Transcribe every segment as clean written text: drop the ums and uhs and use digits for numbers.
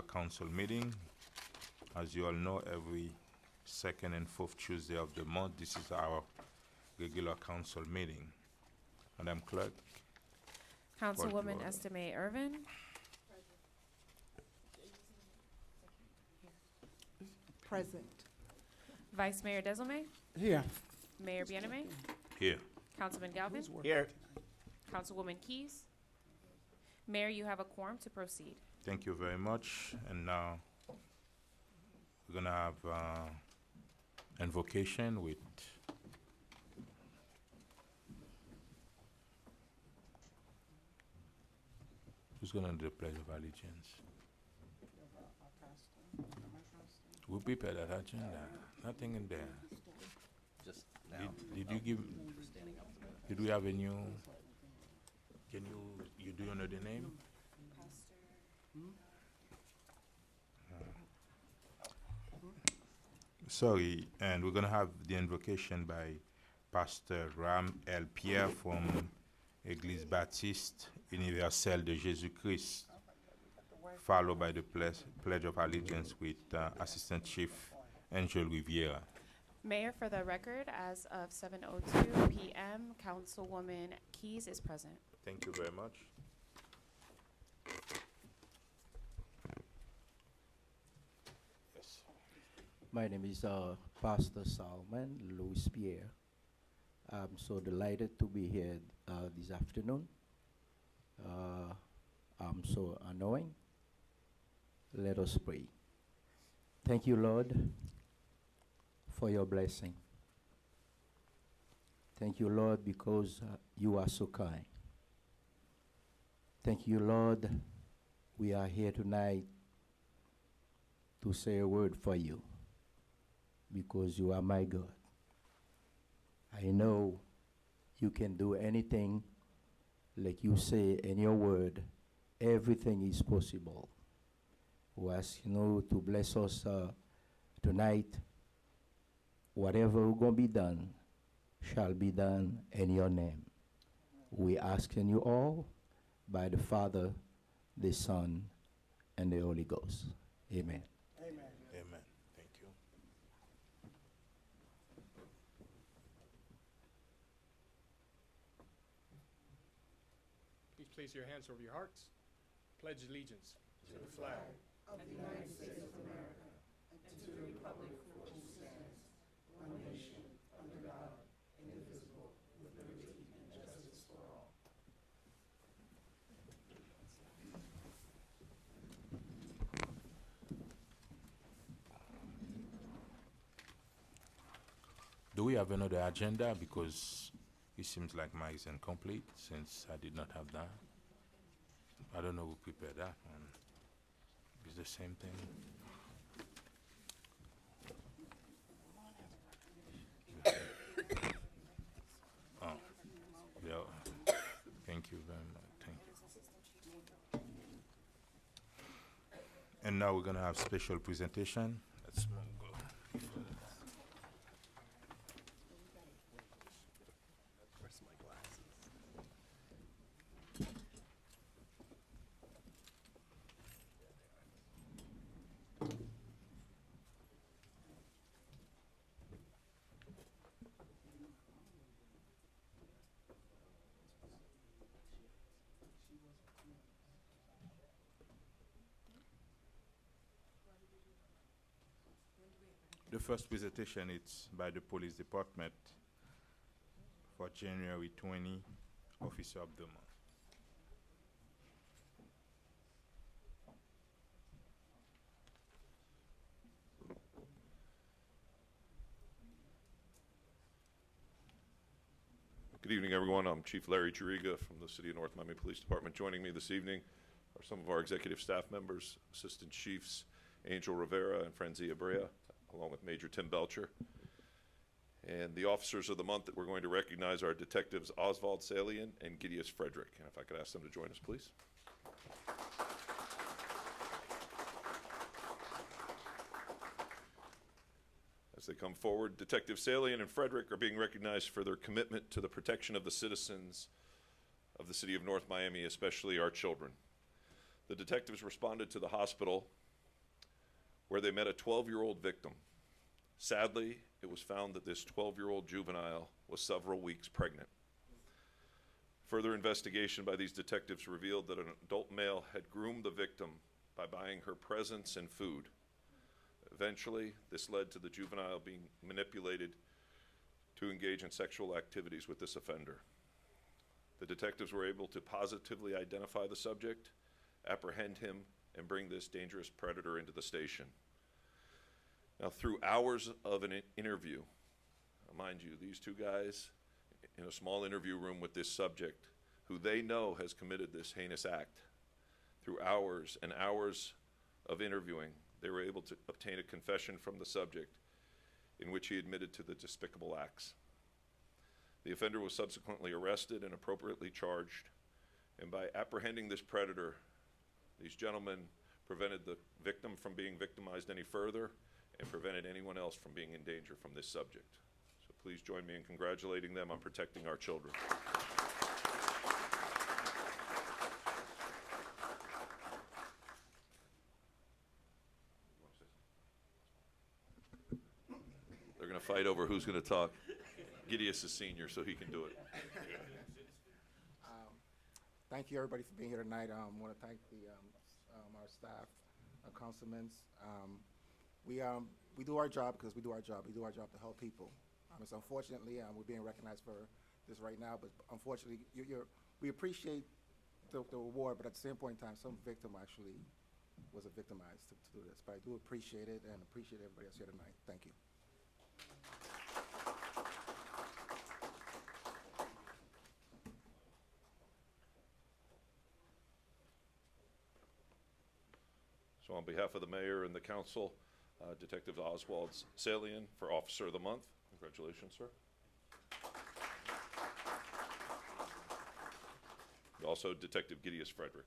regular council meeting. As you all know, every second and fourth Tuesday of the month, this is our regular council meeting. Madam Clerk. Councilwoman order. Estimé Irvin. Present. Vice Mayor Desilme. Here. Mayor Bienemé. Here. Councilman Galvin. Here. Councilwoman Keys. Mayor, you have a quorum to proceed. Thank you very much. And now we're gonna have invocation with who's gonna do the Pledge of Allegiance? We prepared that agenda. Nothing in there. Just now. Did you give? Did we have a new? Can you do know the name? Sorry, and we're gonna have the invocation by Pastor Ram L. Pierre from Église Baptiste Universelle de Jésus-Christ, followed by the Pledge of Allegiance with Assistant Chief Angel Riviera. Mayor, for the record, as of 7:02 p.m., Councilwoman Keys is present. Thank you very much. Yes. My name is Pastor Salman Louis Pierre. I'm so delighted to be here this afternoon. I'm so annoying. Let us pray. Thank you, Lord, for your blessing. Thank you, Lord, because you are so kind. Thank you, Lord. We are here tonight to say a word for you because you are my God. I know you can do anything like you say in your word. Everything is possible. We ask you to bless us tonight. Whatever will going to be done shall be done in your name. We ask in you all by the Father, the Son, and the Holy Ghost. Amen. Amen. Amen. Thank you. Please place your hands over your hearts. Pledge allegiance to the flag Do we have another agenda? Because it seems like mine is incomplete since I did not have that. I don't know who prepared that one. It's the same thing. Oh, yeah. Thank you very much. Thank you. And now we're gonna have special presentation. Let's move. Where's my glasses? The first presentation is by the police department for January 20, Officer of the Month. Good evening, everyone. I'm Chief Larry Juriga from the City of North Miami Police Department. Joining me this evening are some of our executive staff members, Assistant Chiefs Angel Rivera and Franzia Brea, along with Major Tim Belcher. And the officers of the month that we're going to recognize are Detectives Oswald Salian and Gideus Frederick. And if I could ask them to join us, please. As they come forward, Detective Salian and Frederick are being recognized for their commitment to the protection of the citizens of the city of North Miami, especially our children. The detectives responded to the hospital where they met a 12-year-old victim. Sadly, it was found that this 12-year-old juvenile was several weeks pregnant. Further investigation by these detectives revealed that an adult male had groomed the victim by buying her presents and food. Eventually, this led to the juvenile being manipulated to engage in sexual activities with this offender. The detectives were able to positively identify the subject, apprehend him, and bring this dangerous predator into the station. Now, through hours of an interview, mind you, these two guys in a small interview room with this subject, who they know has committed this heinous act, through hours and hours of interviewing, they were able to obtain a confession from the subject in which he admitted to the despicable acts. The offender was subsequently arrested and appropriately charged, and by apprehending this predator, these gentlemen prevented the victim from being victimized any further and prevented anyone else from being in danger from this subject. So please join me in congratulating them on protecting our children. They're going to fight over who's going to talk. Gideus is senior, so he can do it. Thank you, everybody, for being here tonight. I want to thank our staff, our councilmen. We do our job because we do our job. We do our job to help people. It's unfortunately, we're being recognized for this right now, but unfortunately, we appreciate the award, but at the same point in time, some victim actually was victimized to do this. But I do appreciate it and appreciate everybody else here tonight. Thank you. So on behalf of the mayor and the council, Detective Oswald Salian for Officer of the Month. Congratulations, sir. Also, Detective Gideus Frederick.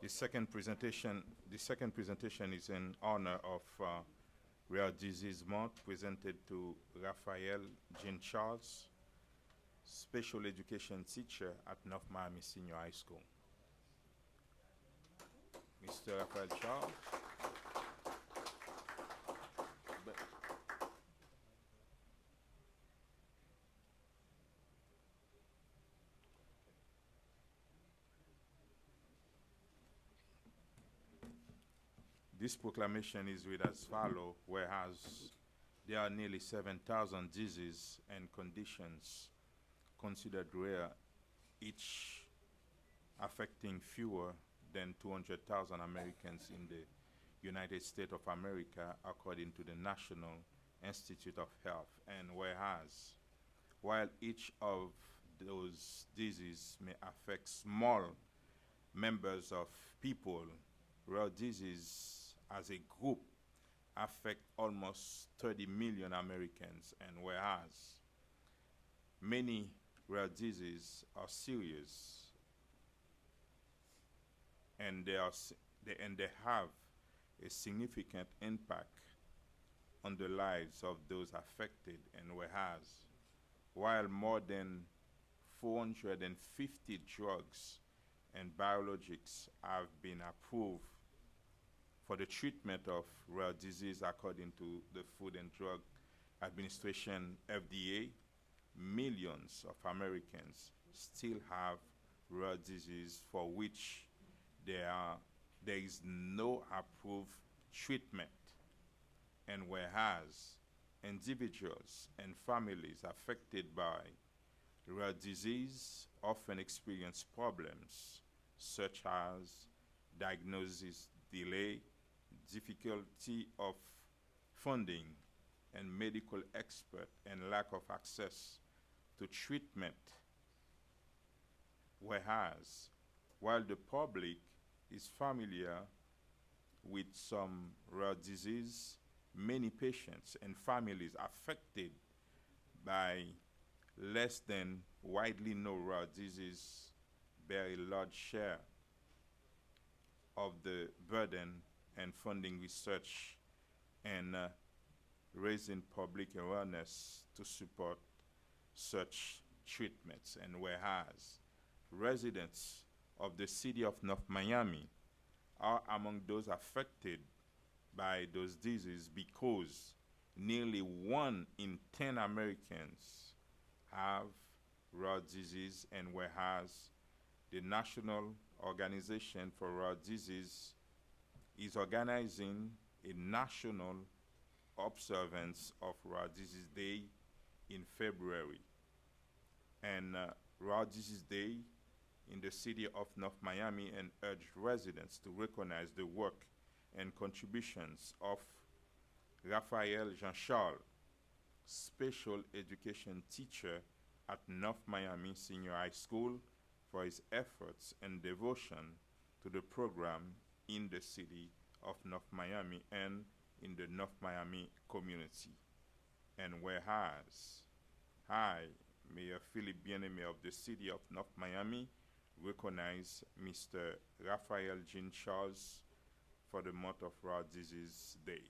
The second presentation is in honor of Rare Disease Month, presented to Raphael Jean Charles, special education teacher at North Miami Senior High School. Mr. Raphael Charles. This proclamation is read as follows: whereas there are nearly 7,000 diseases and conditions considered rare, each affecting fewer than 200,000 Americans in the United States of America, according to the National Institute of Health. And whereas, while each of those diseases may affect small members of people, rare disease as a group affect almost 30 million Americans. And whereas many rare diseases are serious and they have a significant impact on the lives of those affected, and whereas while more than 450 drugs and biologics have been approved for the treatment of rare disease according to the Food and Drug Administration, FDA, millions of Americans still have rare disease for which there is no approved treatment. And whereas individuals and families affected by rare disease often experience problems such as diagnosis delay, difficulty of funding and medical expert, and lack of access to treatment. Whereas, while the public is familiar with some rare disease, many patients and families affected by less than widely known rare disease bear a large share of the burden and funding research and raising public awareness to support such treatments. And whereas residents of the city of North Miami are among those affected by those diseases because nearly 1 in 10 Americans have rare disease, and whereas the National Organization for Rare Disease is organizing a national observance of Rare Disease Day in February. And Rare Disease Day in the city of North Miami, and urge residents to recognize the work and contributions of Raphael Jean-Charles, special education teacher at North Miami Senior High School, for his efforts and devotion to the program in the city of North Miami and in the North Miami community. And whereas I, Mayor Philip Bien-Aimé of the city of North Miami, recognize Mr. Raphael Jean-Charles for the month of Rare Disease Day.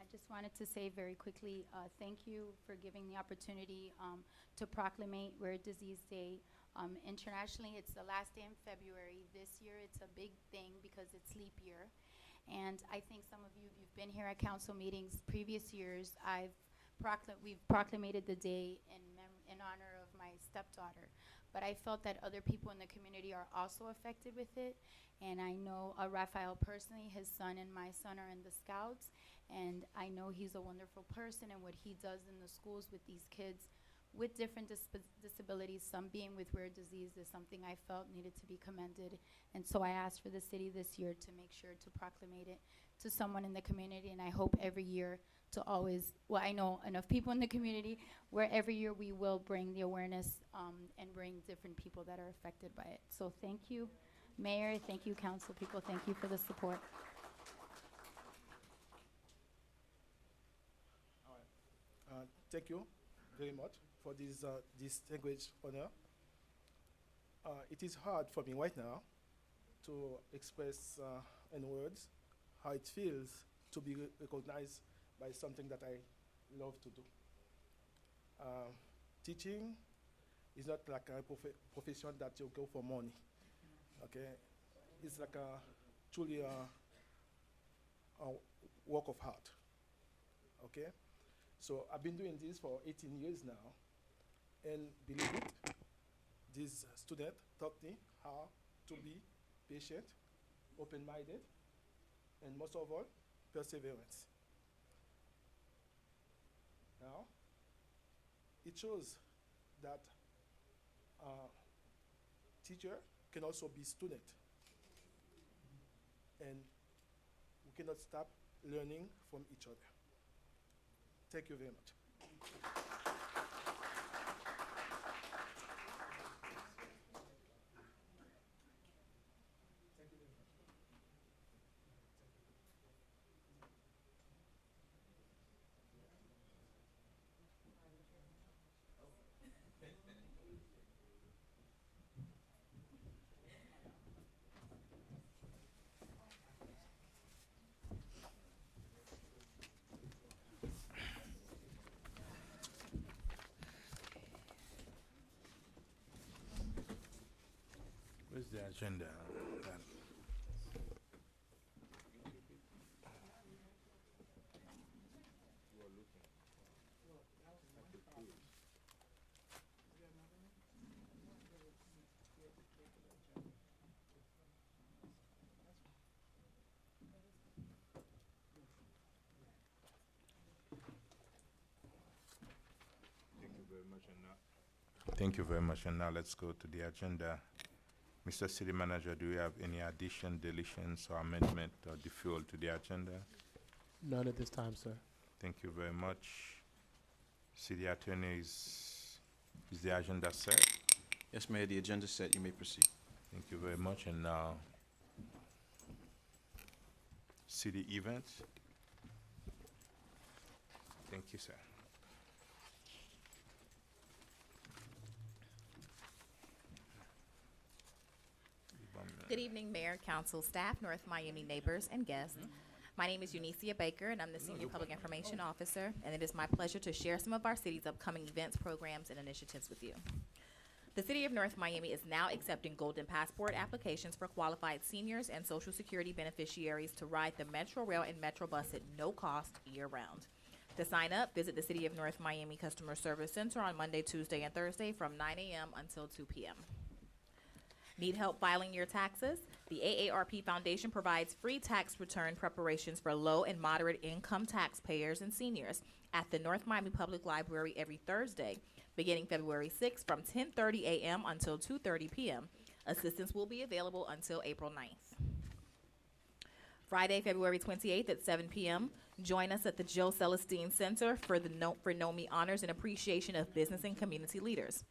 I just wanted to say very quickly, thank you for giving the opportunity to proclamate Rare Disease Day. Internationally, it's the last day in February. This year, it's a big thing because it's leap year. And I think some of you, you've been here at council meetings previous years. We've proclamated the day in honor of my stepdaughter. But I felt that other people in the community are also affected with it. And I know Raphael personally, his son and my son are in the Scouts. And I know he's a wonderful person, and what he does in the schools with these kids with different disabilities, some being with rare disease, is something I felt needed to be commended. And so I asked for the city this year to make sure to proclamate it to someone in the community, and I hope every year to always, well, I know enough people in the community where every year we will bring the awareness and bring different people that are affected by it. So thank you, Mayor, thank you, council people, thank you for the support. Thank you very much for this distinguished honor. It is hard for me right now to express in words how it feels to be recognized by something that I love to do. Teaching is not like a profession that you go for money. Okay, it's like truly a work of art. Okay. So I've been doing this for 18 years now, and believe it, this student taught me how to be patient, open-minded, and most of all, perseverance. Now, it shows that teacher can also be student, and we cannot stop learning from each other. Thank you very much. Where's the agenda? Thank you very much, and now let's go to the agenda. Mr. City Manager, do you have any addition, deletions, or amendment or deferral to the agenda? None at this time, sir. Thank you very much. City Attorney, is the agenda set? Yes, Mayor, the agenda set. You may proceed. Thank you very much, and now, city events? Thank you, sir. Good evening, Mayor, Council, staff, North Miami neighbors, and guests. My name is Eunicia Baker, and I'm the Senior Public Information Officer, and it is my pleasure to share some of our city's upcoming events, programs, and initiatives with you. The City of North Miami is now accepting Golden Passport applications for qualified seniors and Social Security beneficiaries to ride the Metro Rail and Metro Bus at no cost year-round. To sign up, visit the City of North Miami Customer Service Center on Monday, Tuesday, and Thursday from 9 a.m. until 2 p.m. Need help filing your taxes? The AARP Foundation provides free tax return preparations for low and moderate income taxpayers and seniors at the North Miami Public Library every Thursday, beginning February 6th from 10:30 a.m. until 2:30 p.m. Assistance will be available until April 9th. Friday, February 28th at 7 p.m., join us at the Joe Celestine Center for the NOMI Honors and Appreciation of Business and Community Leaders.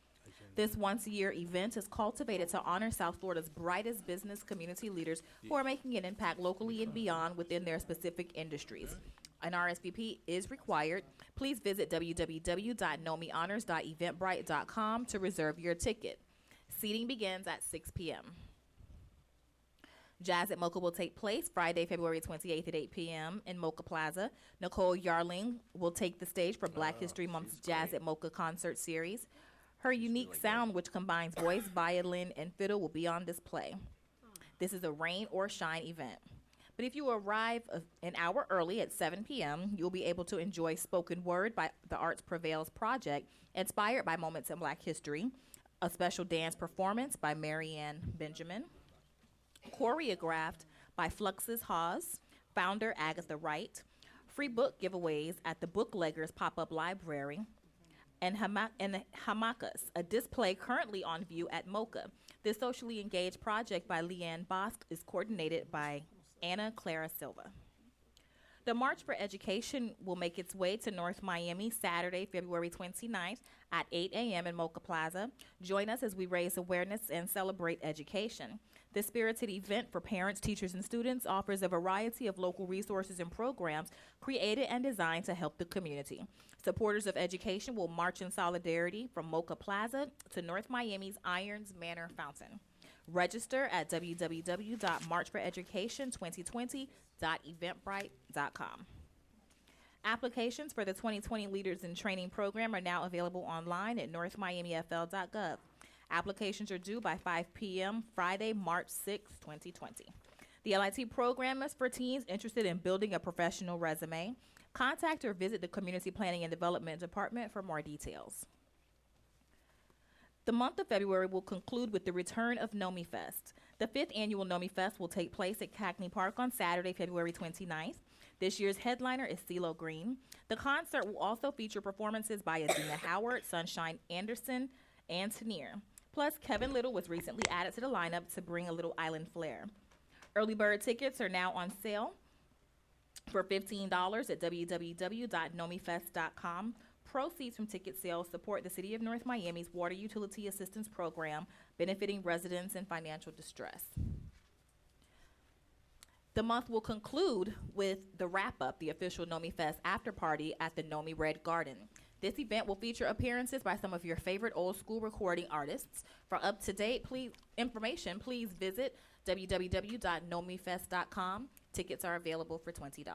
This once-a-year event is cultivated to honor South Florida's brightest business community leaders who are making an impact locally and beyond within their specific industries. An RSVP is required. Please visit www.nomihonors.eventbrite.com to reserve your ticket. Seating begins at 6 p.m. Jazz at Mocha will take place Friday, February 28th at 8 p.m. in Mocha Plaza. Nicole Yarling will take the stage for Black History Month's Jazz at Mocha concert series. Her unique sound, which combines voice, violin, and fiddle, will be on display. This is a rain or shine event. But if you arrive an hour early at 7 p.m., you'll be able to enjoy spoken word by the Arts Prevails Project, inspired by moments in Black history, a special dance performance by Marianne Benjamin, choreographed by Fluxus Hawes, founder Agatha Wright, free book giveaways at the Bookleggers Pop-Up Library, and Hamakas, a display currently on view at Mocha. This socially engaged project by Leanne Bosk is coordinated by Anna Clara Silva. The March for Education will make its way to North Miami Saturday, February 29th at 8 a.m. in Mocha Plaza. Join us as we raise awareness and celebrate education. This spirited event for parents, teachers, and students offers a variety of local resources and programs created and designed to help the community. Supporters of education will march in solidarity from Mocha Plaza to North Miami's Irons Manor Fountain. Register at www.marchforeducation2020.eventbrite.com. Applications for the 2020 Leaders in Training program are now available online at northmiamifl.gov. Applications are due by 5 p.m. Friday, March 6, 2020. The LIT program is for teens interested in building a professional resume. Contact or visit the Community Planning and Development Department for more details. The month of February will conclude with the return of NOMI Fest. The 5th annual NOMI Fest will take place at Cackney Park on Saturday, February 29th. This year's headliner is CeeLo Green. The concert will also feature performances by Adina Howard, Sunshine Anderson, and Tanier. Plus, Kevin Little was recently added to the lineup to bring a little island flair. Early bird tickets are now on sale. for $15 at www.nomifest.com. Proceeds from ticket sales support the City of North Miami's Water Utility Assistance Program, benefiting residents in financial distress. The month will conclude with the wrap-up, the official NOMI Fest after party at the NOMI Red Garden. This event will feature appearances by some of your favorite old-school recording artists. For up-to-date information, please visit www.nomifest.com. Tickets are available for $20.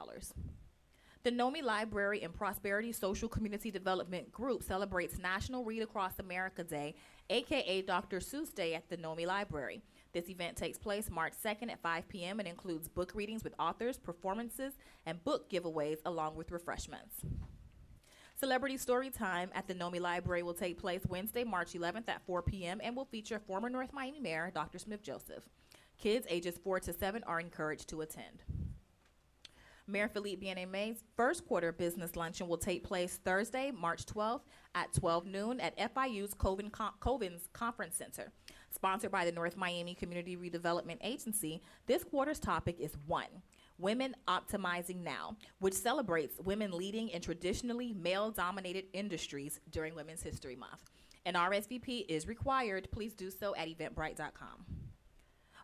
The NOMI Library and Prosperity Social Community Development Group celebrates National Read Across America Day, aka Dr. Seuss Day, at the NOMI Library. This event takes place March 2nd at 5 p.m. and includes book readings with authors, performances, and book giveaways along with refreshments. Celebrity Story Time at the NOMI Library will take place Wednesday, March 11th at 4 p.m. and will feature former North Miami Mayor Dr. Smith Joseph. Kids ages 4 to 7 are encouraged to attend. Mayor Philippe Bien-Aimé's first quarter business luncheon will take place Thursday, March 12th at 12 noon at FIU's Covens Conference Center. Sponsored by the North Miami Community Redevelopment Agency, this quarter's topic is 1, Women Optimizing Now, which celebrates women leading in traditionally male-dominated industries during Women's History Month. An RSVP is required. Please do so at eventbrite.com.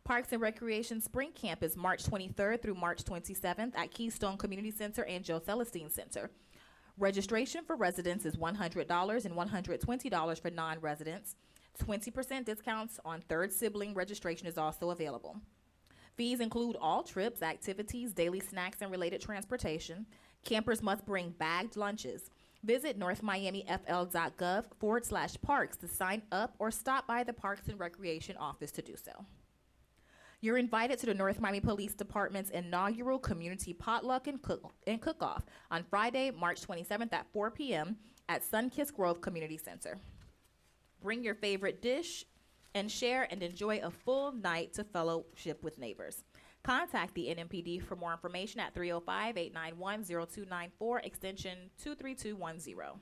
Parks and Recreation Spring Camp is March 23rd through March 27th at Keystone Community Center and Joe Celestine Center. Registration for residents is $100 and $120 for non-residents. 20% discounts on third sibling registration is also available. Fees include all trips, activities, daily snacks, and related transportation. Campers must bring bagged lunches. Visit northmiamifl.gov/parks to sign up or stop by the Parks and Recreation office to do so. You're invited to the North Miami Police Department's inaugural community potluck and cook-off on Friday, March 27th at 4 p.m. at Sunkist Grove Community Center. Bring your favorite dish and share and enjoy a full night to fellowship with neighbors. Contact the NMPD for more information at 305-891-0294, extension 23210.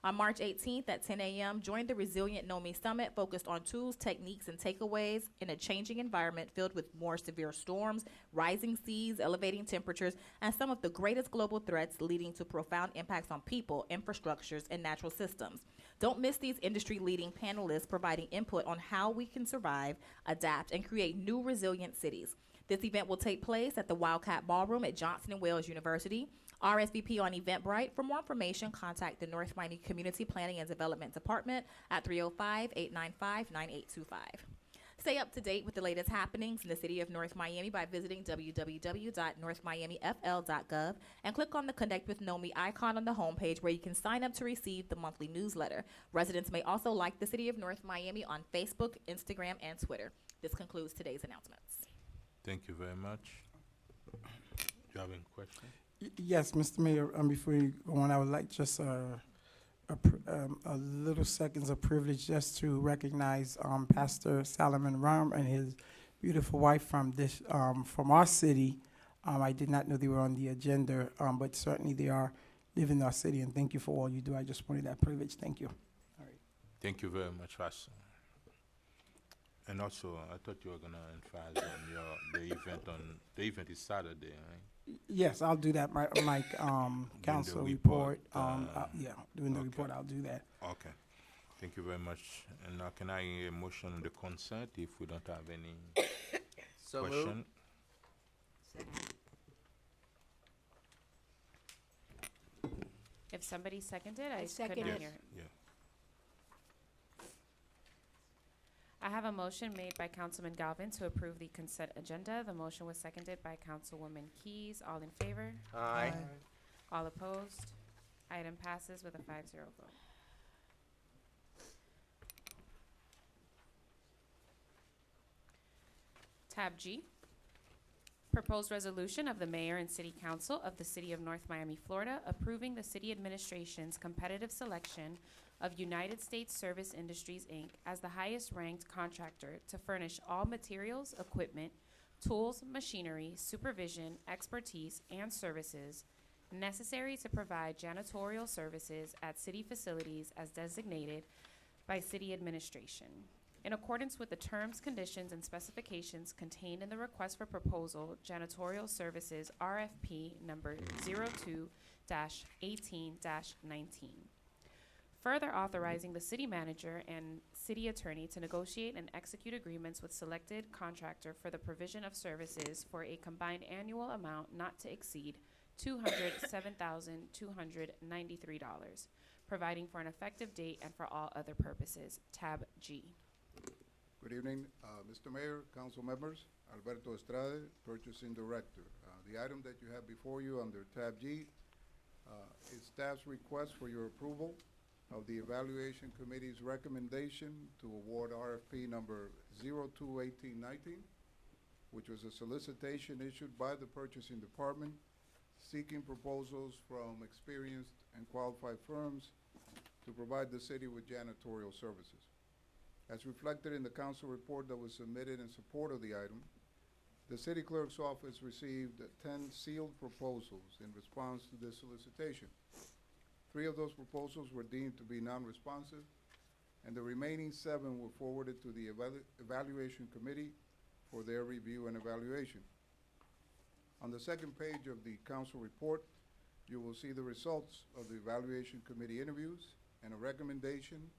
On March 18th at 10 a.m., join the Resilient NOMI Summit focused on tools, techniques, and takeaways in a changing environment filled with more severe storms, rising seas, elevating temperatures, and some of the greatest global threats leading to profound impacts on people, infrastructures, and natural systems. Don't miss these industry-leading panelists providing input on how we can survive, adapt, and create new resilient cities. This event will take place at the Wildcat Ballroom at Johnson & Wales University. RSVP on Eventbrite. For more information, contact the North Miami Community Planning and Development Department at 305-895-9825. Stay up to date with the latest happenings in the city of North Miami by visiting www.northmiamifl.gov and click on the Connect with NOMI icon on the homepage where you can sign up to receive the monthly newsletter. Residents may also like the city of North Miami on Facebook, Instagram, and Twitter. This concludes today's announcements. Thank you very much. Do you have any questions? Yes, Mr. Mayor, before you go on, I would like just a little seconds of privilege just to recognize Pastor Solomon Ram and his beautiful wife from our city. I did not know they were on the agenda, but certainly they are living in our city, and thank you for all you do. I just wanted that privilege. Thank you. All right. Thank you very much, Pastor. And also, I thought you were gonna emphasize on the event is Saturday, right? Yes, I'll do that. My council report. Doing the report, I'll do that. Okay. Thank you very much. And now, can I hear a motion on the consent if we don't have any question? If somebody seconded, I couldn't seconded. hear it. Yeah. I have a motion made by Councilman Galvin to approve the consent agenda. The motion was seconded by Councilwoman Keys. All in favor? Aye. All opposed? Item passes with a 5-0 vote. Tab G, proposed resolution of the Mayor and City Council of the City of North Miami, Florida, approving the city administration's competitive selection of United States Service Industries, Inc. as the highest-ranked contractor to furnish all materials, equipment, tools, machinery, supervision, expertise, and services necessary to provide janitorial services at city facilities as designated by city administration. In accordance with the terms, conditions, and specifications contained in the request for proposal, janitorial services RFP number 02-18-19. Further authorizing the city manager and city attorney to negotiate and execute agreements with selected contractor for the provision of services for a combined annual amount not to exceed $207,293, providing for an effective date and for all other purposes. Tab G. Good evening, Mr. Mayor, council members. Alberto Estrada, Purchasing Director. The item that you have before you under tab G is staff's request for your approval of the Evaluation Committee's recommendation to award RFP number 02-18-19, which was a solicitation issued by the Purchasing Department seeking proposals from experienced and qualified firms to provide the city with janitorial services. As reflected in the council report that was submitted in support of the item, the city clerk's office received 10 sealed proposals in response to this solicitation. 3 of those proposals were deemed to be non-responsive, and the remaining 7 were forwarded to the Evaluation Committee for their review and evaluation. On the second page of the council report, you will see the results of the Evaluation Committee interviews and a recommendation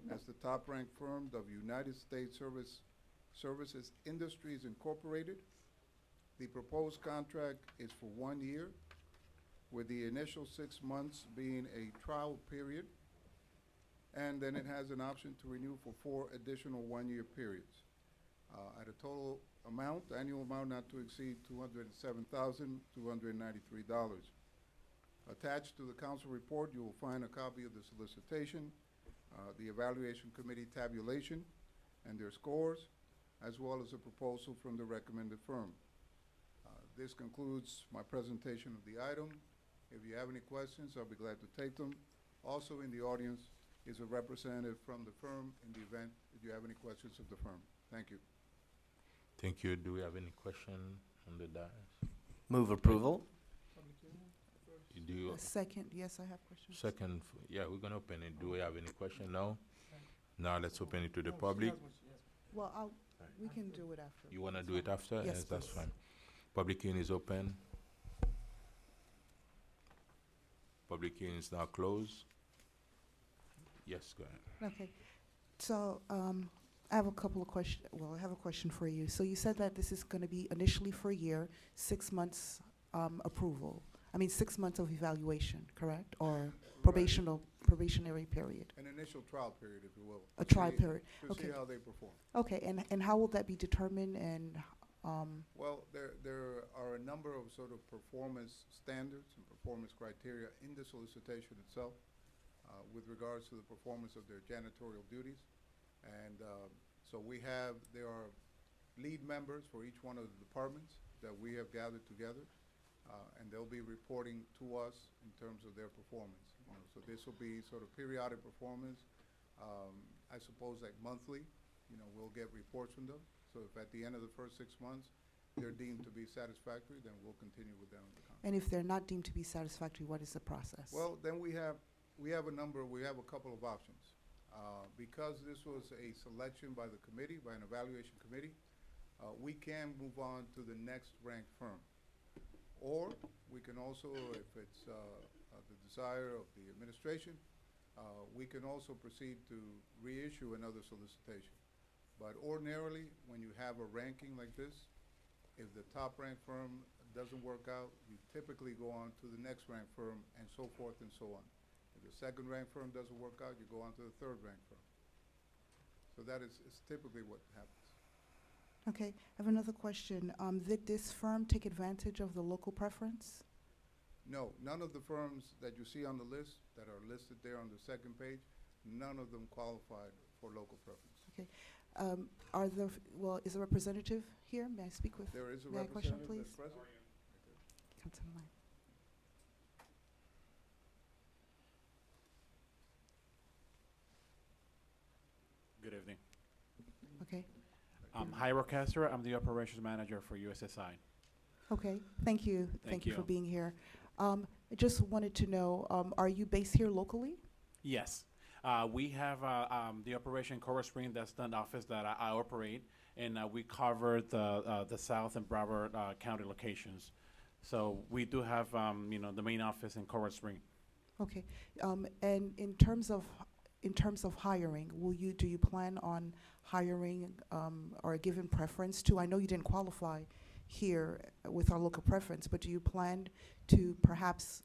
as the top-ranked firm of United States Services Industries Incorporated. The proposed contract is for 1 year, with the initial 6 months being a trial period, and then it has an option to renew for 4 additional 1-year periods at a total amount, annual amount not to exceed $207,293. Attached to the council report, you will find a copy of the solicitation, the Evaluation Committee tabulation and their scores, as well as a proposal from the recommended firm. This concludes my presentation of the item. If you have any questions, I'll be glad to take them. Also in the audience is a representative from the firm in the event that you have any questions of the firm. Thank you. Thank you. Do we have any question on the dais? Move approval. Do you, Second, yes, I have questions. second, yeah, we're gonna open it. Do we have any question now? Now let's open it to the public. Well, we can do it after. You wanna do it after? Yes, That's please. fine. Public hearing is open. Public hearing is now closed. Yes, go ahead. Okay. So, I have a couple of questions. Well, I have a question for you. So you said that this is going to be initially for a year, 6 months approval. 6 months of evaluation, correct? Or probationary period? An initial trial period, if you will. A trial period. To Okay. see how they perform. Okay, and how will that be determined and, Well, there are a number of sort of performance standards and performance criteria in the solicitation itself with regards to the performance of their janitorial duties. And so there are lead members for each one of the departments that we have gathered together, and they'll be reporting to us in terms of their performance. So this will be sort of periodic performance, I suppose like monthly, we'll get reports from them. So if at the end of the first 6 months, they're deemed to be satisfactory, then we'll continue with them in the contract. and if they're not deemed to be satisfactory, what is the process? Well, then we have a couple of options. Because this was a selection by the committee, by an evaluation committee, we can move on to the next ranked firm. Or we can also, if it's the desire of the administration, we can also proceed to reissue another solicitation. But ordinarily, when you have a ranking like this, if the top ranked firm doesn't work out, you typically go on to the next ranked firm and so forth and so on. If the second ranked firm doesn't work out, you go on to the third ranked firm. So that is typically what happens. Okay, I have another question. Did this firm take advantage of the local preference? No, none of the firms that you see on the list, that are listed there on the second page, none of them qualified for local preference. Okay. Is a representative here? May I speak with? There is a May I question, representative that's please? present. Come to the line. Good evening. Okay. Jairo Castro, I'm the operations manager for USSI. Okay, thank you. Thank you for you. being here. I just wanted to know, are you based here locally? Yes. We have the operation Coral Spring. That's the office that I operate, and we cover the South and Broward County locations. So we do have, the main office in Coral Spring. Okay, and in terms of hiring, do you plan on hiring or giving preference to? I know you didn't qualify here with our local preference, but do you plan to perhaps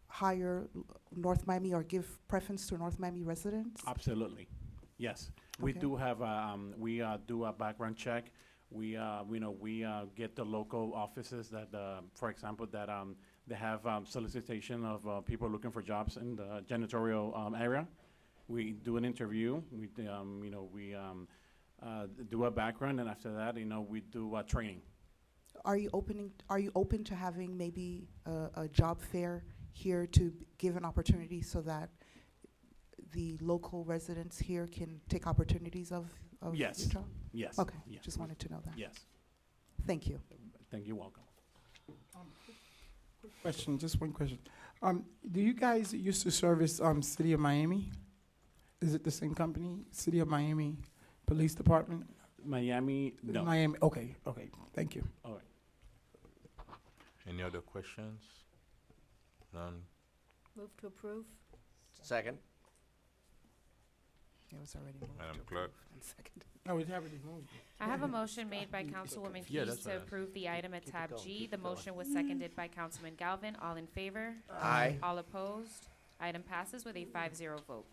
hire North Miami or give preference to North Miami residents? Absolutely, yes. We Okay. do have we do a background check. We get the local offices that, for example, that they have solicitation of people looking for jobs in the janitorial area. We do an interview. We do a background, and after that, we do training. Are you open to having maybe a job fair here to give an opportunity so that the local residents here can take opportunities of Yes. your job? Yes. Okay, Yes. just wanted to know that. Yes. Thank you. Thank you. Welcome. Quick question, just one question. Do you guys used to service City of Miami? Is it the same company, City of Miami Police Department? Miami, no. Miami, okay, thank you. All right. Any other questions? None? Move to approve. Second. It was already moved. Madam to Clerk? approve and seconded. No, it already moved. I have a motion made by Councilwoman Yeah, Keys that's to what I- approve the item at Keep it tab going, G. keep The it going. motion was seconded by Councilman Galvin. All in favor? Aye. All opposed? Item passes with a 5-0 vote.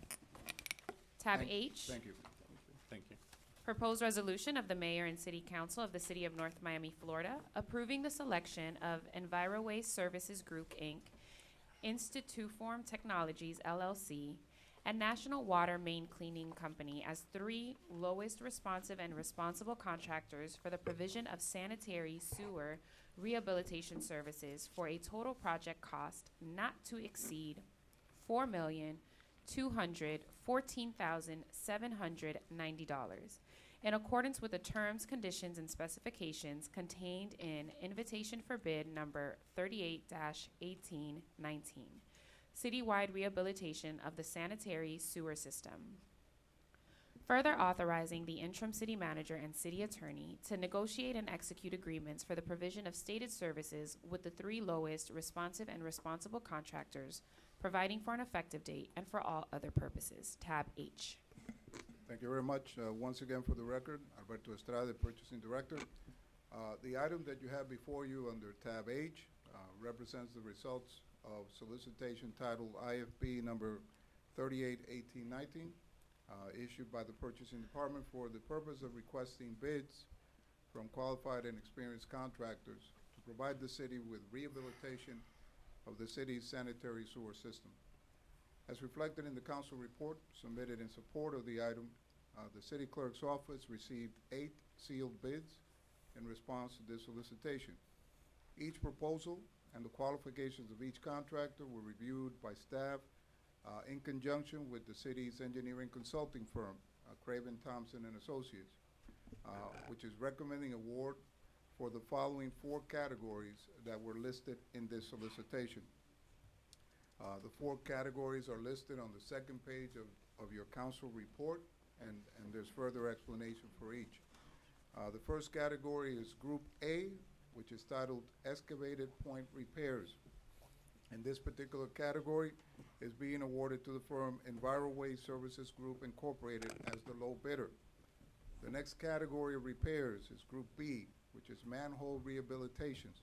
Tab H. Thank you. Thank you. Proposed resolution of the mayor and city council of the city of North Miami, Florida, approving the selection of EnviroWaste Services Group, Inc., Instituform Technologies, LLC, and National Water Main Cleaning Company as 3 lowest responsive and responsible contractors for the provision of sanitary sewer rehabilitation services for a total project cost not to exceed $4,214,790 in accordance with the terms, conditions, and specifications contained in invitation for bid number 38-1819, citywide rehabilitation of the sanitary sewer system. Further authorizing the interim city manager and city attorney to negotiate and execute agreements for the provision of stated services with the 3 lowest responsive and responsible contractors, providing for an effective date and for all other purposes. Tab H. Thank you very much. Once again, for the record, Alberto Estrada, Purchasing Director. The item that you have before you under tab H represents the results of solicitation titled IFB number 381819, issued by the Purchasing Department for the purpose of requesting bids from qualified and experienced contractors to provide the city with rehabilitation of the city's sanitary sewer system. As reflected in the council report submitted in support of the item, the city clerk's office received 8 sealed bids in response to this solicitation. Each proposal and the qualifications of each contractor were reviewed by staff in conjunction with the city's engineering consulting firm, Craven Thompson and Associates, which is recommending award for the following 4 categories that were listed in this solicitation. The 4 categories are listed on the second page of your council report, and there's further explanation for each. The first category is Group A, which is titled Excavated Point Repairs. And this particular category is being awarded to the firm EnviroWaste Services Group Incorporated as the low bidder. The next category of repairs is Group B, which is manhole rehabilitations.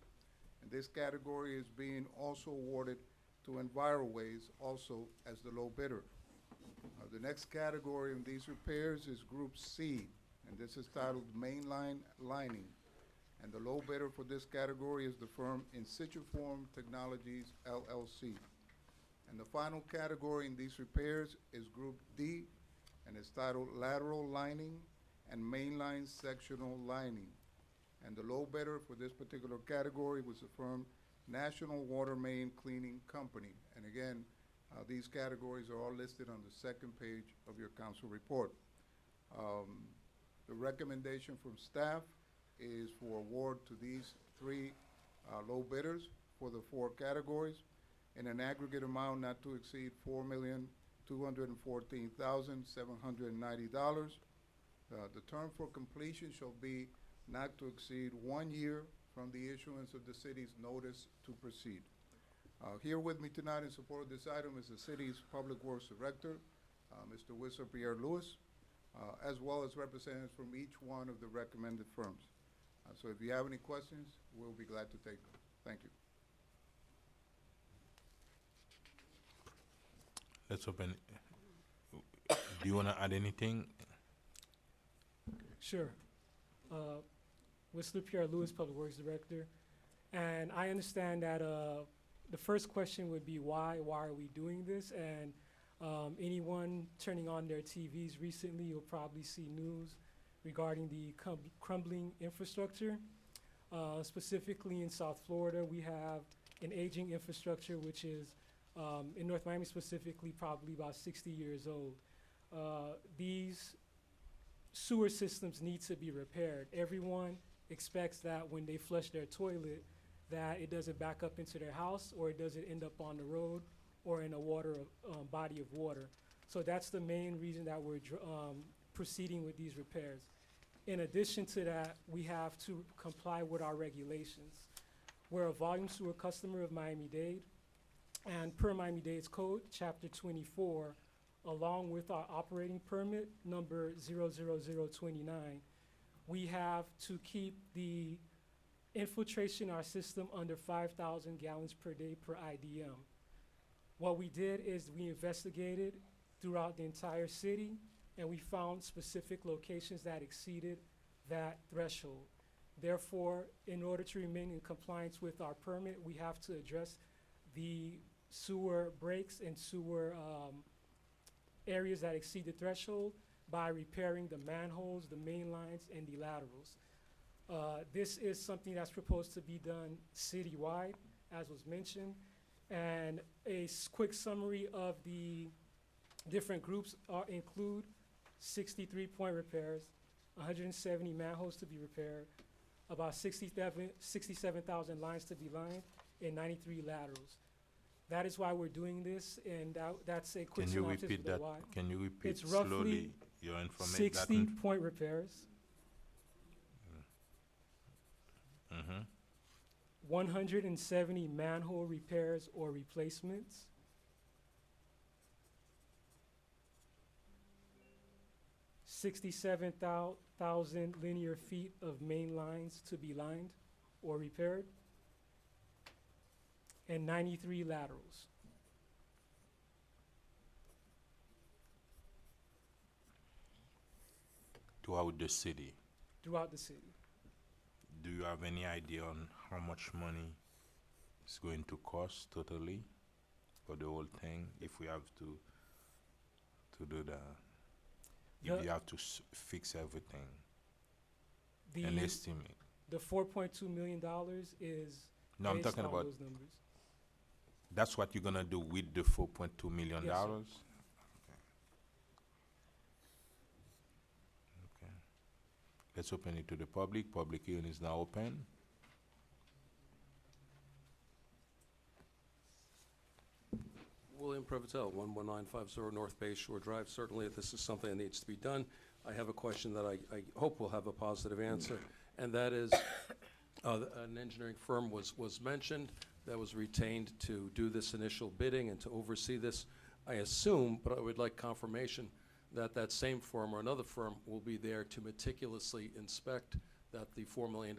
And this category is being also awarded to EnviroWaste, also as the low bidder. The next category in these repairs is Group C, and this is titled Mainline Lining. And the low bidder for this category is the firm Instituform Technologies, LLC. And the final category in these repairs is Group D, and it's titled Lateral Lining and Mainline Sectional Lining. And the low bidder for this particular category was the firm National Water Main Cleaning Company. And again, these categories are all listed on the second page of your council report. The recommendation from staff is for award to these 3 low bidders for the 4 categories in an aggregate amount not to exceed $4,214,790. $214,790. The term for completion shall be not to exceed 1 year from the issuance of the city's notice to proceed. Here with me tonight in support of this item is the city's Public Works Director, Mr. Whisper Pierre Lewis, as well as representatives from each one of the recommended firms. So if you have any questions, we'll be glad to take them. Thank you. Let's open. Do you want to add anything? Sure. Whistler Pierre Lewis, Public Works Director. And I understand that the first question would be why? Why are we doing this? And anyone turning on their TVs recently, you'll probably see news regarding the crumbling infrastructure. Specifically in South Florida, we have an aging infrastructure, which is, in North Miami specifically, probably about 60 years old. These sewer systems need to be repaired. Everyone expects that when they flush their toilet, that it doesn't back up into their house, or it doesn't end up on the road or in a body of water. So that's the main reason that we're proceeding with these repairs. In addition to that, we have to comply with our regulations. We're a volume sewer customer of Miami-Dade, and per Miami-Dade's code, chapter 24, along with our operating permit number 00029, we have to keep the infiltration in our system under 5,000 gallons per day per IDM. What we did is we investigated throughout the entire city, and we found specific locations that exceeded that threshold. Therefore, in order to remain in compliance with our permit, we have to address the sewer breaks and sewer areas that exceed the threshold by repairing the manholes, the main lines, and the laterals. This is something that's proposed to be done citywide, as was mentioned. And a quick summary of the different groups include 63 point repairs, 170 manholes to be repaired, about 67,000 lines to be lined, and 93 laterals. That is why we're doing this, and that's a quick Can you synopsis repeat of the that? why. Can you repeat It's roughly slowly your information? 60 point repairs, 170 manhole repairs or replacements, 67,000 linear feet of main lines to be lined or repaired, and 93 laterals. Throughout the city. Throughout the city. Do you have any idea on how much money it's going to cost totally for the whole thing if we have to do if you have to fix everything? An estimate. The $4.2 million is No, I'm based talking on about. those numbers. That's what you're gonna do with the $4.2 million. Yes, sir. Okay. Let's open it to the public. Public hearing is now open. William Prevotel, 11950 North Bay Shore Drive. Certainly, this is something that needs to be done. I have a question that I hope will have a positive answer, and that is, an engineering firm was mentioned that was retained to do this initial bidding and to oversee this. I assume, but I would like confirmation that that same firm or another firm will be there to meticulously inspect that the $4 million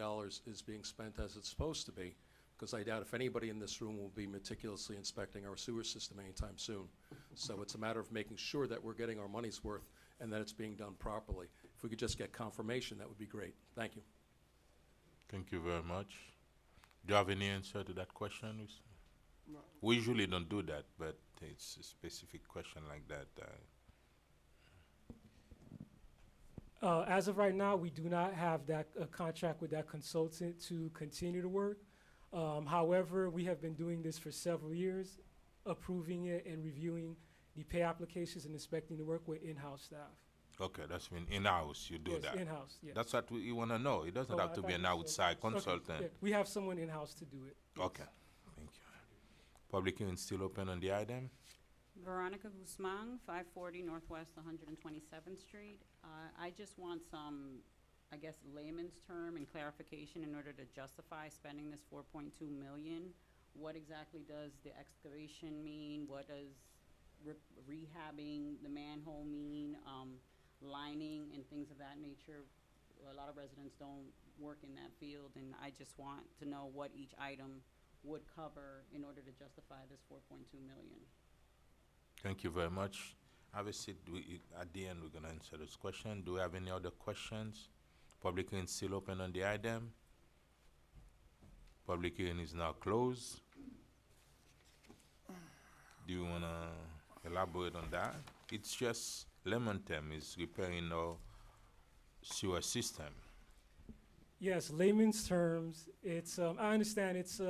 is being spent as it's supposed to be, because I doubt if anybody in this room will be meticulously inspecting our sewer system anytime soon. So it's a matter of making sure that we're getting our money's worth and that it's being done properly. If we could just get confirmation, that would be great. Thank you. Thank you very much. Do you have any answer to that question? No. We usually don't do that, but it's a specific question like that. As of right now, we do not have that contract with that consultant to continue to work. However, we have been doing this for several years, approving it and reviewing the pay applications and inspecting the work with in-house staff. Okay, that's when in-house you do Yes, that. in-house, yes. That's what we want to know. It doesn't Oh, have I to be thought an you said- outside Okay, consultant. yeah, we have someone in-house to do it. Yes. Okay, thank you. Public hearing still open on the item? Veronica Guzman, 540 Northwest 127th Street. I just want some, I guess, layman's term and clarification in order to justify spending this 4.2 million. What exactly does the excavation mean? What does rehabbing the manhole mean? Lining and things of that nature. A lot of residents don't work in that field, and I just want to know what each item would cover in order to justify this 4.2 million. Thank you very much. Have a seat. At the end, we're going to answer this question. Do we have any other questions? Public hearing is still open on the item. Public hearing is now closed. Do you want to elaborate on that? It's just lemon term is repairing our sewer system. Yes, layman's terms, it's, I understand it's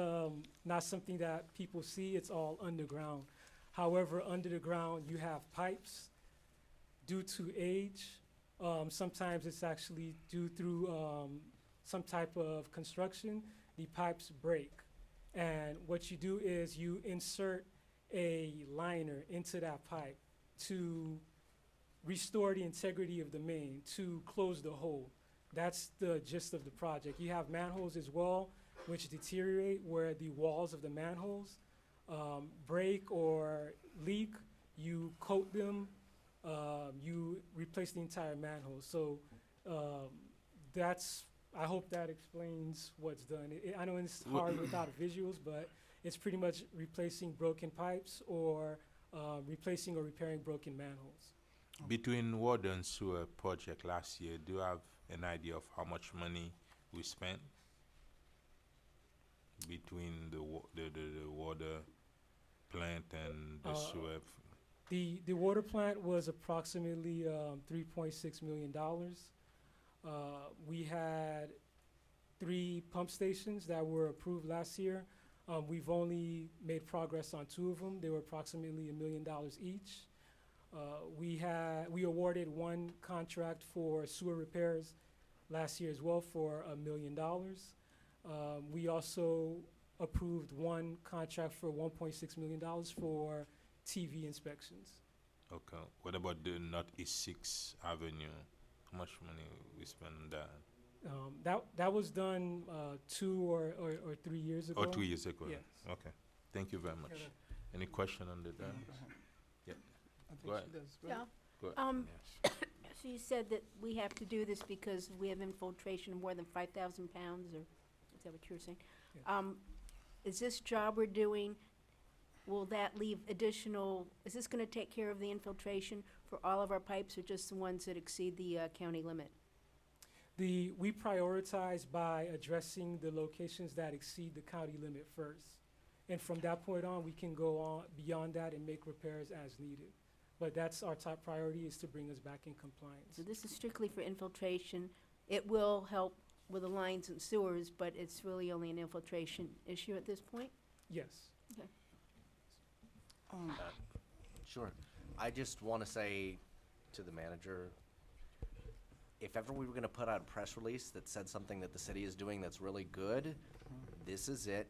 not something that people see, it's all underground. However, under the ground, you have pipes due to age. Sometimes it's actually due through some type of construction, the pipes break. And what you do is you insert a liner into that pipe to restore the integrity of the main, to close the hole. That's the gist of the project. You have manholes as well, which deteriorate where the walls of the manholes break or leak. You coat them, you replace the entire manhole. So that's, I hope that explains what's done. I know it's hard without visuals, but it's pretty much replacing broken pipes or replacing or repairing broken manholes. Between water and sewer project last year, do you have an idea of how much money we spent between the water plant and the sewer? The water plant was approximately $3.6 million. We had 3 pump stations that were approved last year. We've only made progress on 2 of them. They were approximately $1 million each. We awarded 1 contract for sewer repairs last year as well for $1 million. We also approved 1 contract for $1.6 million for TV inspections. Okay. What about the Northeast 6th Avenue? How much money we spent on that? That was done 2 or 3 years ago. Oh, 2 years ago. Yes. Okay. Thank you very much. Any question on the dam? Yeah. Go ahead. Yeah. Go ahead. Yes. So you said that we have to do this because we have infiltration of more than 5,000 pounds, or is that what you were saying? Yeah. Is this job we're doing, will that leave additional, is this gonna take care of the infiltration for all of our pipes, or just the ones that exceed the county limit? We prioritize by addressing the locations that exceed the county limit first. And from that point on, we can go on beyond that and make repairs as needed. But that's our top priority, is to bring us back in compliance. So this is strictly for infiltration. It will help with the lines and sewers, but it's really only an infiltration issue at this point? Yes. Okay. Sure. I just want to say to the manager, if ever we were going to put out a press release that said something that the city is doing that's really good, this is it.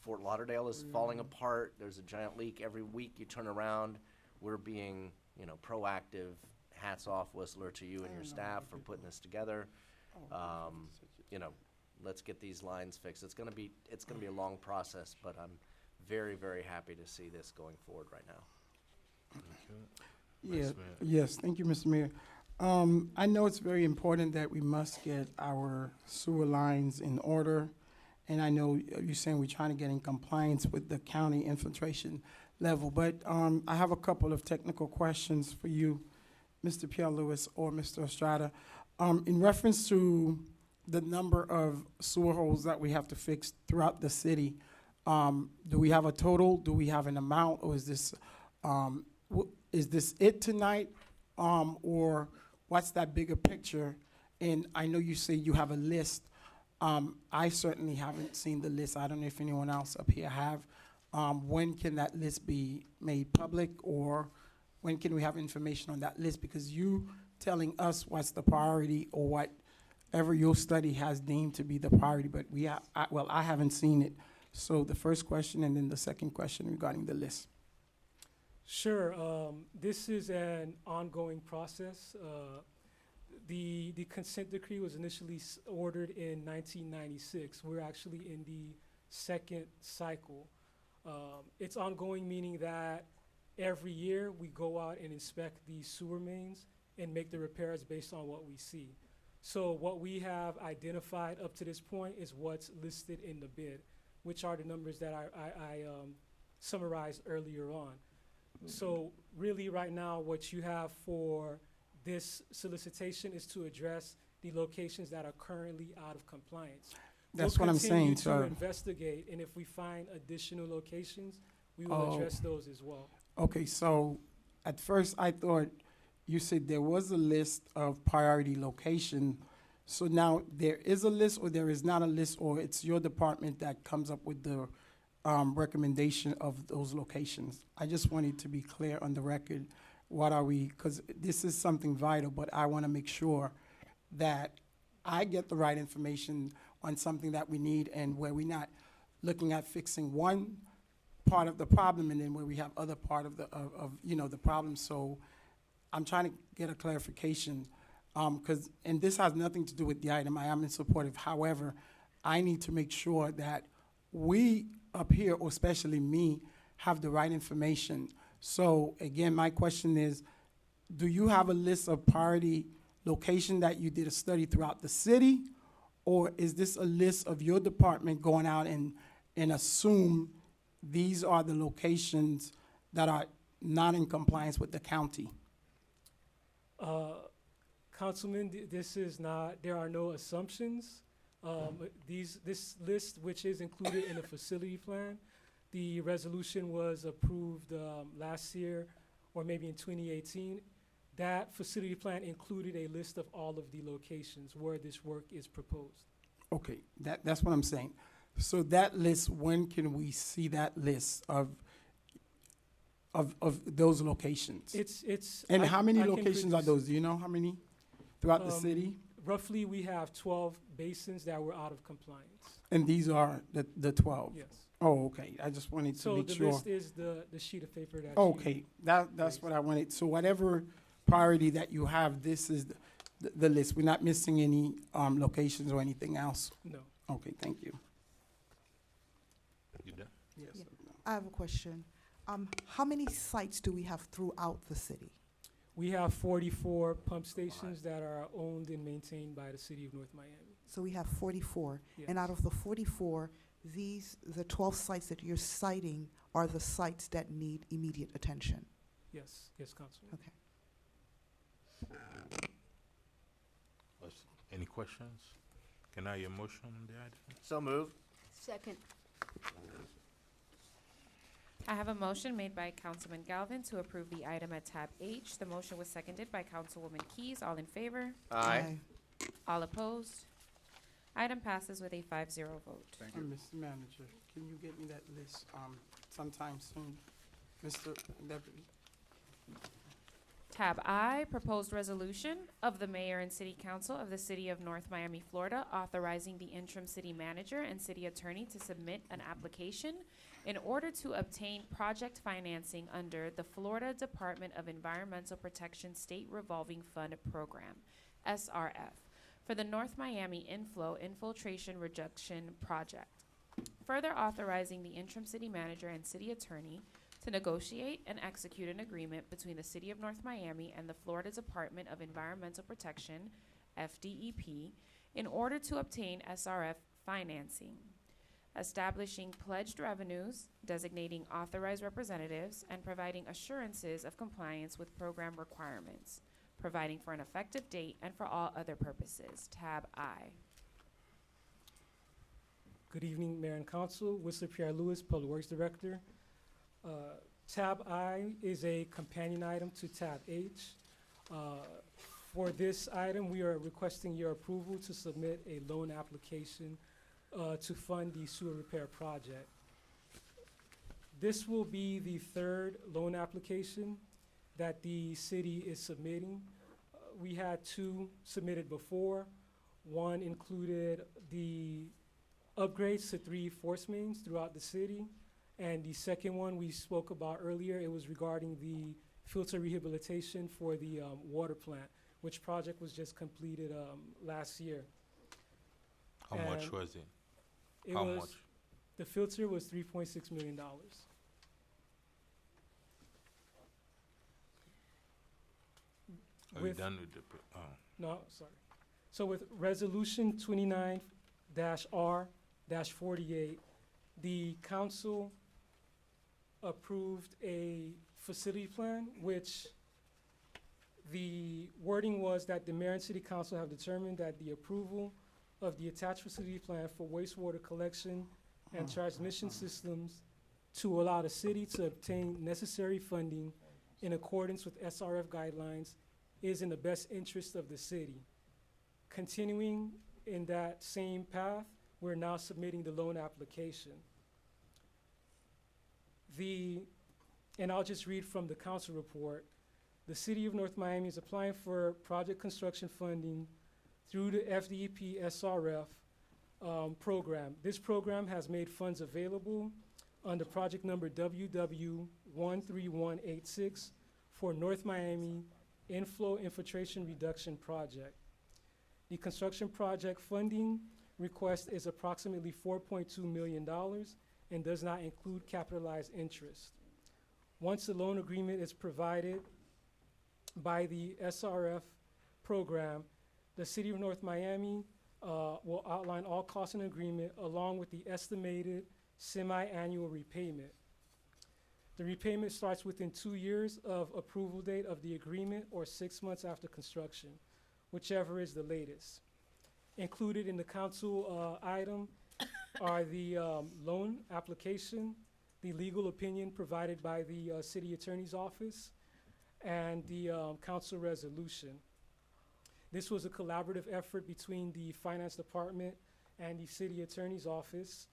Fort Lauderdale is falling apart. There's a giant leak every week. You turn around. We're being, proactive. Hats off, Whistler, to you and your staff for putting this together. Let's get these lines fixed. It's gonna be a long process, but I'm very, very happy to see this going forward right now. Yeah, yes, thank you, Mr. Mayor. I know it's very important that we must get our sewer lines in order, and I know you're saying we're trying to get in compliance with the county infiltration level, but I have a couple of technical questions for you, Mr. Pierre-Louis or Mr. Estrada. In reference to the number of sewer holes that we have to fix throughout the city, do we have a total? Do we have an amount, or is this it tonight, or what's that bigger picture? And I know you say you have a list. I certainly haven't seen the list. I don't know if anyone else up here have. When can that list be made public, or when can we have information on that list? Because you telling us what's the priority, or whatever your study has deemed to be the priority, but I haven't seen it. So the first question, and then the second question regarding the list. Sure. This is an ongoing process. The consent decree was initially ordered in 1996. We're actually in the second cycle. It's ongoing, meaning that every year we go out and inspect the sewer mains and make the repairs based on what we see. So what we have identified up to this point is what's listed in the bid, which are the numbers that I summarized earlier on. So really right now, what you have for this solicitation is to address the locations that are currently out of compliance. That's what I'm saying, We'll sir. continue to investigate, and if we find additional locations, we will address those as well. Okay, so at first I thought you said there was a list of priority location. So now there is a list, or there is not a list, or it's your department that comes up with the recommendation of those locations? I just wanted to be clear on the record. What are we, because this is something vital, but I want to make sure that I get the right information on something that we need, and where we're not looking at fixing one part of the problem and then where we have other part of the the problem. So I'm trying to get a clarification, because and this has nothing to do with the item. I am in support of. However, I need to make sure that we up here, or especially me, have the right information. So again, my question is, do you have a list of priority location that you did a study throughout the city, or is this a list of your department going out and assume these are the locations that are not in compliance with the county? Councilman, this is not, there are no assumptions. This list, which is included in the facility plan, the resolution was approved last year, or maybe in 2018. That facility plan included a list of all of the locations where this work is proposed. Okay, that's what I'm saying. So that list, when can we see that list of those locations? And how many locations are those? Do you know how many throughout the city? Roughly, we have 12 basins that were out of compliance. And these are the 12? Yes. Oh, okay. I just wanted to make sure. So the list is the sheet of paper that Okay, that's what I wanted. So whatever priority that you have, this is the list. We're not missing any locations or anything else? No. Okay, thank you. You done? Yes. Yeah. I have a question. How many sites do we have throughout the city? We have 44 pump stations that are owned and maintained by the city of North Miami. So we have 44. Yes. And out of the 44, the 12 sites that you're citing are the sites that need immediate attention. Yes, Councilman. Okay. Any questions? Can I hear a motion on the item? So moved. Second. I have a motion made by Councilman Galvin to approve the item at tab H. The motion was seconded by Councilwoman Keys. All in favor? Aye. All opposed? Item passes with a 5-0 vote. Thank you. Mr. Manager, can you get me that list sometime soon? Mr. Deputy? Tab I, proposed resolution of the mayor and city council of the city of North Miami, Florida, authorizing the interim city manager and city attorney to submit an application in order to obtain project financing under the Florida Department of Environmental Protection State Revolving Fund Program, SRF, for the North Miami Infiltration Reduction Project. Further authorizing the interim city manager and city attorney to negotiate and execute an agreement between the City of North Miami and the Florida Department of Environmental Protection, FDEP, in order to obtain SRF financing, establishing pledged revenues, designating authorized representatives, and providing assurances of compliance with program requirements, providing for an effective date and for all other purposes. Tab I. Good evening, Mayor and Council. Whistler Pierre Lewis, Public Works Director. Tab I is a companion item to Tab H. For this item, we are requesting your approval to submit a loan application to fund the sewer repair project. This will be the third loan application that the city is submitting. We had two submitted before. One included the upgrades to 3 force mains throughout the city, And the second one we spoke about earlier, it was regarding the filter rehabilitation for the water plant, which project was just completed last year. How much And was it? It How was, much? the filter was $3.6 million. Are you With- done with the, No, sorry. So with Resolution 29-R-48, the council approved a facility plan, which the wording was that the mayor and city council have determined that the approval of the attached facility plan for wastewater collection and transmission systems to allow the city to obtain necessary funding in accordance with SRF guidelines is in the best interest of the city. Continuing in that same path, we're now submitting the loan application. And I'll just read from the council report. The city of North Miami is applying for project construction funding through the FDEP SRF program. This program has made funds available under project number WW13186 for North Miami Inflow Infiltration Reduction Project. The construction project funding request is approximately $4.2 million and does not include capitalized interest. Once the loan agreement is provided by the SRF program, the City of North Miami will outline all costs in the agreement along with the estimated semi-annual repayment. The repayment starts within 2 years of approval date of the agreement or 6 months after construction, whichever is the latest. Included in the council item are the loan application, the legal opinion provided by the city attorney's office, and the council resolution. This was a collaborative effort between the finance department and the city attorney's office.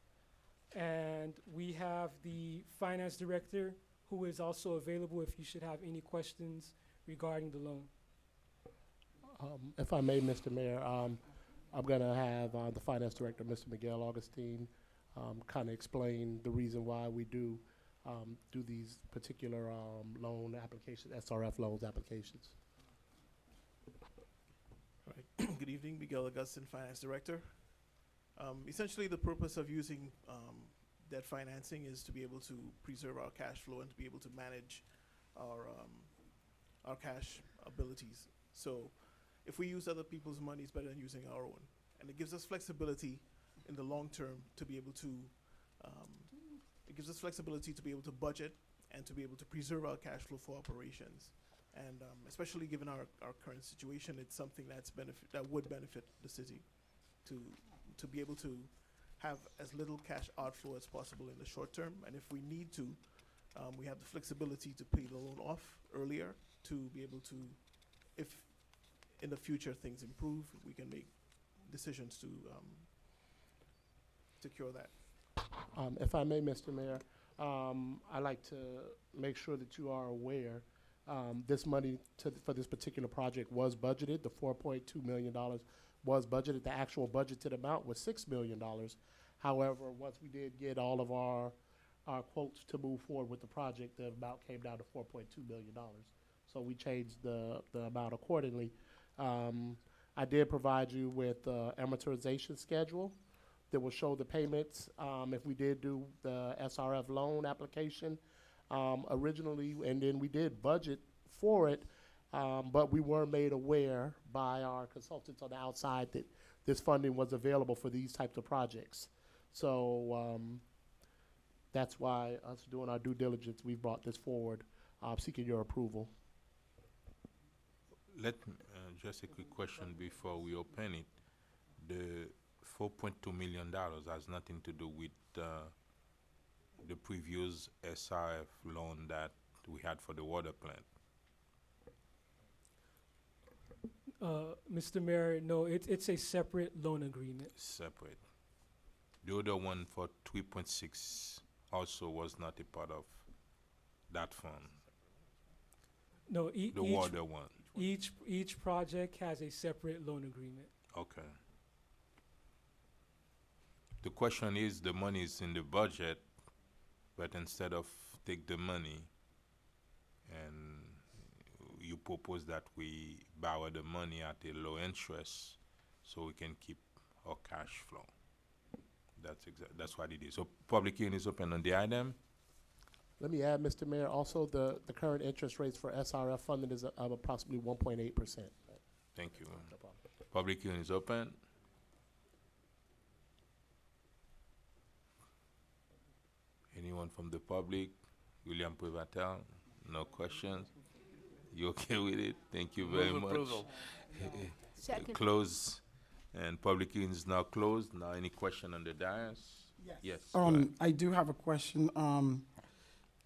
And we have the finance director who is also available if you should have any questions regarding the loan. If I may, Mr. Mayor, I'm going to have the finance director, Mr. Miguel Augustine, kind of explain the reason why we do these particular loan applications, SRF loans applications. All right. Good evening, Miguel Augustine, Finance Director. Essentially, the purpose of using debt financing is to be able to preserve our cash flow and to be able to manage our cash abilities. So if we use other people's money, it's better than using our own. And it gives us flexibility in the long term to be able to, it gives us flexibility to be able to budget and to be able to preserve our cash flow for operations. And especially given our current situation, it's something that would benefit the city to be able to have as little cash outflow as possible in the short term. And if we need to, we have the flexibility to pay the loan off earlier to be able to, if in the future things improve, we can make decisions to cure that. If I may, Mr. Mayor, I'd like to make sure that you are aware this money for this particular project was budgeted. The $4.2 million was budgeted. The actual budgeted amount was $6 million. However, once we did get all of our quotes to move forward with the project, the amount came down to $4.2 million. So we changed the amount accordingly. I did provide you with amortization schedule that will show the payments if we did do the SRF loan application originally, and then we did budget for it, but we were made aware by our consultants on the outside that this funding was available for these types of projects. So that's why us doing our due diligence, we brought this forward, seeking your approval. Let me, just a quick question before we open it. The $4.2 million has nothing to do with the previous SRF loan that we had for the water plant. Mr. Mayor, no, it's a separate loan agreement. Separate. The other one for 3.6 also was not a part of that fund. No, the water one. Each project has a separate loan agreement. Okay. The question is, the money is in the budget, but instead of take the money and you propose that we borrow the money at a low interest so we can keep our cash flow. That's what it is. So public hearing is open on the item. Let me add, Mr. Mayor, also the current interest rates for SRF funding is of approximately 1.8%. Thank you. Public hearing is open. Anyone from the public? William Privatel? No questions? You okay with it? Thank you very Move much. approval. Second. Close. And public hearing is now closed. Now, any question on the dais? Yes. go ahead. I do have a question.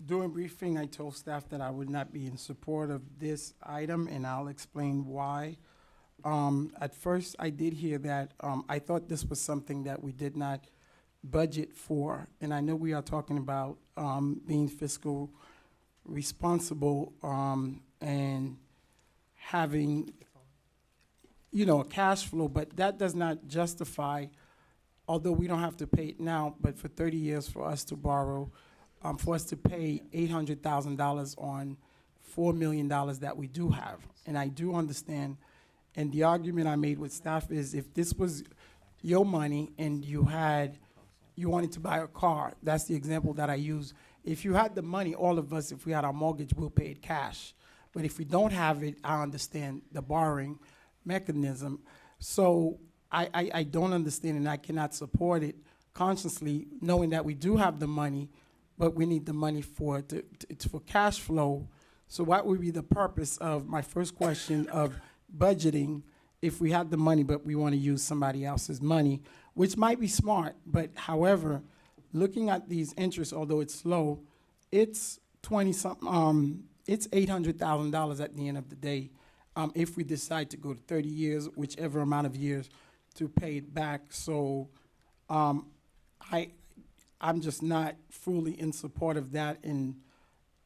During briefing, I told staff that I would not be in support of this item, and I'll explain why. At first, I did hear that, I thought this was something that we did not budget for, and I know we are talking about, being fiscal responsible, and having, a cash flow, but that does not justify, although we don't have to pay it now, but for 30 years for us to borrow, for us to pay $800,000 on $4 million that we do have. And I do understand, and the argument I made with staff is if this was your money and you wanted to buy a car, that's the example that I use. If you had the money, all of us, if we had our mortgage, we'll pay it cash. But if we don't have it, I understand the borrowing mechanism. So I don't understand, and I cannot support it consciously, knowing that we do have the money, but we need the money for cash flow. So what would be the purpose of my first question of budgeting if we had the money, but we want to use somebody else's money, which might be smart, but however, looking at these interests, although it's low, it's it's $800,000 at the end of the day, if we decide to go to 30 years, whichever amount of years to pay it back. So I'm just not fully in support of that, and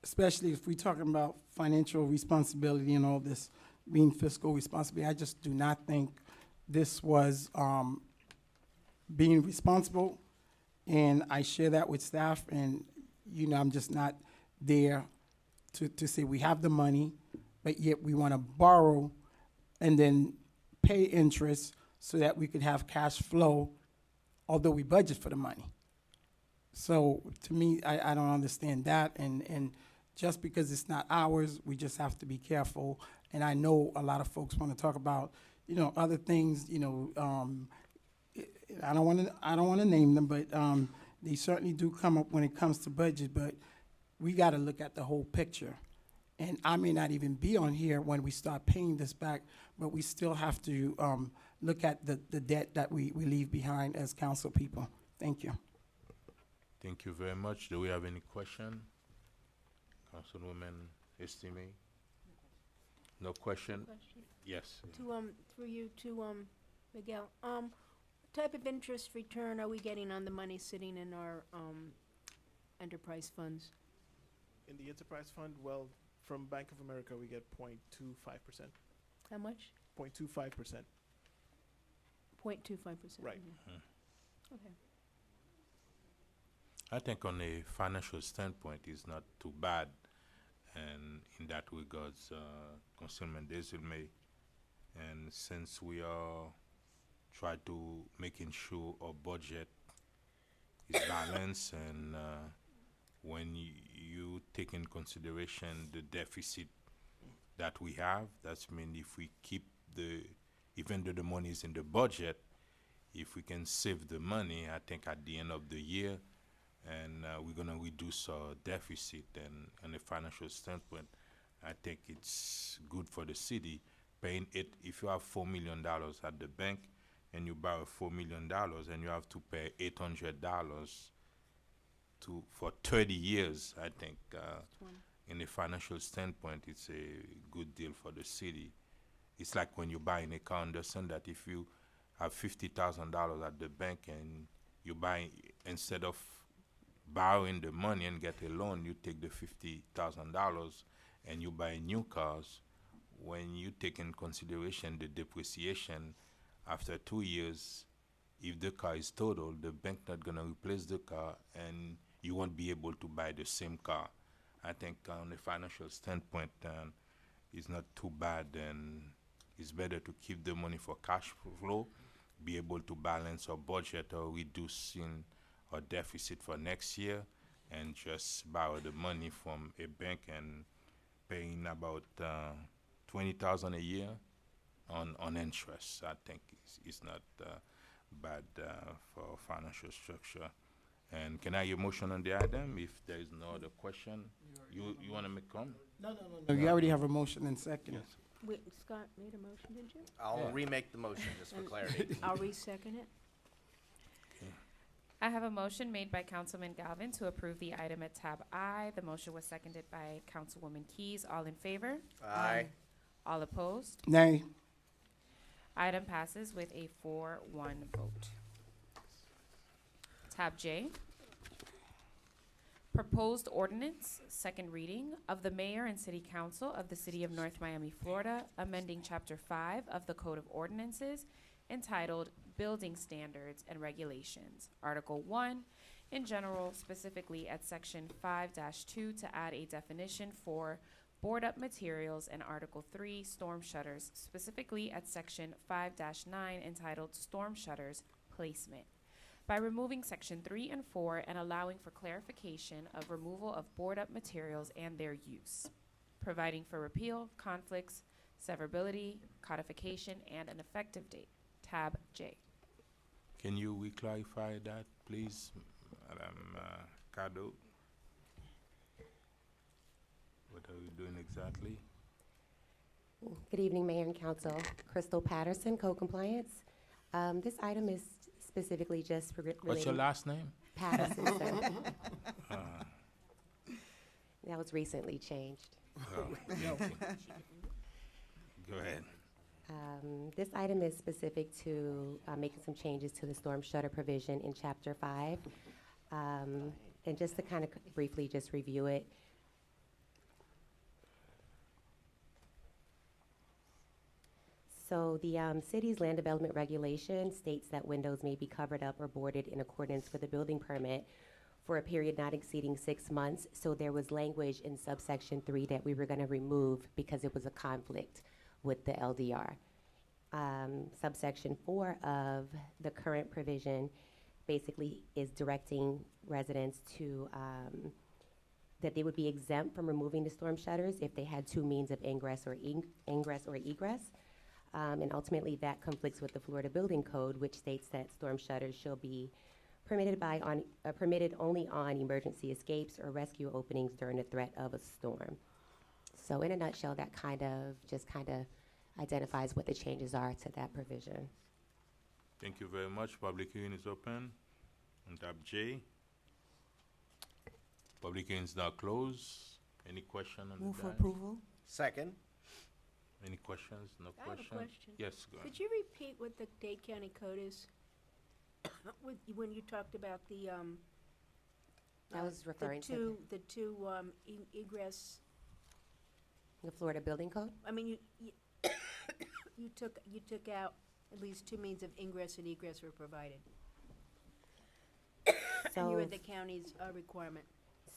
especially if we're talking about financial responsibility and all this being fiscal responsibility, I just do not think this was being responsible, and I share that with staff, and I'm just not there to say we have the money, but yet we want to borrow and then pay interest so that we could have cash flow, although we budget for the money. So to me, I don't understand that, and just because it's not ours, we just have to be careful. And I know a lot of folks want to talk about, other things, I don't want to name them, but they certainly do come up when it comes to budget, but we got to look at the whole picture. And I may not even be on here when we start paying this back, but we still have to look at the debt that we leave behind as council people. Thank you. Thank you very much. Do we have any question? Councilwoman Estime? No question? Yes. Through you to, Miguel, what type of interest return are we getting on the money sitting in our, enterprise funds? In the enterprise fund, well, from Bank of America, we get 0.25%. How much? 0.25%. 0.25%. Right. Okay. I think on a financial standpoint, it's not too bad. And in that regards, Councilman Desilme, and since we are trying to making sure our budget is balanced, and when you take in consideration the deficit that we have, that's mean if we keep even though the money is in the budget, if we can save the money, I think at the end of the year, and we're going to reduce our deficit, and on a financial standpoint, I think it's good for the city. Paying it, if you have $4 million at the bank and you borrow $4 million and you have to pay $800 for 30 years, I think in a financial standpoint, it's a good deal for the city. It's like when you buy in a car, understand that if you have $50,000 at the bank and you buy, instead of borrowing the money and get a loan, you take the $50,000 and you buy new cars. When you take in consideration the depreciation, after 2 years, if the car is totaled, the bank not gonna replace the car, and you won't be able to buy the same car. I think on a financial standpoint, it's not too bad, and it's better to keep the money for cash flow, be able to balance our budget or reducing our deficit for next year, and just borrow the money from a bank and paying about 20,000 a year on interest. I think it's not bad for financial structure. And can I get a motion on the item if there is no other question? You want to make comment? No, you already have a motion and second. Yes. Wait, Scott made a motion, didn't you? I'll remake the motion just for And clarity. I'll re-second it. I have a motion made by Councilman Galvin to approve the item at tab I. The motion was seconded by Councilwoman Keys. All in favor? Aye. All opposed? Nay. Item passes with a 4-1 vote. Tab J. Proposed ordinance, second reading, of the Mayor and City Council of the City of North Miami, Florida, amending Chapter 5 of the Code of Ordinances entitled Building Standards and Regulations, Article 1, in general, specifically at Section 5-2 to add a definition for board-up materials, and Article 3, storm shutters, specifically at Section 5-9 entitled Storm Shutters Placement, by removing Section 3 and 4 and allowing for clarification of removal of board-up materials and their use, providing for repeal, conflicts, severability, codification, and an effective date. Tab J. Can you re-clarify that, please, Madam Cado? What are we doing exactly? Good evening, Mayor and Council. Crystal Patterson, Code Compliance. This item is specifically just for What's your last name? Patterson, sir. That was recently changed. Oh, okay. Go ahead. This item is specific to making some changes to the storm shutter provision in Chapter 5. And just to kind of briefly just review it, so the city's land development regulation states that windows may be covered up or boarded in accordance with a building permit for a period not exceeding 6 months. So there was language in subsection 3 that we were going to remove because it was a conflict with the LDR. Subsection 4 of the current provision basically is directing residents to that they would be exempt from removing the storm shutters if they had two means of ingress or egress. And ultimately, that conflicts with the Florida Building Code, which states that storm shutters shall be permitted only on emergency escapes or rescue openings during the threat of a storm. So in a nutshell, that kind of identifies what the changes are to that provision. Thank you very much. Public hearing is open on tab J. Public hearing is now closed. Any question on Move the for dais? approval. Second. Any questions? No I have question? a question. Yes, go ahead. Could you repeat what the Dade County code is? When you talked about the, I was referring to the two egress, the Florida Building Code. I mean, you took out at least two means of ingress and egress were provided. And you So, read the county's requirement.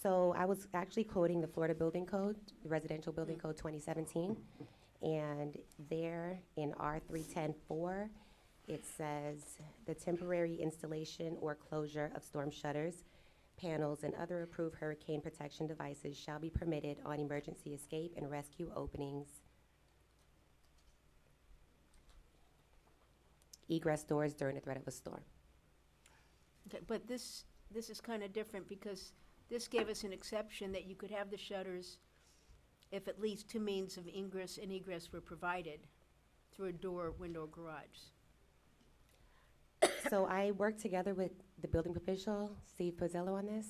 so I was actually quoting the Florida Building Code, the Residential Building Code 2017. And there in R310.4, it says the temporary installation or closure of storm shutters, panels, and other approved hurricane protection devices shall be permitted on emergency escape and rescue openings, egress doors during the threat of a storm. Okay, but this is kind of different because this gave us an exception that you could have the shutters if at least two means of ingress and egress were provided through a door, window, or garage. So I worked together with the building official, Steve Pozzello, on this,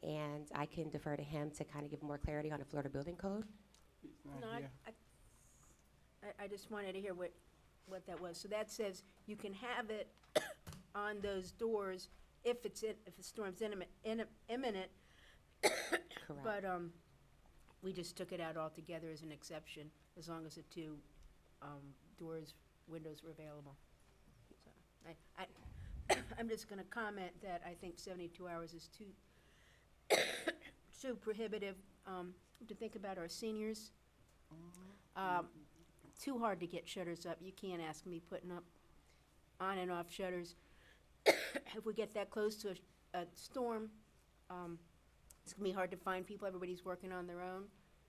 and I can defer to him to kind of give more clarity on the Florida Building Code. No, I just wanted to hear what that was. So that says you can have it on those doors if the storm's imminent. Correct. But we just took it out altogether as an exception, as long as the two doors, windows were available. So I'm just going to comment that I think 72 hours is so prohibitive, to think about our seniors. Too hard to get shutters up. You can't ask me putting up on and off shutters. If we get that close to a storm, it's gonna be hard to find people. Everybody's working on their own.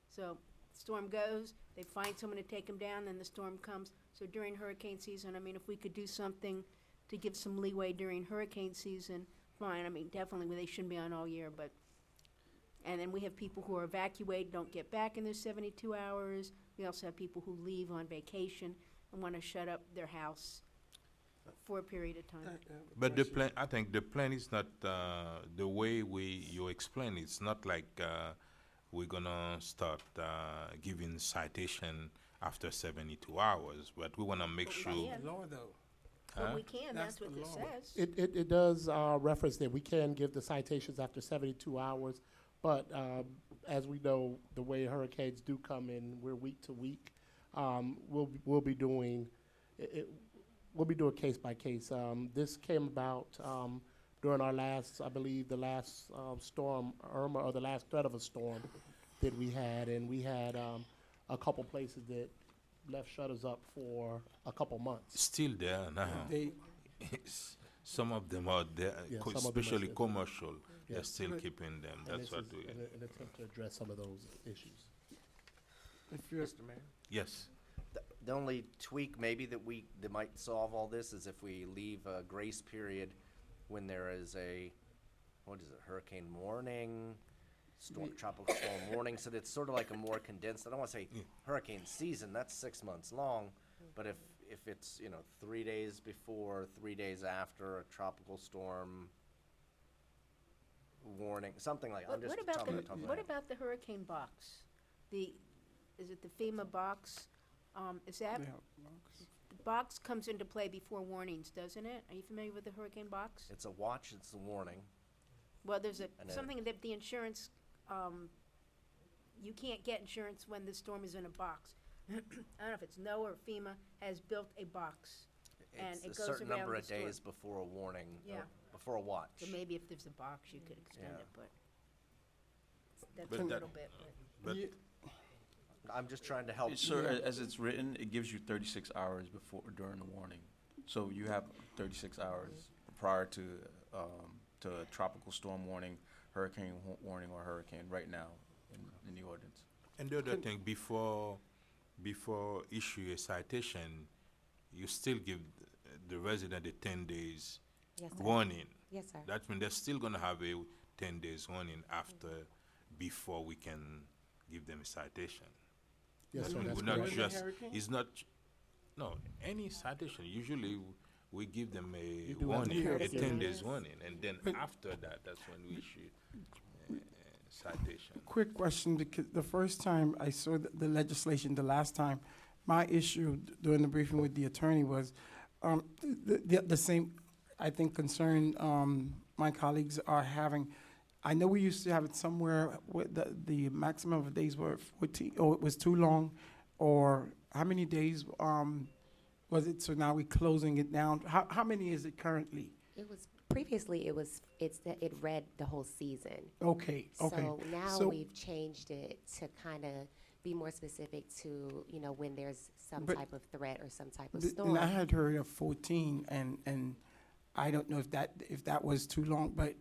So storm goes, they find someone to take them down, then the storm comes. So during hurricane season, I mean, if we could do something to give some leeway during hurricane season, fine. I mean, definitely, they shouldn't be on all year, but, and then we have people who are evacuated, don't get back in their 72 hours. We also have people who leave on vacation and want to shut up their house for a period of time. But the plan, I think the plan is not the way you explain. It's not like we're gonna start giving citation after 72 hours, but we wanna make sure. Law though. Well, we can, that's what it says. It does reference that we can give the citations after 72 hours, but as we know, the way hurricanes do come in, we're week to week. We'll be doing we'll be doing case by case. This came about during our last, I believe, the last storm, Irma, or the last threat of a storm that we had, and we had a couple places that left shutters up for a couple months. Still there now. Some of them are there, Yeah, some of them are especially still- commercial. Yeah. They're still keeping them. And That's this what is we. an attempt to address some of those issues. Mr. Mayor? Yes. The only tweak maybe that might solve all this is if we leave a grace period when there is a, what is it, hurricane warning, tropical storm warning, so that it's sort of like a more condensed, I don't wanna say hurricane season, that's 6 months long, but if it's, 3 days before, 3 days after a tropical storm warning, something like, I'm just What about talking the, about top of my what head. about the hurricane box? Is it the FEMA box? Is that, the box comes into play before warnings, doesn't it? Are you familiar with the hurricane box? It's a watch, it's a warning. Well, there's And then- something that the insurance, you can't get insurance when the storm is in a box. I don't know if it's NOAA or FEMA has built a box, and It's it a goes certain around number the of storm. days before a warning, or Yeah. before a watch. So maybe if there's a box, you could extend Yeah. it, but that's But a that- little bit. But I'm just trying to help. Sir, as it's written, it gives you 36 hours during the warning. So you have 36 hours prior to a tropical storm warning, hurricane warning, or hurricane right now in the ordinance. And the other thing, before issue a citation, you still give the resident a 10 days Yes, sir. warning. Yes, sir. That means they're still gonna have a 10 days warning before we can give them a citation. Yes, That sir, means that's we're not correct. just, it's not, no, any citation, usually we give them a do warning, have a to. 10 days warning, and then after that, that's when we issue citation. Quick question, because the first time I saw the legislation, the last time, my issue during the briefing with the attorney was the same, I think, concern my colleagues are having. I know we used to have it somewhere with the maximum of days were 14, or it was too long, or how many days was it? So now we're closing it down. How many is it currently? It was, previously, it read the whole season. Okay, okay. So now So- we've changed it to kind of be more specific to, when there's some But type of threat or some type of And storm. I had heard of 14, and I don't know if that was too long, but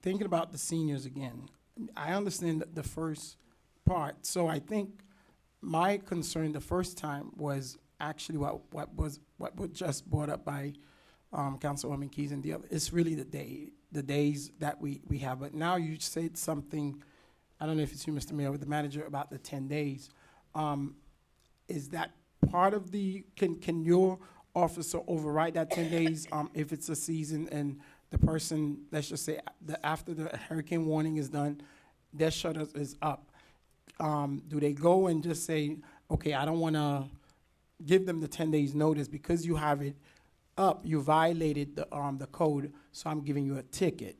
thinking about the seniors again, I understand the first part. So I think my concern the first time was actually what was just brought up by Councilwoman Keys and the other. It's really the days that we have. But now you said something, I don't know if it's you, Mr. Mayor, with the manager about the 10 days. Is that part of can your officer override that 10 days if it's a season and the person, let's just say, after the hurricane warning is done, their shutters is up? Do they go and just say, okay, I don't want to give them the 10 days notice because you have it up, you violated the code, so I'm giving you a ticket?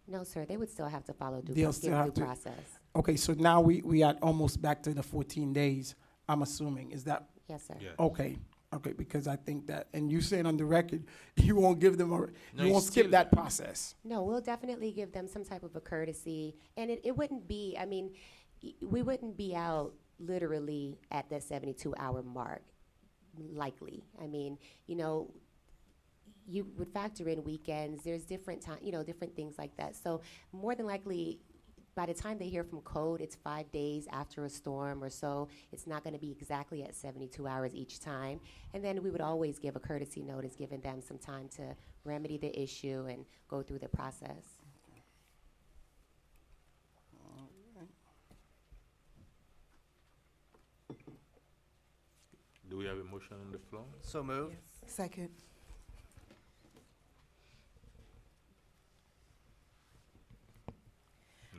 No, sir, they would still have to follow due They'll still have to. process. Okay, so now we are almost back to the 14 days, I'm assuming. Is that? Yes, sir. Yeah. Okay, Okay, because I think that, and you saying on the record, you won't give them, No, you won't it's skip still that there. process. No, we'll definitely give them some type of a courtesy, and it wouldn't be, I mean, we wouldn't be out literally at the 72-hour mark, likely. I mean, you know, you would factor in weekends, there's different time, you know, different things like that. So more than likely, by the time they hear from code, it's 5 days after a storm or so. It's not gonna be exactly at 72 hours each time. And then we would always give a courtesy notice, giving them some time to remedy the issue and go through the process. Do we have a motion on the floor? So moved. Second.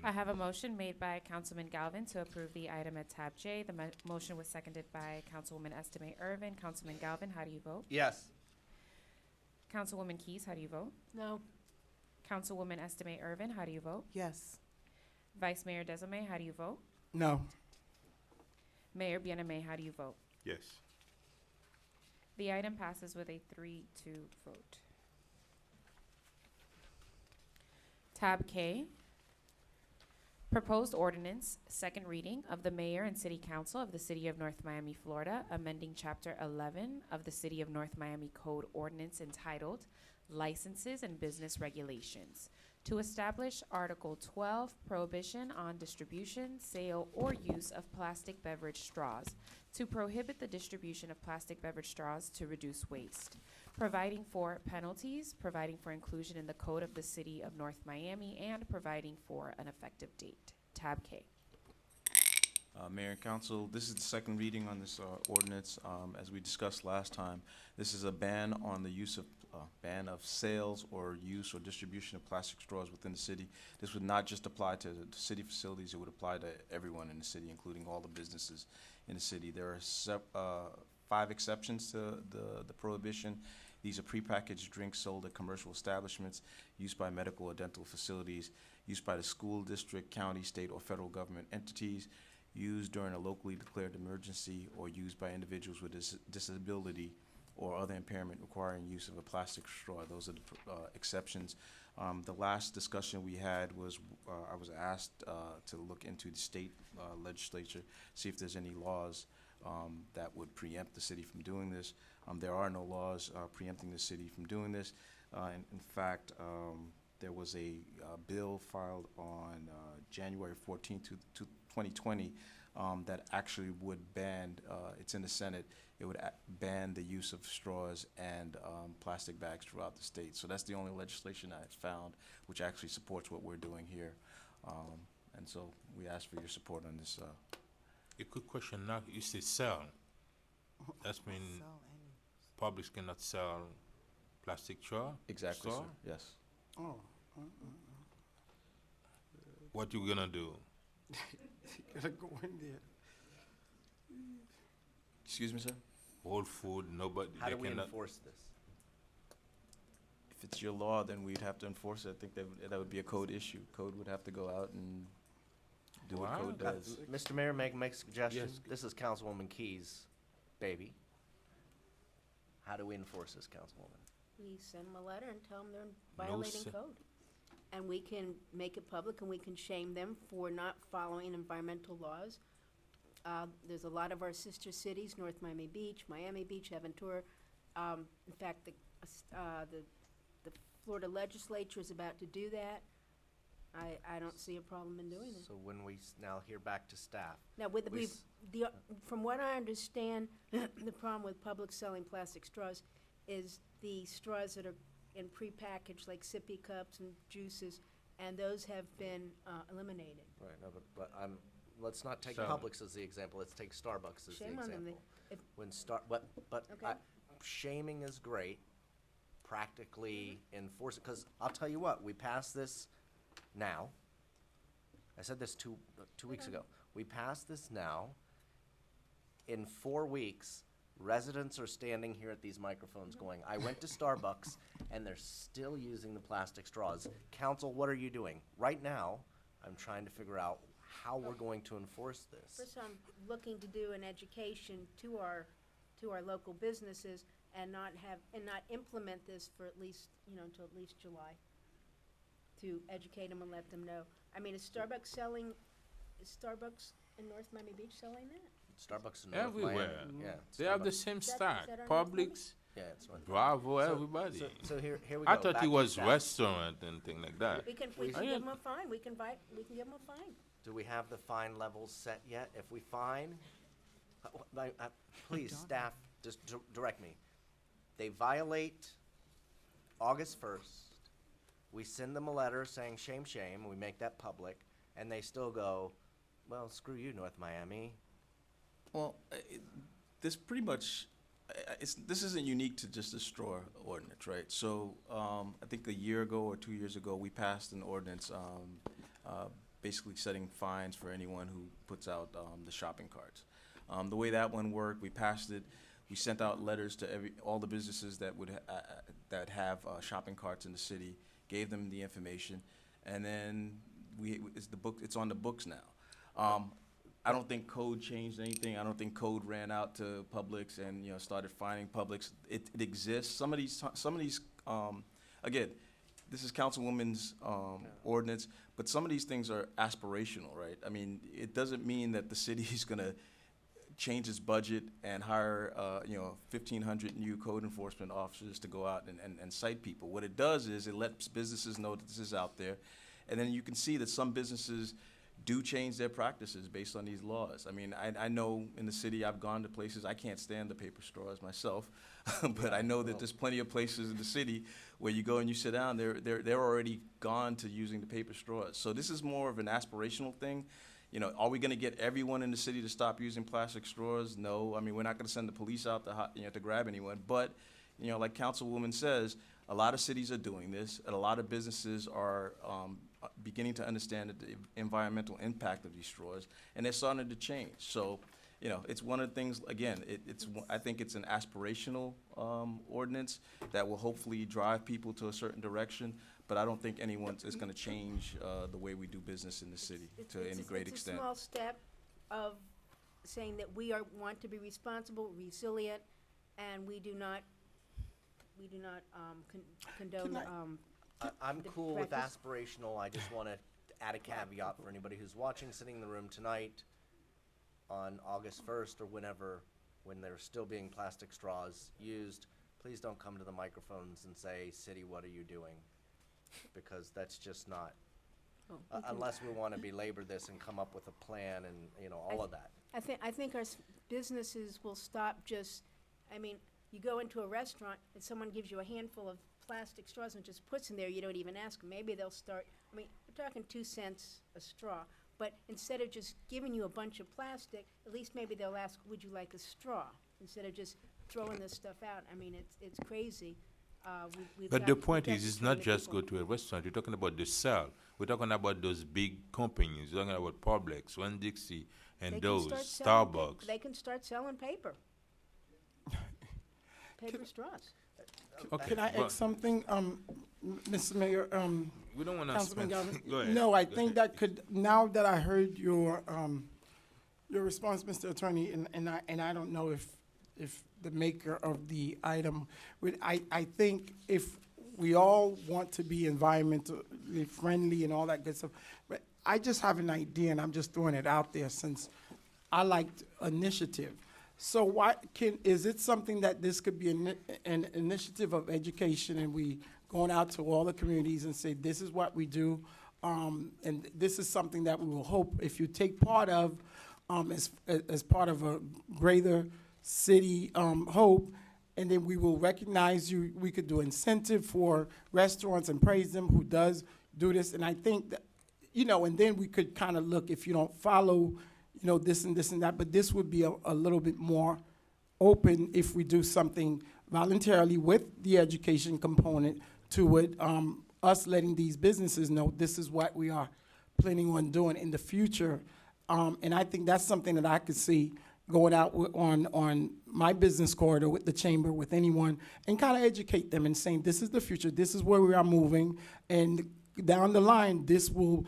I have a motion made by Councilman Galvin to approve the item at tab J. The motion was seconded by Councilwoman Estimate Irvin. Councilman Galvin, how do you vote? Yes. Councilwoman Keys, how do you vote? No. Councilwoman Estimate Irvin, how do you vote? Yes. Vice Mayor Desame, how do you vote? No. Mayor Biename, how do you vote? Yes. The item passes with a 3-2 vote. Tab K, proposed ordinance, second reading of the Mayor and City Council of the City of North Miami, Florida, amending Chapter 11 of the City of North Miami Code Ordinance entitled Licenses and Business Regulations to establish Article 12, prohibition on distribution, sale, or use of plastic beverage straws, to prohibit the distribution of plastic beverage straws to reduce waste, providing for penalties, providing for inclusion in the code of the City of North Miami, and providing for an effective date. Tab K. Mayor and Council, this is the second reading on this ordinance. As we discussed last time, this is a ban on the use of ban of sales or use or distribution of plastic straws within the city. This would not just apply to the city facilities, it would apply to everyone in the city, including all the businesses in the city. There are 5 exceptions to the prohibition. These are prepackaged drinks sold at commercial establishments, used by medical or dental facilities, used by the school district, county, state, or federal government entities, used during a locally declared emergency, or used by individuals with disability or other impairment requiring use of a plastic straw. Those are the exceptions. The last discussion we had was, I was asked to look into the state legislature, see if there's any laws that would preempt the city from doing this. There are no laws preempting the city from doing this. In fact, there was a bill filed on January 14th, 2020, that actually would ban, it's in the Senate, it would ban the use of straws and plastic bags throughout the state. So that's the only legislation I found which actually supports what we're doing here. And so we ask for your support on this. A quick question now, you say sell. That's mean publics cannot sell plastic straw? Exactly, straw? sir. Yes. Oh. What you gonna do? Gotta go in there. Excuse me, sir? Whole food, nobody, How they do we cannot. enforce this? If it's your law, then we'd have to enforce it. I think that would be a code issue. Code would have to go out and do what code does. Mr. Mayor, make a suggestion. Yes. This is Councilwoman Keys' baby. How do we enforce this, Councilwoman? We send them a letter and tell them they're No, violating sir. code. And we can make it public and we can shame them for not following environmental laws. There's a lot of our sister cities, North Miami Beach, Aventura. In fact, the Florida legislature is about to do that. I don't see a problem in doing it. So when we now hear back to staff. Now, from what I understand, the problem with public selling plastic straws is the straws that are in prepackaged, like sippy cups and juices, and those have been eliminated. Right, no, but let's not take So- Publix as the example, let's take Starbucks as the Shame on them. example. If- When Okay. shaming is great, practically enforce it, because I'll tell you what, we passed this now. I said this two weeks ago. We passed this now. In 4 weeks, residents are standing here at these microphones going, I went to Starbucks and they're still using the plastic straws. Council, what are you doing? Right now, I'm trying to figure out how we're going to enforce this. First, I'm looking to do an education to to our local businesses and not implement this for at least, until at least July, to educate them and let them know. I mean, is Starbucks in North Miami Beach selling that? Starbucks in North Everywhere. Miami. Yeah. They have the Starbucks. same Is that stack. on North Publix, Yeah, it's one. Bravo, So- everybody. So here we go. I thought back it to was staff. restaurant and thing like that. We can I give didn't- them a fine, we can give them a fine. Do we have the fine levels set yet? If we fine, please, staff, just direct me. They violate August 1st. We send them a letter saying shame, shame, and we make that public, and they still go, well, screw you, North Miami. Well, this pretty much, this isn't unique to just the straw ordinance, right? So, I think a year ago or 2 years ago, we passed an ordinance, basically setting fines for anyone who puts out, the shopping carts. The way that one worked, we passed it, we sent out letters to all the businesses that that have, shopping carts in the city, gave them the information, and then it's on the books now. I don't think code changed anything. I don't think code ran out to Publix and, started fining Publix. It exists. Some of these, again, this is Councilwoman's, ordinance, but some of these things are aspirational, right? I mean, it doesn't mean that the city is gonna change its budget and hire, 1,500 new code enforcement officers to go out and cite people. What it does is it lets businesses know that this is out there, and then you can see that some businesses do change their practices based on these laws. I mean, I know in the city, I've gone to places, I can't stand the paper straws myself, but I know that there's plenty of places in the city where you go and you sit down, they're already gone to using the paper straws. So this is more of an aspirational thing. Are we gonna get everyone in the city to stop using plastic straws? No, I mean, we're not gonna send the police out to grab anyone, but, like Councilwoman says, a lot of cities are doing this, and a lot of businesses are, beginning to understand the environmental impact of these straws, and they're starting to change. So, it's one of the things, again, I think it's an aspirational ordinance that will hopefully drive people to a certain direction, but I don't think anyone is gonna change the way we do business in the city to any great extent. It's a small step of saying that we want to be responsible, resilient, and we do not condone, I'm the cool with practice. aspirational. I just want to add a caveat for anybody who's watching, sitting in the room tonight on August 1st or whenever, when they're still being plastic straws used, please don't come to the microphones and say, city, what are you doing? Because that's just not, unless we want to belabor this and come up with a plan and, all of that. I think our businesses will stop you go into a restaurant and someone gives you a handful of plastic straws and just puts in there, you don't even ask them. Maybe they'll start, we're talking 2 cents a straw, but instead of just giving you a bunch of plastic, at least maybe they'll ask, would you like a straw? Instead of just throwing this stuff out. I mean, it's crazy. We've But got the to point protect is, it's the not just people. go to a restaurant. You're talking about the sell. We're talking about those big companies. You're talking about Publix, Winn-Dixie, and They can those, start selling Starbucks. They can start selling paper. Paper straws. Okay, Can I but- add something, Mr. Mayor? We don't wanna Councilman spend- Galvin? Go ahead. No, I Go think that could, now that I heard your response, Mr. Attorney, and I don't know if the maker of the item, I think if we all want to be environmentally friendly and all that good stuff, but I just have an idea, and I'm just throwing it out there since I liked initiative. So is it something that this could be an initiative of education, and we going out to all the communities and say, this is what we do, and this is something that we will hope if you take part of as part of a greater city hope, and then we will recognize you. We could do incentive for restaurants and praise them who does do this, and I think that, and then we could kind of look, if you don't follow this and this and that, but this would be a little bit more open if we do something voluntarily with the education component to it, us letting these businesses know this is what we are planning on doing in the future. And I think that's something that I could see going out on my business corridor with the chamber, with anyone, and kind of educate them and saying, this is the future, this is where we are moving, and down the line, this will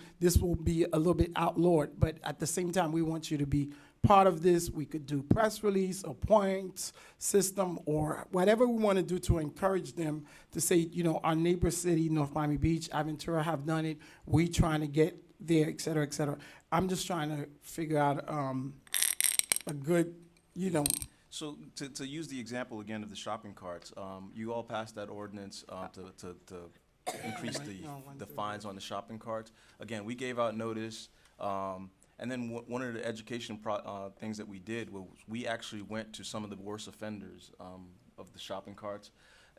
be a little bit outlawed, but at the same time, we want you to be part of this, we could do press release or points system or whatever we want to do to encourage them to say, you know, our neighbor city, North Miami Beach, Aventura have done it. We trying to get there, et cetera, et cetera. I'm just trying to figure out a good, you know. So to use the example again of the shopping carts, you all passed that ordinance to increase the fines on the shopping carts. Again, we gave out notice, and then one of the education things that we did was we actually went to some of the worst offenders of the shopping carts,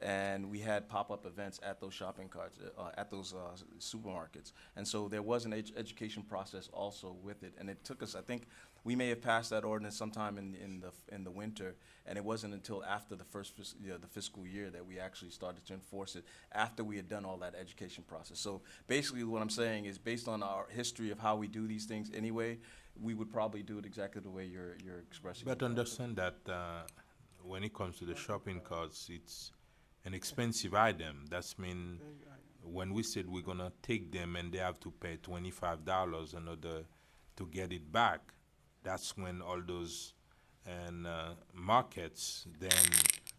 and we had pop-up events at those shopping carts, at those supermarkets. And so there was an education process also with it, and it took us, I think, we may have passed that ordinance sometime in the winter, and it wasn't until after the the fiscal year that we actually started to enforce it, after we had done all that education process. So basically what I'm saying is, based on our history of how we do these things anyway, we would probably do it exactly the way you're expressing. But understand that when it comes to the shopping carts, it's an expensive item. That's mean when we said we're gonna take them and they have to pay $25 in order to get it back, that's when all those markets, then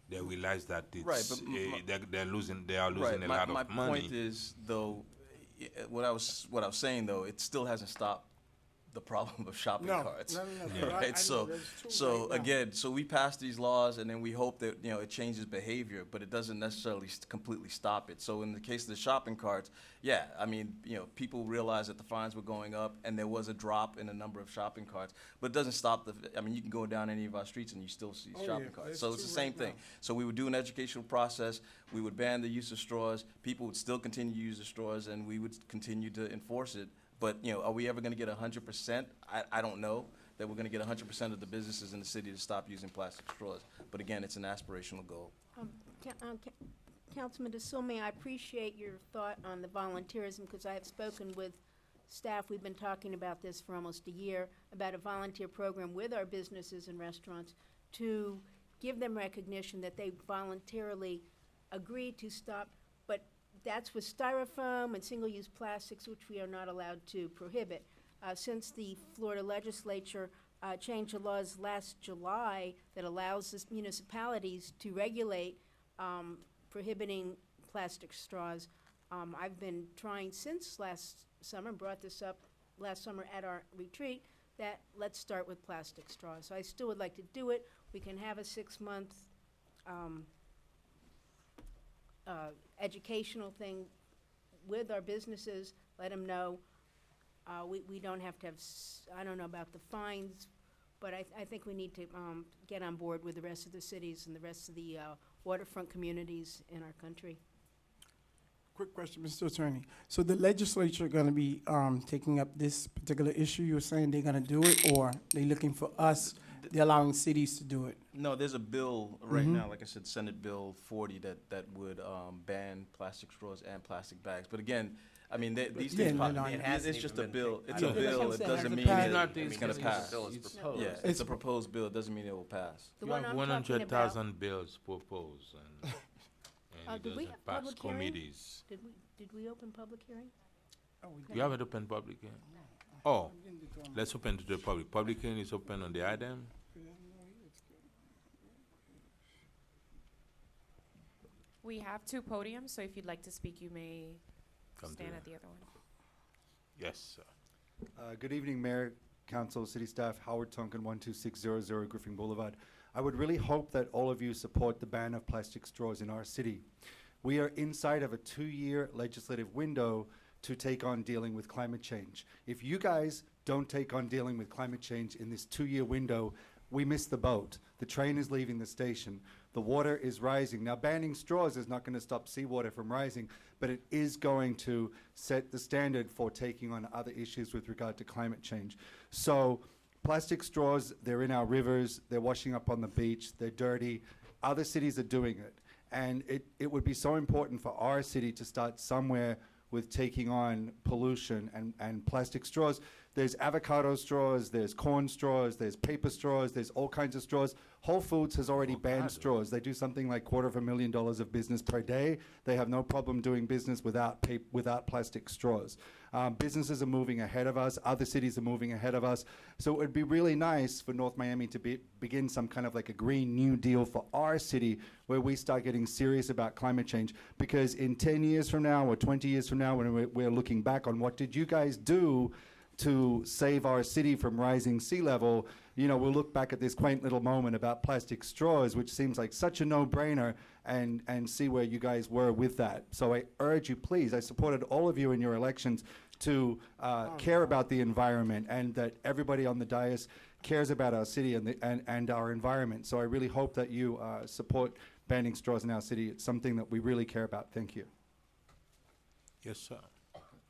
they realize that it's right, but they are losing a lot of money. My point is, though, what I was saying though, it still hasn't stopped the problem of shopping carts. No. Right? So again, so we pass these laws, and then we hope that, you know, it changes behavior, but it doesn't necessarily completely stop it. So in the case of the shopping carts, yeah, I mean, you know, people realized that the fines were going up, and there was a drop in the number of shopping carts, but it doesn't stop I mean, you can go down any of our streets and you still see shopping carts. So it's the same thing. So we would do an educational process. We would ban the use of straws. People would still continue to use the straws, and we would continue to enforce it. But, you know, are we ever going to get 100%? I don't know that we're going to get 100% of the businesses in the city to stop using plastic straws. But again, it's an aspirational goal. Councilman DeSilme, I appreciate your thought on the volunteerism, because I have spoken with staff. We've been talking about this for almost a year, about a volunteer program with our businesses and restaurants to give them recognition that they voluntarily agreed to stop. But that's with styrofoam and single-use plastics, which we are not allowed to prohibit. Since the Florida legislature changed the laws last July that allows the municipalities to regulate prohibiting plastic straws, I've been trying since last summer, brought this up last summer at our retreat, that let's start with plastic straws. So I still would like to do it. We can have a 6-month educational thing with our businesses, let them know. We don't have to have, I don't know about the fines, but I think we need to get on board with the rest of the cities and the rest of the waterfront communities in our country. Quick question, Mr. Attorney. So the legislature going to be taking up this particular issue? You're saying they're going to do it, or they looking for us, they're allowing cities to do it? No, there's a bill right now, like I said, Senate Bill 40, that would ban plastic straws and plastic bags. But again, I mean, these things, it's just a bill. It's a bill. It doesn't mean it's going to pass. Yeah, it's a proposed bill. It doesn't mean it will pass. You have 100,000 bills proposed, and it Did we doesn't have pass public hearing? committees. Did we open public hearing? You haven't opened public hearing? Oh, let's open to the public. Public hearing is open on the item. We have 2 podiums, so if you'd like to speak, you may stand at the other one. Yes, sir. Good evening, Mayor, Council, City Staff. Howard Tonkin, 12600 Griffin Boulevard. I would really hope that all of you support the ban of plastic straws in our city. We are inside of a 2-year legislative window to take on dealing with climate change. If you guys don't take on dealing with climate change in this 2-year window, we miss the boat. The train is leaving the station. The water is rising. Now, banning straws is not going to stop seawater from rising, but it is going to set the standard for taking on other issues with regard to climate change. So plastic straws, they're in our rivers, they're washing up on the beach, they're dirty. Other cities are doing it. And it would be so important for our city to start somewhere with taking on pollution and plastic straws. There's avocado straws, there's corn straws, there's paper straws, there's all kinds of straws. Whole Foods has already banned straws. They do something like $250,000 of business per day. They have no problem doing business without plastic straws. Businesses are moving ahead of us. Other cities are moving ahead of us. So it would be really nice for North Miami to begin some kind of like a Green New Deal for our city, where we start getting serious about climate change. Because in 10 years from now or 20 years from now, when we're looking back on what did you guys do to save our city from rising sea level, you know, we'll look back at this quaint little moment about plastic straws, which seems like such a no-brainer, and see where you guys were with that. So I urge you, please, I supported all of you in your elections to care about the environment, and that everybody on the dais cares about our city and our environment. So I really hope that you support banning straws in our city. It's something that we really care about. Thank you. Yes, sir.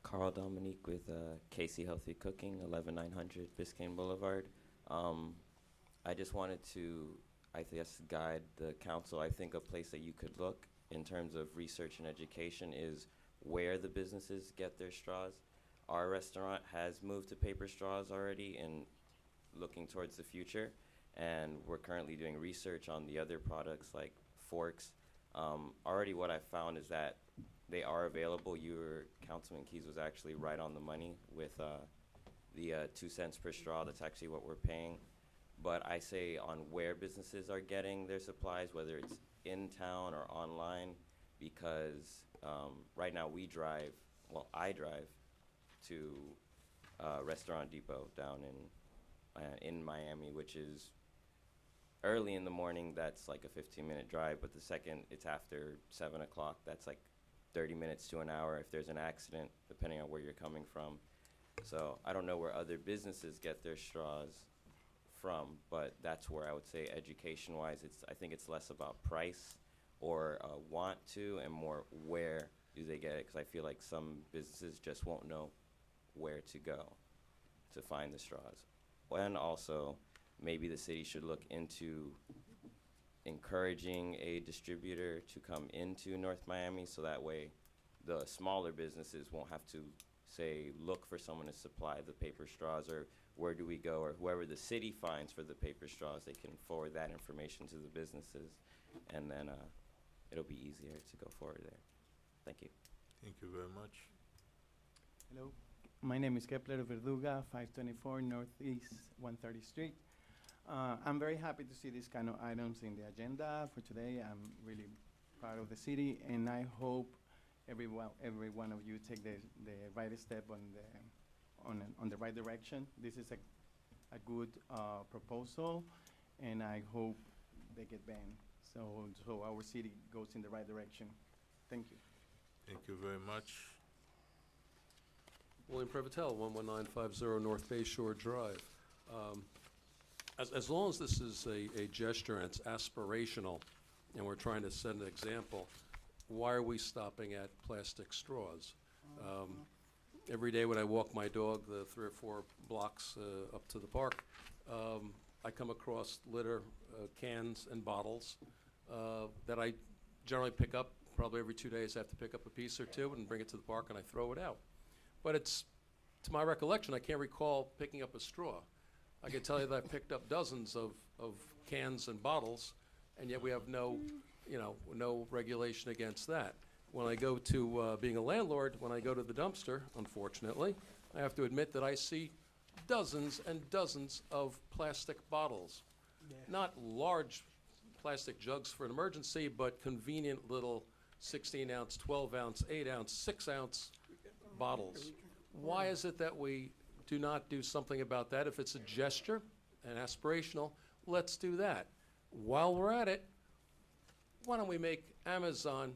Carl Dominique with Casey Healthy Cooking, 11900 Biscayne Boulevard. I just wanted to, I guess, guide the council. I think a place that you could look in terms of research and education is where the businesses get their straws. Our restaurant has moved to paper straws already and looking towards the future, and we're currently doing research on the other products like forks. Already what I found is that they are available. Councilman Keys was actually right on the money with the 2 cents per straw. That's actually what we're paying. But I say on where businesses are getting their supplies, whether it's in town or online, because right now I drive to Restaurant Depot down in Miami, which is early in the morning. That's like a 15-minute drive, but the second it's after 7 o'clock, that's like 30 minutes to an hour if there's an accident, depending on where you're coming from. So I don't know where other businesses get their straws from, but that's where I would say education-wise, I think it's less about price or want to, and more where do they get it, because I feel like some businesses just won't know where to go to find the straws. And also, maybe the city should look into encouraging a distributor to come into North Miami, so that way the smaller businesses won't have to, say, look for someone to supply the paper straws, or where do we go, or whoever the city finds for the paper straws, they can forward that information to the businesses, and then it'll be easier to go forward there. Thank you. Thank you very much. Hello, my name is Kepler Verduga, 524 Northeast 130th Street. I'm very happy to see these kind of items in the agenda for today. I'm really proud of the city, and I hope every one of you take the right step on the right direction. This is a good proposal, and I hope they get banned, so our city goes in the right direction. Thank you. Thank you very much. William Prevotel, 11950 North Bay Shore Drive. As long as this is a gesture and it's aspirational, and we're trying to set an example, why are we stopping at plastic straws? Every day when I walk my dog the 3 or 4 blocks up to the park, I come across litter, cans and bottles that I generally pick up. Probably every 2 days I have to pick up a piece or two and bring it to the park, and I throw it out. But it's, to my recollection, I can't recall picking up a straw. I can tell you that I've picked up dozens of cans and bottles, and yet we have no regulation against that. When I go to being a landlord, when I go to the dumpster, unfortunately, I have to admit that I see dozens and dozens of plastic bottles. Yeah. Not large plastic jugs for an emergency, but convenient little 16-ounce, 12-ounce, 8-ounce, 6-ounce bottles. Why is it that we do not do something about that? If it's a gesture and aspirational, let's do that. While we're at it, why don't we make Amazon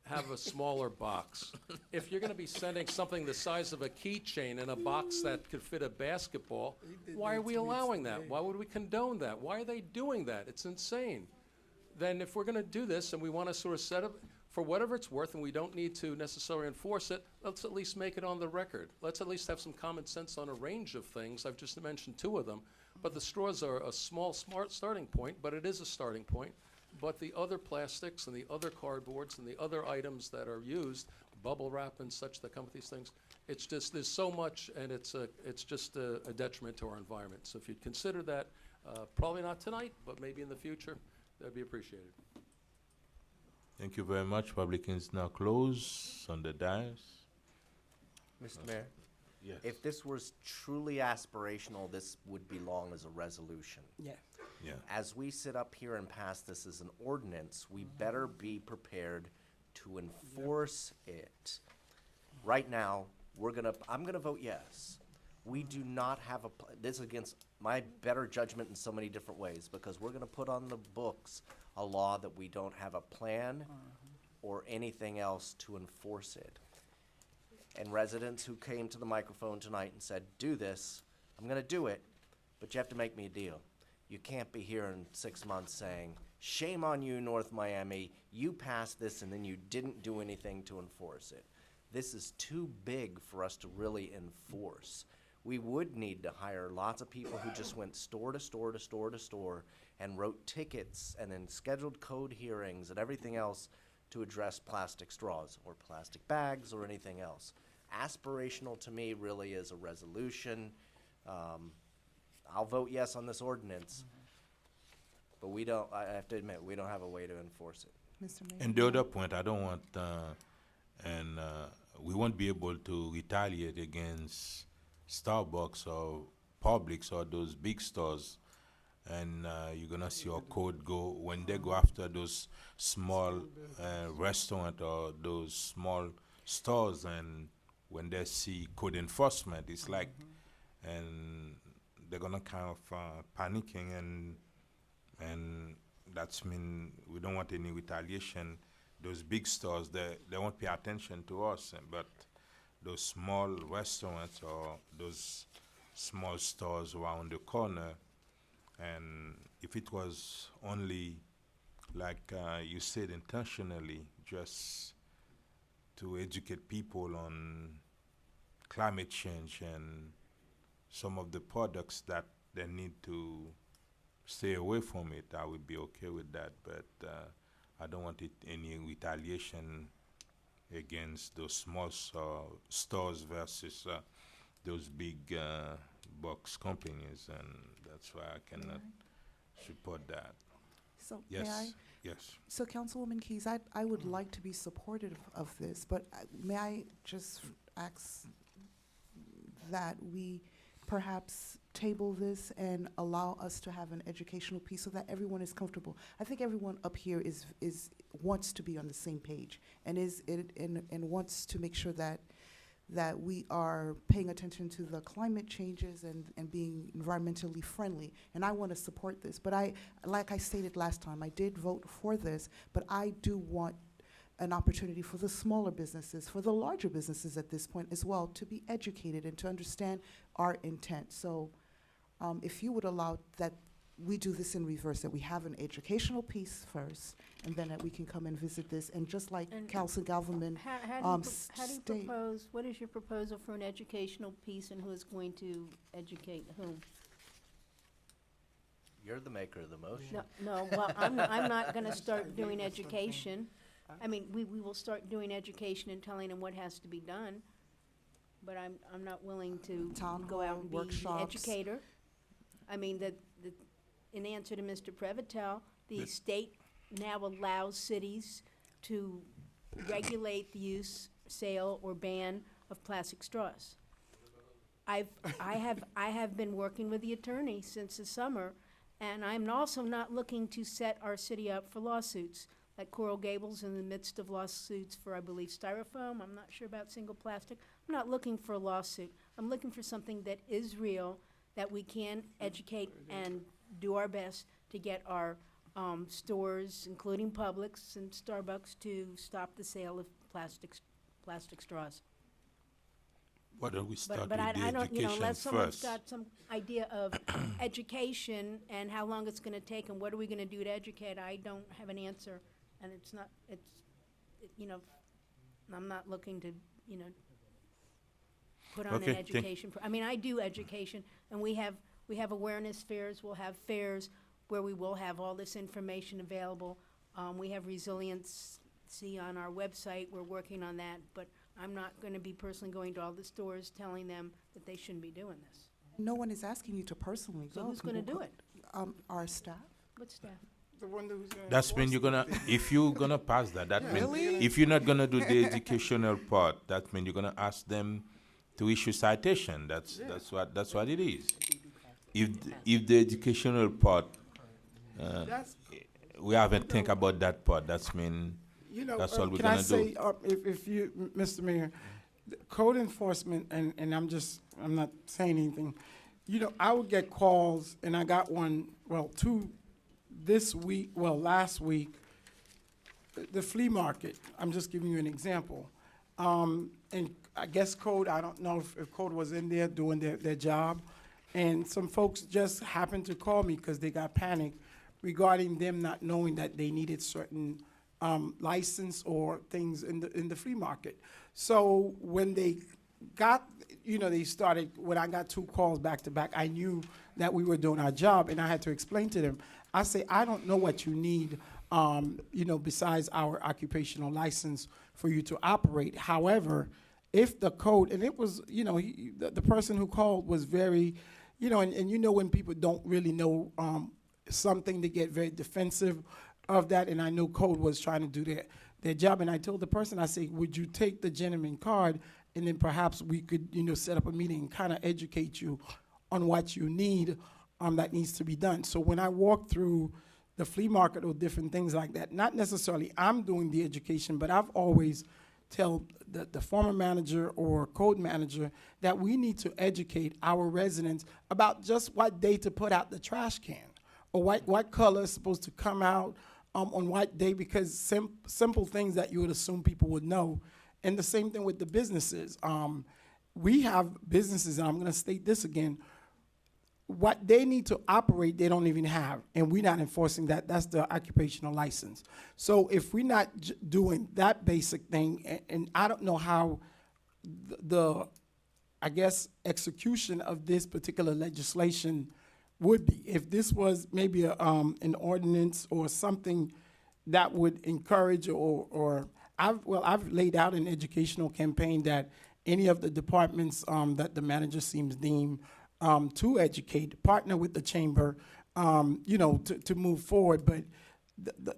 have a smaller box? If you're going to be sending something the size of a keychain in a box that could fit a basketball, why are we allowing that? Why would we condone that? Why are they doing that? It's insane. Then if we're going to do this and we want to sort of set up for whatever it's worth, and we don't need to necessarily enforce it, let's at least make it on the record. Let's at least have some common sense on a range of things. I've just mentioned 2 of them. But the straws are a small, smart starting point, but it is a starting point. But the other plastics and the other cardboards and the other items that are used, bubble wrap and such that come with these things. It's just, there's so much, and it's just a detriment to our environment. So if you'd consider that, probably not tonight, but maybe in the future, that'd be appreciated. Thank you very much. Public is now closed on the dais. Mr. Mayor? Yes. If this was truly aspirational, this would belong as a resolution. Yeah. Yeah. As we sit up here and pass this as an ordinance, we better be prepared to enforce it. Right now, I'm gonna vote yes. We do not have this is against my better judgment in so many different ways, because we're gonna put on the books a law that we don't have a plan or anything else to enforce it. And residents who came to the microphone tonight and said, do this, I'm gonna do it, but you have to make me a deal. You can't be here in 6 months saying, shame on you, North Miami, you passed this and then you didn't do anything to enforce it. This is too big for us to really enforce. We would need to hire lots of people who just went store to store to store to store and wrote tickets and then scheduled code hearings and everything else to address plastic straws or plastic bags or anything else. Aspirational to me really is a resolution. I'll vote yes on this ordinance, but I have to admit, we don't have a way to enforce it. Mr. Mayor? And the other point, I don't want, we won't be able to retaliate against Starbucks or Publix or those big stores. And you're gonna see our code go, when they go after those small restaurant or those small stores, and when they see code enforcement, it's like, and they're gonna kind of panicking, and that's mean we don't want any retaliation. Those big stores, they won't pay attention to us, but those small restaurants or those small stores around the corner, and if it was only, like you said, intentionally, just to educate people on climate change and some of the products that they need to stay away from it, I would be okay with that. But I don't want any retaliation against those small stores versus those big box companies, and that's why I cannot support that. So Yes. may I? Yes. So Councilwoman Keys, I would like to be supportive of this, but may I just ask that we perhaps table this and allow us to have an educational piece so that everyone is comfortable? I think everyone up here is wants to be on the same page and wants to make sure that we are paying attention to the climate changes and being environmentally friendly. And I want to support this. But like I stated last time, I did vote for this, but I do want an opportunity for the smaller businesses, for the larger businesses at this point as well, to be educated and to understand our intent. So if you would allow that we do this in reverse, that we have an educational piece first, and then that we can come and visit this, and just like Council Galvin How do you propose, what is your proposal for an educational piece, and who is going to educate whom? You're the maker of the motion. No, well, I'm not gonna start doing education. I mean, we will start doing education and telling them what has to be done, but I'm not willing to go out and be the workshops. educator. I mean, in answer to Mr. Prevotel, the state now allows cities to regulate the use, sale, or ban of plastic straws. I have been working with the attorney since the summer, and I'm also not looking to set our city up for lawsuits. Like Coral Gables in the midst of lawsuits for, I believe, styrofoam. I'm not sure about single plastic. I'm not looking for a lawsuit. I'm looking for something that is real, that we can educate and do our best to get our stores, including Publix and Starbucks, to stop the sale of plastic straws. Why don't we start But with the I don't, education unless someone's first? got some idea of education and how long it's gonna take and what are we gonna do to educate, I don't have an answer. And I'm not looking to, put on Okay, an thank- education. I mean, I do education, and we have awareness fairs, we'll have fairs where we will have all this information available. We have resilience see on our website, we're working on that, but I'm not gonna be personally going to all the stores telling them that they shouldn't be doing this. No one is asking you to personally go. So who's gonna People do it? Our staff. What staff? The one who's gonna That's when enforce you're gonna, if you're gonna pass that, that means, Really? if you're not gonna do the educational part, that means you're gonna ask them to issue citation. That's what it is. If the educational part, That's, we haven't think about that part, that's mean, you know, that's all we're can I gonna say, do. if you, Mr. Mayor, the code enforcement, and I'm not saying anything, you know, I would get calls, and I got one, well, two this week, well, last week, the flea market, I'm just giving you an example. And I guess code, I don't know if code was in there doing their job, and some folks just happened to call me because they got panicked regarding them not knowing that they needed certain license or things in the flea market. So when they got, you know, they started, when I got two calls back to back, I knew that we were doing our job, and I had to explain to them. I say, I don't know what you need, you know, besides our occupational license for you to operate. However, if the code, and it was, you know, the person who called was very, you know, and you know when people don't really know something, they get very defensive of that, and I know code was trying to do their job, and I told the person, I say, would you take the gentleman card, and then perhaps we could, you know, set up a meeting and kind of educate you on what you need that needs to be done. So when I walk through the flea market or different things like that, not necessarily I'm doing the education, but I've always tell the former manager or code manager that we need to educate our residents about just what day to put out the trash can, or what color is supposed to come out on what day, because simple things that you would assume people would know. And the same thing with the businesses. We have businesses, and I'm gonna state this again, what they need to operate, they don't even have, and we're not enforcing that. That's the occupational license. So if we're not doing that basic thing, and I don't know how the I guess, execution of this particular legislation would be. If this was maybe an ordinance or something that would encourage or I've laid out an educational campaign that any of the departments that the manager seems deemed to educate, partner with the chamber, to move forward. But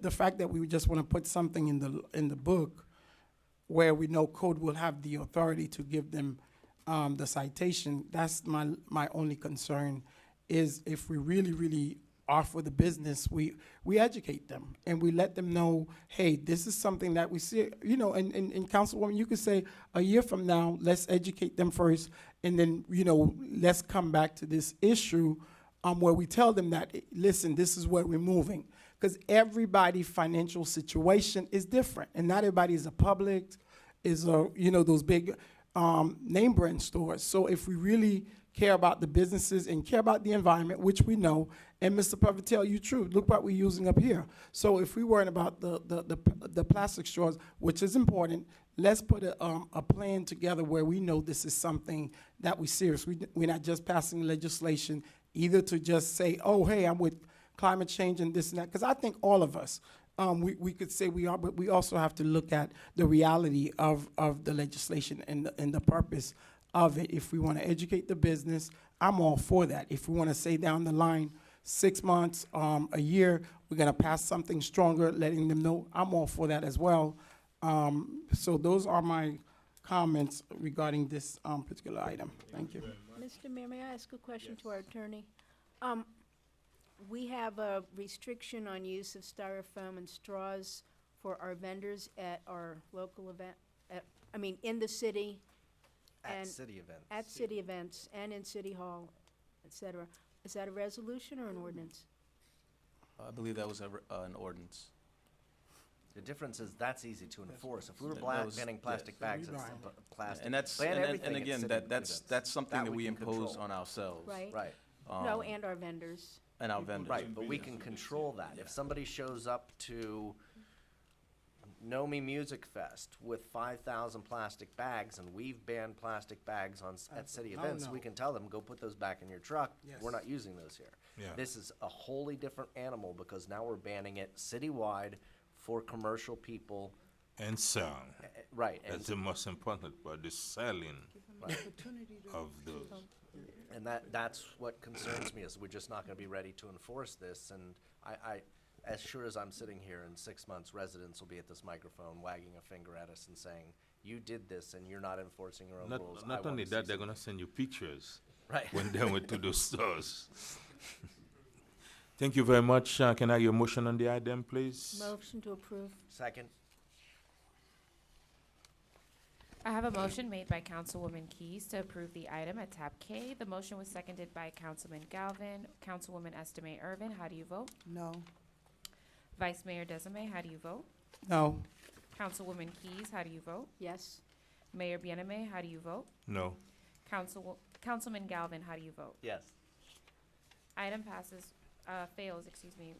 the fact that we just want to put something in the book where we know code will have the authority to give them the citation, that's my only concern, is if we really are for the business, we educate them and we let them know, hey, this is something that we see, and Councilwoman, you could say a year from now, let's educate them first, and then, let's come back to this issue where we tell them that, listen, this is where we're moving. Because everybody's financial situation is different, and not everybody is a Publix, is those big name brand stores. So if we really care about the businesses and care about the environment, which we know, and Mr. Puffer tell you true, look what we're using up here. So if we weren't about the plastic straws, which is important, let's put a plan together where we know this is something that we're serious. We're not just passing legislation either to just say, oh, hey, I'm with climate change and this and that, because I think all of us, we could say we are, but we also have to look at the reality of the legislation and the purpose of it. If we want to educate the business, I'm all for that. If we want to say down the line, 6 months, a year, we're going to pass something stronger, letting them know, I'm all for that as well. So those are my comments regarding this particular item. Thank you. Mr. Mayor, may I ask a question to our attorney? We have a restriction on use of styrofoam and straws for our vendors at our local event, in the city. At city events. At city events and in City Hall, et cetera. Is that a resolution or an ordinance? I believe that was an ordinance. The difference is that's easy to enforce. If we were banning plastic yes. bags, it's plastic. And that's Ban everything and at again city that's events. something that we can impose control. on ourselves. Right. Right. No, and our vendors. And our vendors. Right, but we can control that. If somebody shows up to Nomi Music Fest with 5,000 plastic bags, and we've banned plastic bags at city events, we can tell them, go put those back in your truck. Yes. We're not using those here. Yeah. This is a wholly different animal because now we're banning it citywide for commercial people And sell. Right. That's the most important part, the selling Right. of those. And that's what concerns me, is we're just not gonna be ready to enforce this, and I, as sure as I'm sitting here, in 6 months, residents will be at this microphone wagging a finger at us and saying, you did this and you're not enforcing your own rules. Not only that, they're gonna send you pictures. Right. When they went to those stores. Thank you very much. Can I get a motion on the item, please? Motion to approve. Second. I have a motion made by Councilwoman Keys to approve the item at tab K. The motion was seconded by Councilman Galvin. Councilwoman Estimate Irvin, how do you vote? No. Vice Mayor Desame, how do you vote? No. Councilwoman Keys, how do you vote? Yes. Mayor Bieneme, how do you vote? No. Councilman Galvin, how do you vote? Yes. Item fails,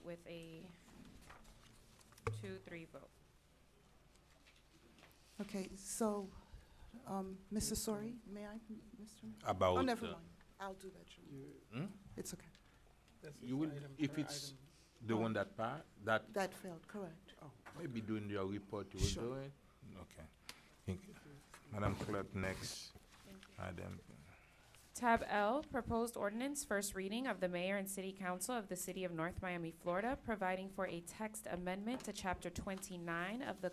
with a 2-3 vote. Okay, so, Mr. Sori, may I, Mr.? About, Oh, never mind. I'll do that, Julie. It's okay. You will, if it's the one that passed, that That failed, correct. maybe during your report you will Sure. do it? Okay. Thank you. Madam Clerk, next item. Tab L, proposed ordinance, first reading of the mayor and city council of the city of North Miami, Florida, providing for a text amendment to chapter 29 of the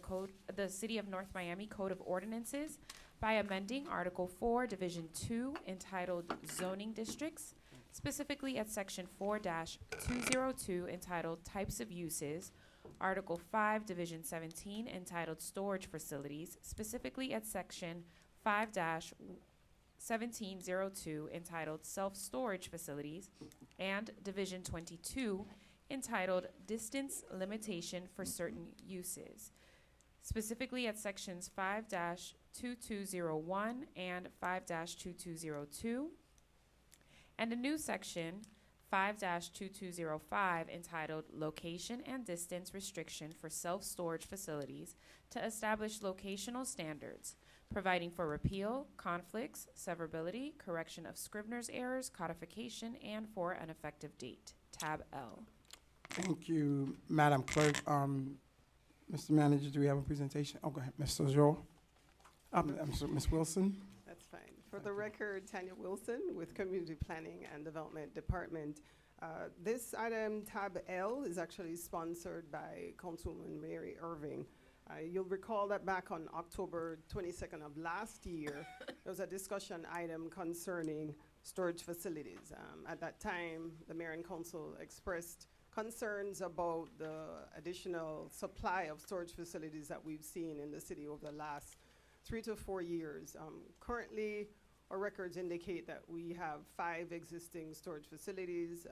city of North Miami Code of Ordinances by amending Article 4, Division 2, entitled Zoning Districts, specifically at Section 4-202, entitled Types of Uses, Article 5, Division 17, entitled Storage Facilities, specifically at Section 5-1702, entitled Self-Storage Facilities, and Division 22, entitled Distance Limitation for Certain Uses, specifically at Sections 5-2201 and 5-2202, and a new section 5-2205 entitled Location and Distance Restriction for Self-Storage Facilities to establish locational standards, providing for repeal, conflicts, severability, correction of Scrivener's errors, codification, and for an effective date. Tab L. Thank you, Madam Clerk. Mr. Manager, do we have a presentation? Oh, go ahead, Mr. Joel. I'm sorry, Ms. Wilson. That's fine. For the record, Tanya Wilson with Community Planning and Development Department. This item, tab L, is actually sponsored by Councilwoman Mary Irving. You'll recall that back on October 22nd of last year, there was a discussion item concerning storage facilities. At that time, the mayor and council expressed concerns about the additional supply of storage facilities that we've seen in the city over the last 3 to 4 years. Currently, our records indicate that we have 5 existing storage facilities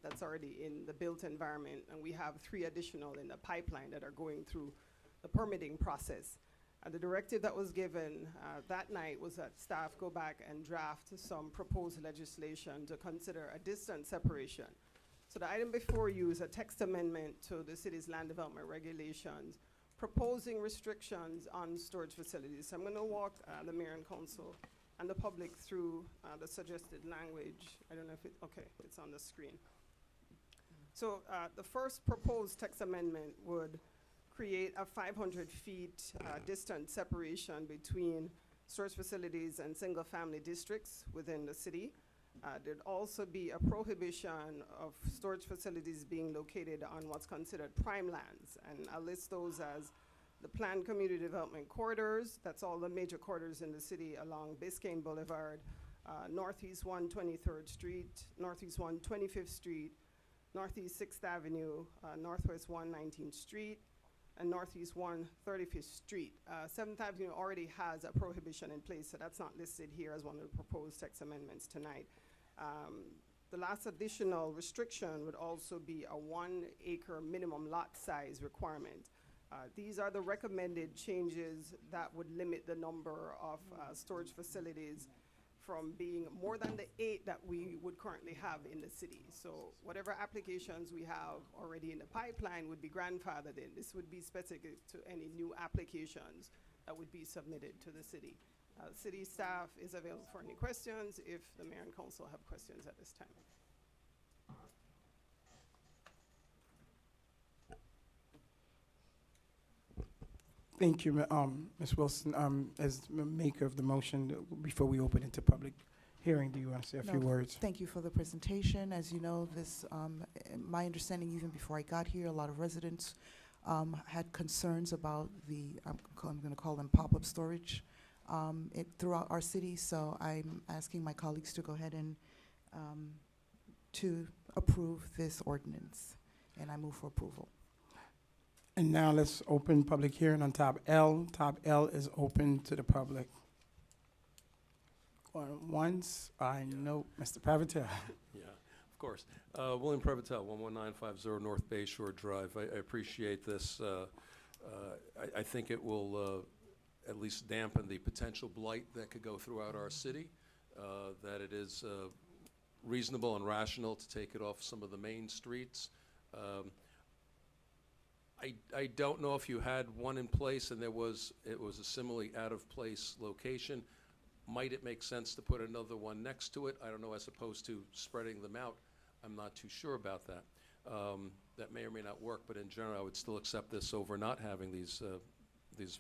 that's already in the built environment, and we have 3 additional in the pipeline that are going through the permitting process. The directive that was given that night was that staff go back and draft some proposed legislation to consider a distance separation. So the item before you is a text amendment to the city's land development regulations proposing restrictions on storage facilities. So I'm going to walk the mayor and council and the public through the suggested language. I don't know if it's on the screen. So the first proposed text amendment would create a 500 feet distance separation between storage facilities and single-family districts within the city. There'd also be a prohibition of storage facilities being located on what's considered prime lands, and I'll list those as the planned community development corridors. That's all the major corridors in the city along Biscayne Boulevard, Northeast 1 23rd Street, Northeast 1 25th Street, Northeast 6th Avenue, Northwest 1 19th Street, and Northeast 1 35th Street. 7th Avenue already has a prohibition in place, so that's not listed here as one of the proposed text amendments tonight. The last additional restriction would also be a 1 acre minimum lot size requirement. These are the recommended changes that would limit the number of storage facilities from being more than the 8 that we would currently have in the city. So whatever applications we have already in the pipeline would be grandfathered in. This would be specific to any new applications that would be submitted to the city. City staff is available for any questions if the mayor and council have questions at this time. Thank you, Ms. Wilson. As the maker of the motion, before we open it to public hearing, do you want to say a few No, words? Thank you for the presentation. As you know, this, my understanding, even before I got here, a lot of residents had concerns about the, I'm going to call them pop-up storage throughout our city. So I'm asking my colleagues to go ahead and to approve this ordinance, and I move for approval. And now let's open public hearing on tab L. Tab L is open to the public. Going once, I know Mr. Pavitel. Yeah, of course. William Previtel, 11950 North Bay Shore Drive. I appreciate this. I think it will at least dampen the potential blight that could go throughout our city, that it is reasonable and rational to take it off some of the main streets. I don't know if you had one in place and it was a similarly out-of-place location. Might it make sense to put another one next to it? I don't know, as opposed to spreading them out. I'm not too sure about that. That may or may not work, but in general, I would still accept this over not having these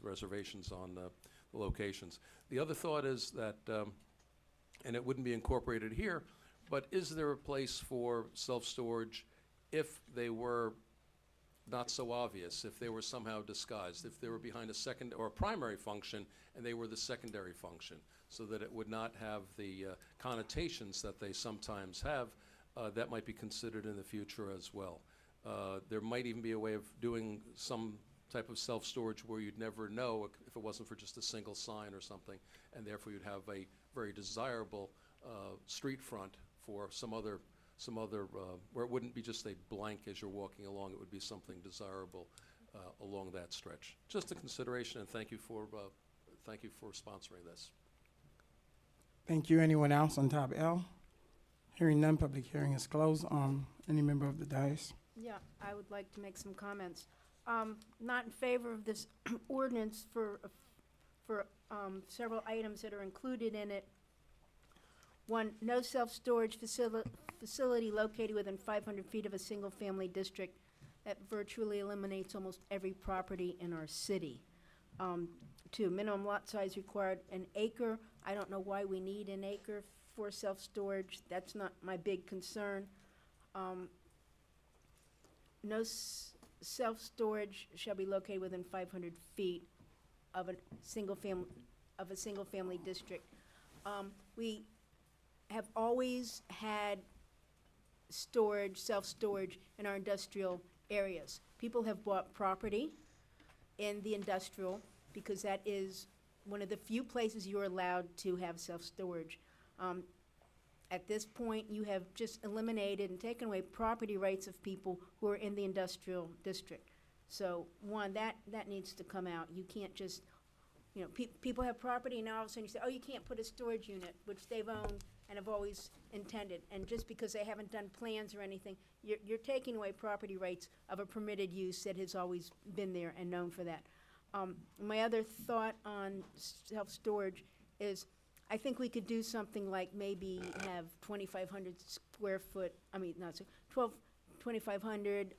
reservations on the locations. The other thought is that, and it wouldn't be incorporated here, but is there a place for self-storage if they were not so obvious, if they were somehow disguised, if they were behind a second or a primary function and they were the secondary function, so that it would not have the connotations that they sometimes have, that might be considered in the future as well. There might even be a way of doing some type of self-storage where you'd never know if it wasn't for just a single sign or something, and therefore you'd have a very desirable street front for some other where it wouldn't be just a blank as you're walking along. It would be something desirable along that stretch. Just a consideration, and thank you for sponsoring this. Thank you. Anyone else on tab L? Hearing none, public hearing is closed. Any member of the dais? Yeah, I would like to make some comments. Not in favor of this ordinance for several items that are included in it. One, no self-storage facility located within 500 feet of a single-family district. That virtually eliminates almost every property in our city. Two, minimum lot size required 1 acre. I don't know why we need 1 acre for self-storage. That's not my big concern. No self-storage shall be located within 500 feet of a single-family district. We have always had self-storage in our industrial areas. People have bought property in the industrial because that is one of the few places you're allowed to have self-storage. At this point, you have just eliminated and taken away property rights of people who are in the industrial district. So one, that needs to come out. You can't just, people have property and now all of a sudden you say, oh, you can't put a storage unit, which they've owned and have always intended. And just because they haven't done plans or anything, you're taking away property rights of a permitted use that has always been there and known for that. My other thought on self-storage is I think we could do something like maybe have 2,500 square foot, 2,500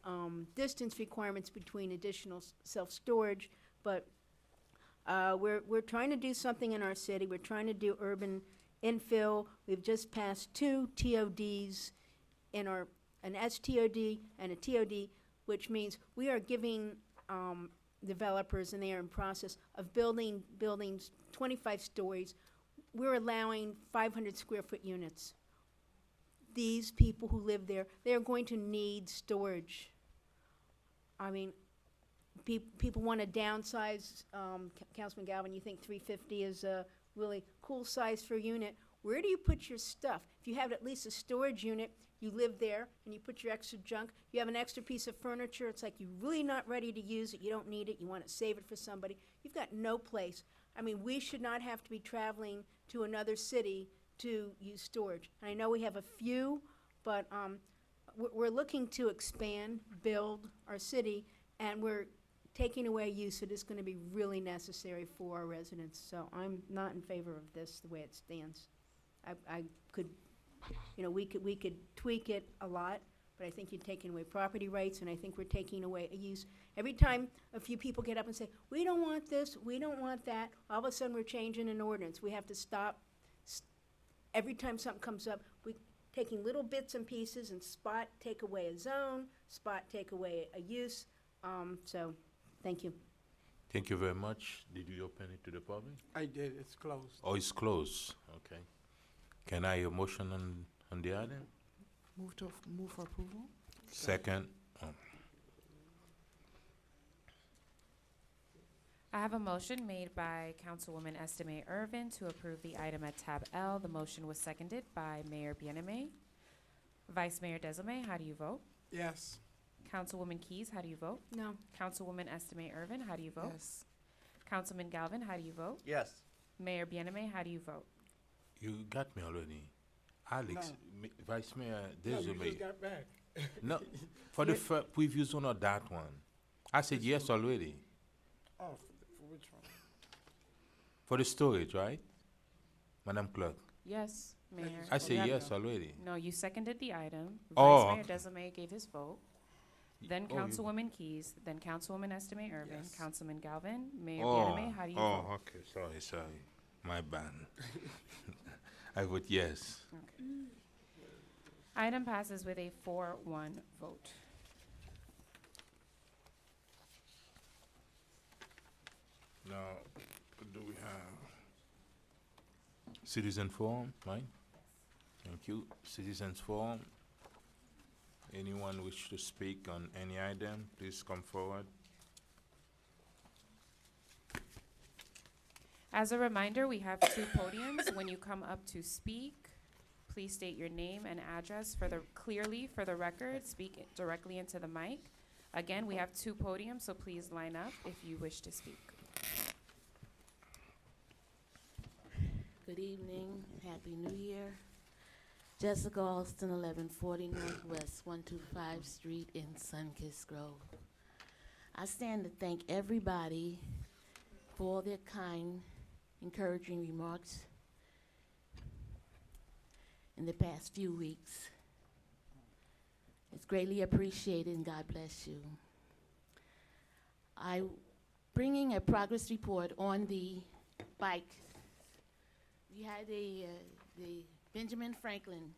distance requirements between additional self-storage, but we're trying to do something in our city. We're trying to do urban infill. We've just passed 2 TODs an STOD and a TOD, which means we are giving developers, and they are in process of building buildings 25 stories. We're allowing 500 square foot units. These people who live there, they are going to need storage. I mean, people want to downsize. Councilman Galvin, you think 350 is a really cool size for a unit. Where do you put your stuff? If you have at least a storage unit, you live there and you put your extra junk, you have an extra piece of furniture, it's like you're really not ready to use it, you don't need it, you want to save it for somebody, you've got no place. I mean, we should not have to be traveling to another city to use storage. And I know we have a few, but we're looking to expand, build our city, and we're taking away use that is going to be really necessary for our residents. So I'm not in favor of this the way it stands. I could, we could tweak it a lot, but I think you're taking away property rights, and I think we're taking away a use. Every time a few people get up and say, we don't want this, we don't want that, all of a sudden we're changing an ordinance. We have to stop. Every time something comes up, we're taking little bits and pieces and take away a zone, take away a use. So, thank you. Thank you very much. Did you open it to the public? I did, it's closed. Oh, it's closed. Okay. Can I hear a motion on the item? Move for approval? Second. I have a motion made by Councilwoman Estime Irvin to approve the item at tab L. The motion was seconded by Mayor Bienemay. Vice Mayor Desilme, how do you vote? Yes. Councilwoman Keys, how do you vote? No. Councilwoman Estime Irvin, how do you vote? Yes. Councilman Galvin, how do you vote? Yes. Mayor Bienemay, how do you vote? You got me already. Alex, Vice Mayor No, you Desilme. just got back. No, for the previous one or that one. I said yes already. Oh, for which one? For the storage, right? Madam Clerk. Yes, Mayor. I said Yeah. yes already. No, you seconded the item. Oh, Vice Mayor okay. Desilme gave his vote. Then Oh, you- Councilwoman Keys, then Councilwoman Estime Irvin, Yes. Councilman Galvin, Mayor Oh, Bienemay, how do you vote? okay. Sorry. My bad. I vote yes. Item passes with a 4-1 vote. Now, do we have citizen forum, right? Thank you. Citizens forum. Anyone wish to speak on any item, please come forward. As a reminder, we have 2 podiums. When you come up to speak, please state your name and address clearly for the record. Speak directly into the mic. Again, we have 2 podiums, so please line up if you wish to speak. Good evening, Happy New Year. Jessica Alston, 1140 Northwest 125 Street in Sunkist Grove. I stand to thank everybody for all their kind, encouraging remarks in the past few weeks. It's greatly appreciated, and God bless you. I'm bringing a progress report on the bike. We had the Benjamin Franklin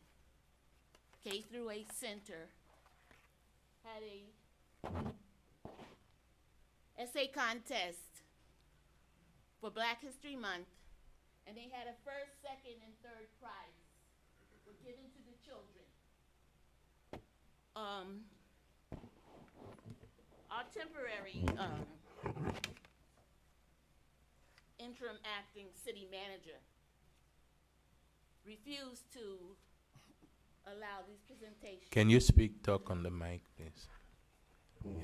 K-8 Center had a essay contest for Black History Month, and they had a first, second, and third prize were given to the children. Our temporary interim acting city manager refused to allow these presentations. Can you talk on the mic, please?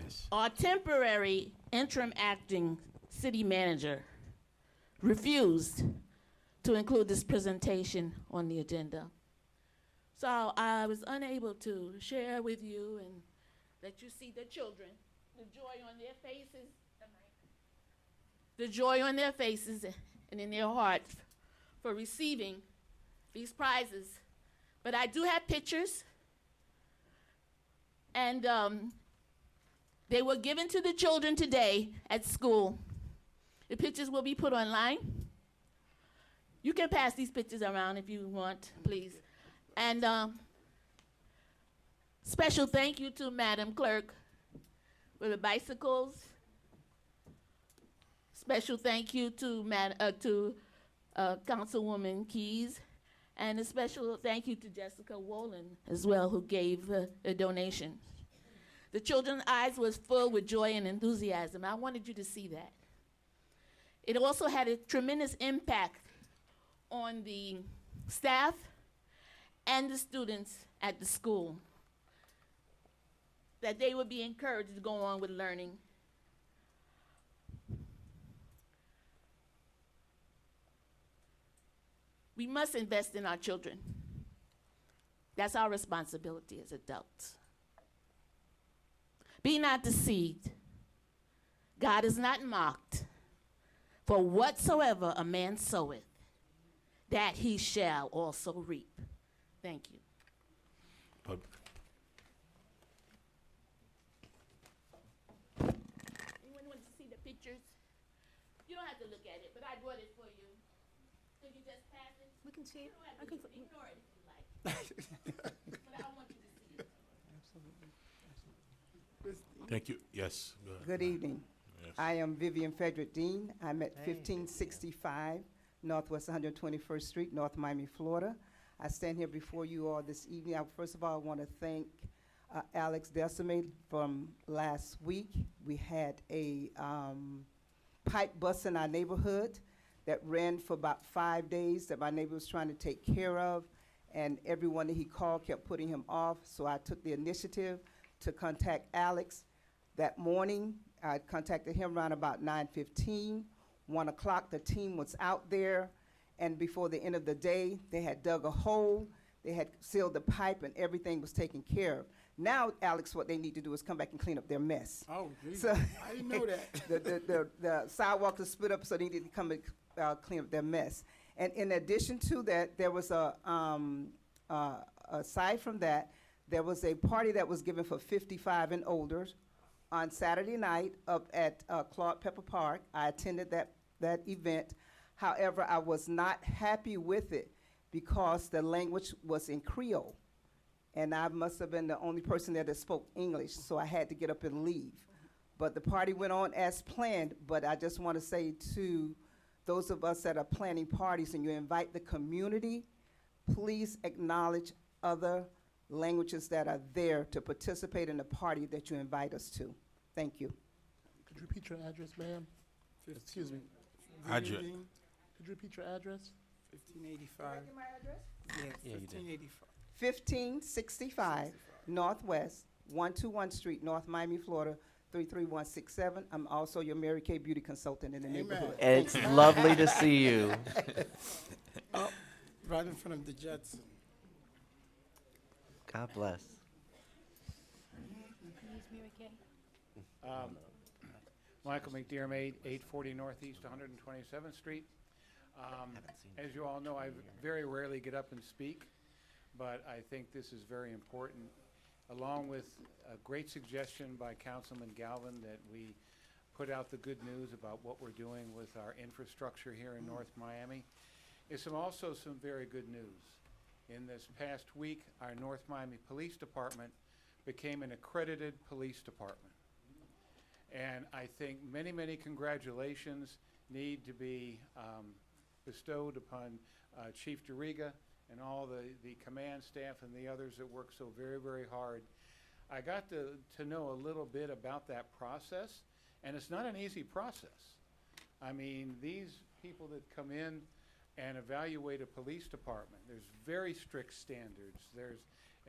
Yes. Our temporary interim acting city manager refused to include this presentation on the agenda. So I was unable to share with you and let you see the children, the joy on their faces, the joy on their faces and in their hearts for receiving these prizes. But I do have pictures, and they were given to the children today at school. The pictures will be put online. You can pass these pictures around if you want, please. And special thank you to Madam Clerk for the bicycles. Special thank you to Councilwoman Keys. And a special thank you to Jessica Wolin as well, who gave a donation. The children's eyes was full with joy and enthusiasm. I wanted you to see that. It also had a tremendous impact on the staff and the students at the school, that they would be encouraged to go on with learning. We must invest in our children. That's our responsibility as adults. Be not deceived. God is not mocked. For whatsoever a man soweth, that he shall also reap. Thank you. vouchers. You don't have to look at it, but I brought it for you. Can you just pass it? We can see it. You don't have I to can ignore it if you like. But I want you to see it. Thank you. Yes, go ahead. Good evening. Yes. I am Vivian Frederick Dean. I'm at Hey, 1565 Northwest 121st Street, North Miami, Florida. I stand here before you all this evening. First of all, I want to thank Alex Decimate from last week. We had a pipe bust in our neighborhood that ran for about 5 days that my neighbor was trying to take care of, and everyone that he called kept putting him off, so I took the initiative to contact Alex. That morning, I contacted him around about 9:15. 1 o'clock, the team was out there, and before the end of the day, they had dug a hole, they had sealed the pipe, and everything was taken care of. Now, Alex, what they need to do is come back and clean up their mess. Oh, geez. So I didn't know that. the sidewalk is split up, so they need to come and clean up their mess. And in addition to that, there was aside from that, there was a party that was given for 55 and older on Saturday night up at Claude Pepper Park. I attended that event. However, I was not happy with it because the language was in Creole. And I must have been the only person there that spoke English, so I had to get up and leave. But the party went on as planned, but I just want to say to those of us that are planning parties and you invite the community, please acknowledge other languages that are there to participate in the party that you invite us to. Thank you. Could you repeat your address, ma'am? Excuse me. Address. Could you repeat your address? 1585. my address? Yes, Yeah, you did. 1585. 1565 Northwest 121 Street, North Miami, Florida, 33167. I'm also your Mary Kay beauty consultant in the neighborhood. It's lovely to see you. Oh, right in front of the Jets. God bless. Michael McDermott, 840 Northeast 127th Street. As you all know, I very rarely get up and speak, but I think this is very important, along with a great suggestion by Councilman Galvin that we put out the good news about what we're doing with our infrastructure here in North Miami. It's also some very good news. In this past week, our North Miami Police Department became an accredited police department. And I think many, many congratulations need to be bestowed upon Chief DeRiga and all the command staff and the others that work so very, very hard. I got to know a little bit about that process, and it's not an easy process. I mean, these people that come in and evaluate a police department, there's very strict standards.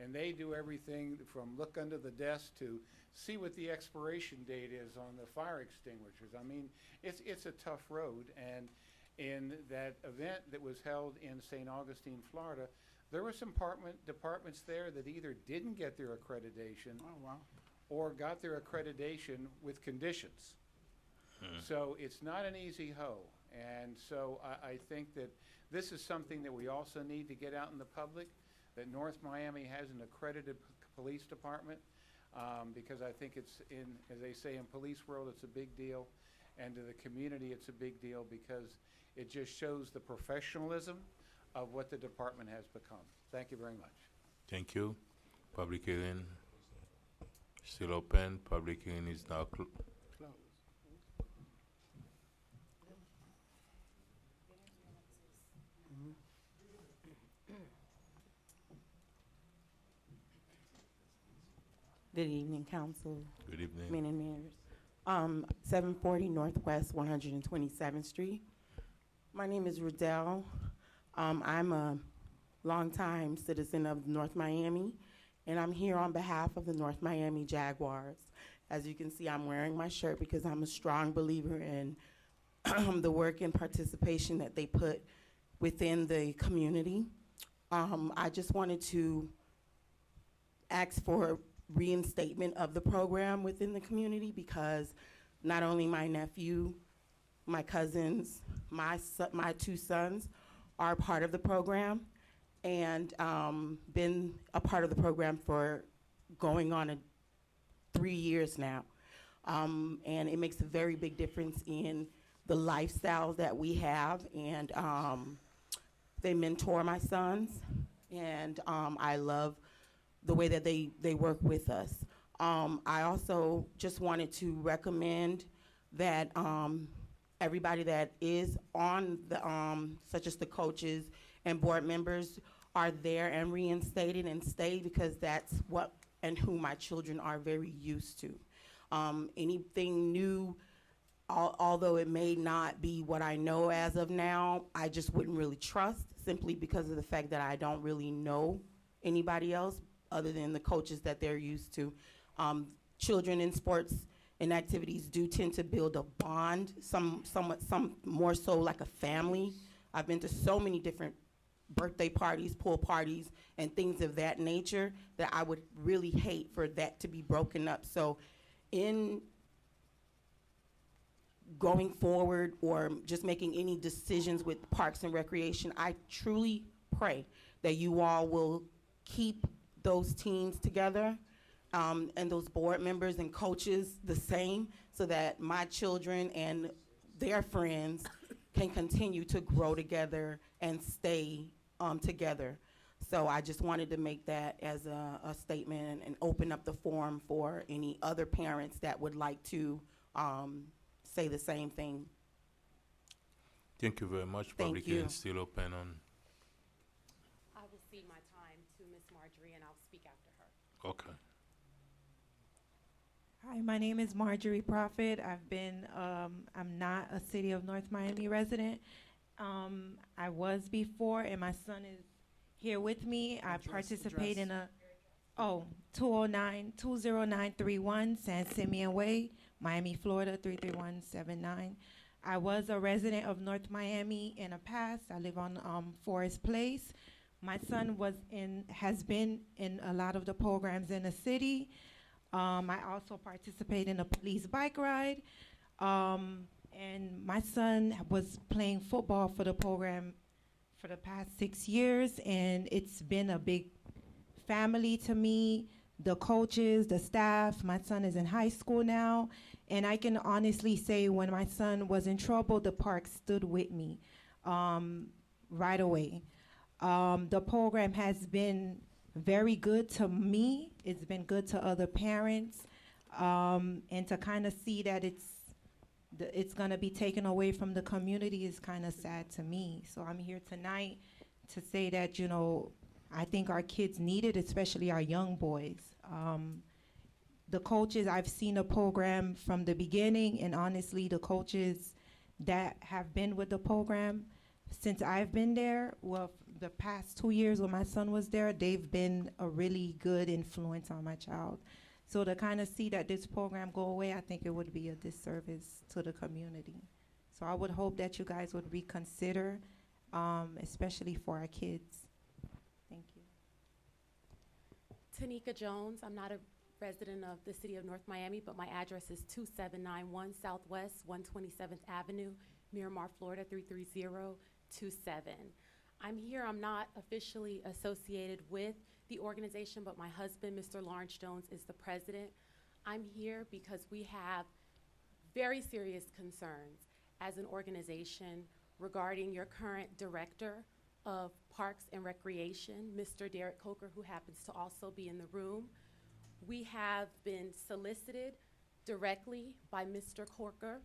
And they do everything from look under the desk to see what the expiration date is on the fire extinguishers. I mean, it's a tough road. And in that event that was held in St. Augustine, Florida, there were some departments there that either didn't get their accreditation or got their accreditation with conditions. So it's not an easy hoe. And so I think that this is something that we also need to get out in the public, that North Miami has an accredited police department, because I think it's as they say in police world, it's a big deal. And to the community, it's a big deal because it just shows the professionalism of what the department has become. Thank you very much. Thank you. Public hearing still open. Public hearing is now closed. Good evening, Council. Good evening. Men and mayors. 740 Northwest 127th Street. My name is Riddell. I'm a longtime citizen of North Miami, and I'm here on behalf of the North Miami Jaguars. As you can see, I'm wearing my shirt because I'm a strong believer in the work and participation that they put within the community. I just wanted to ask for reinstatement of the program within the community because not only my nephew, my cousins, my two sons are part of the program and been a part of the program for going on 3 years now. And it makes a very big difference in the lifestyle that we have. And they mentor my sons, and I love the way that they work with us. I also just wanted to recommend that everybody that is on the, such as the coaches and board members, are there and reinstated and stay, because that's what and who my children are very used to. Anything new, although it may not be what I know as of now, I just wouldn't really trust, simply because of the fact that I don't really know anybody else other than the coaches that they're used to. Children in sports and activities do tend to build a bond, some more so like a family. I've been to so many different birthday parties, pool parties, and things of that nature that I would really hate for that to be broken up. So in going forward or just making any decisions with Parks and Recreation, I truly pray that you all will keep those teams together, and those board members and coaches the same, so that my children and their friends can continue to grow together and stay together. So I just wanted to make that as a statement and open up the forum for any other parents that would like to say the same thing. Thank you very much. Thank Public you. hearing still open on. I will cede my time to Ms. Marjorie, and I'll speak after her. Okay. Hi, my name is Marjorie Prophet. I'm not a City of North Miami resident. I was before, and my son is here with me. I participate in a, 209-20931 San Simeon Way, Miami, Florida, 33179. I was a resident of North Miami in the past. I live on Forest Place. My son has been in a lot of the programs in the city. I also participate in a police bike ride. And my son was playing football for the program for the past 6 years, and it's been a big family to me. The coaches, the staff, my son is in high school now, and I can honestly say when my son was in trouble, the park stood with me right away. The program has been very good to me. It's been good to other parents, and to kind of see that it's going to be taken away from the community is kind of sad to me. So I'm here tonight to say that, you know, I think our kids need it, especially our young boys. The coaches, I've seen a program from the beginning, and honestly, the coaches that have been with the program since I've been there, well, the past 2 years when my son was there, they've been a really good influence on my child. So to kind of see that this program go away, I think it would be a disservice to the community. So I would hope that you guys would reconsider, especially for our kids. Thank you. Tanika Jones. I'm not a resident of the City of North Miami, but my address is 2791 Southwest 127th Avenue, Miramar, Florida 33027. I'm here, I'm not officially associated with the organization, but my husband, Mr. Lawrence Jones, is the president. I'm here because we have very serious concerns as an organization regarding your current director of Parks and Recreation, Mr. Derek Coker, who happens to also be in the room. We have been solicited directly by Mr. Coker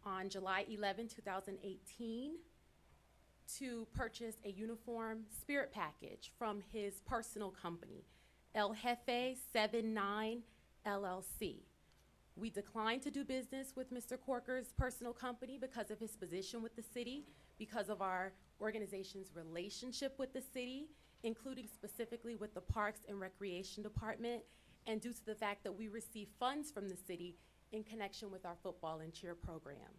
on July 11, 2018, to purchase a uniform spirit package from his personal company, El Jefe 79 LLC. We declined to do business with Mr. Corker's personal company because of his position with the city, because of our organization's relationship with the city, including specifically with the Parks and Recreation Department, and due to the fact that we receive funds from the city in connection with our football and cheer program.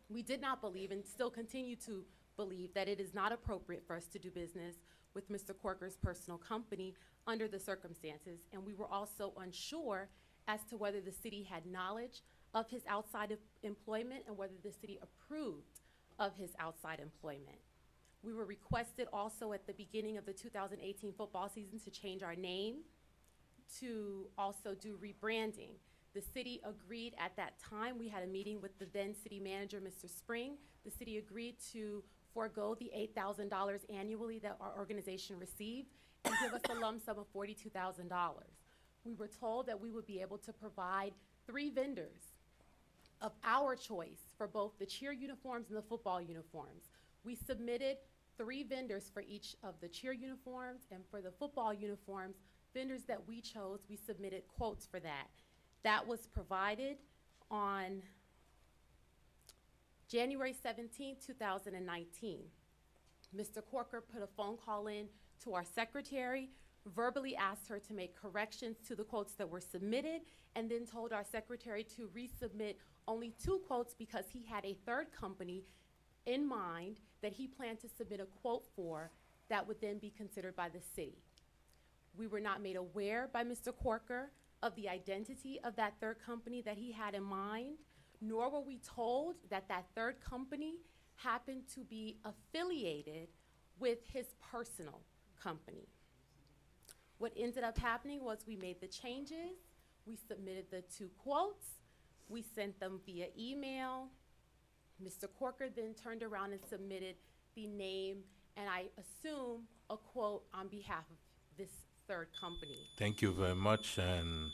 We did not believe, and still continue to believe, that it is not appropriate for us to do business with Mr. Corker's personal company under the circumstances, and we were also unsure as to whether the city had knowledge of his outside employment and whether the city approved of his outside employment. We were requested also at the beginning of the 2018 football season to change our name, to also do rebranding. The city agreed at that time, we had a meeting with the then city manager, Mr. Spring. The city agreed to forego the $8,000 annually that our organization received and give us a lump sum of $42,000. We were told that we would be able to provide 3 vendors of our choice for both the cheer uniforms and the football uniforms. We submitted 3 vendors for each of the cheer uniforms, and for the football uniforms, vendors that we chose, we submitted quotes for that. That was provided on January 17, 2019. Mr. Corker put a phone call in to our secretary, verbally asked her to make corrections to the quotes that were submitted, and then told our secretary to resubmit only 2 quotes because he had a 3rd company in mind that he planned to submit a quote for that would then be considered by the city. We were not made aware by Mr. Corker of the identity of that 3rd company that he had in mind, nor were we told that that 3rd company happened to be affiliated with his personal company. What ended up happening was we made the changes, we submitted the 2 quotes, we sent them via email. Mr. Corker then turned around and submitted the name, and I assume a quote on behalf of this 3rd company. Thank you very much, and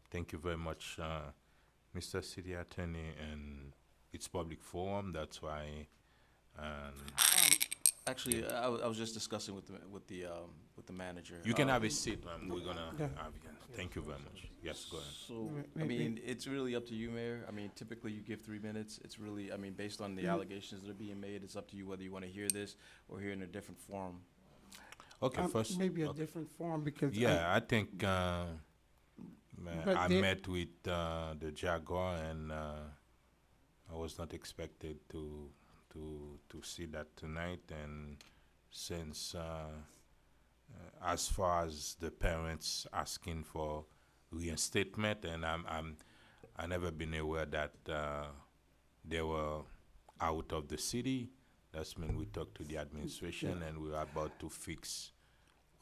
thank you very much, Mr. City Attorney, and it's public forum, that's why. Actually, I was just discussing with the manager. You can have a seat, ma'am. We're gonna Yeah. have you. Thank you very much. Yes, go ahead. So, May- I may- mean, it's really up to you, Mayor. I mean, typically you give 3 minutes. It's really, I mean, based on the allegations that are being made, it's up to you whether you want to hear this or hear in a different forum. Okay, first. Maybe a okay. different form because. Yeah, I think But I they- met with the Jaguar, and I was not expected to see that tonight. And since as far as the parents asking for reinstatement, and I never been aware that they were out of the city. That's mean we talked to the administration, and we are about to fix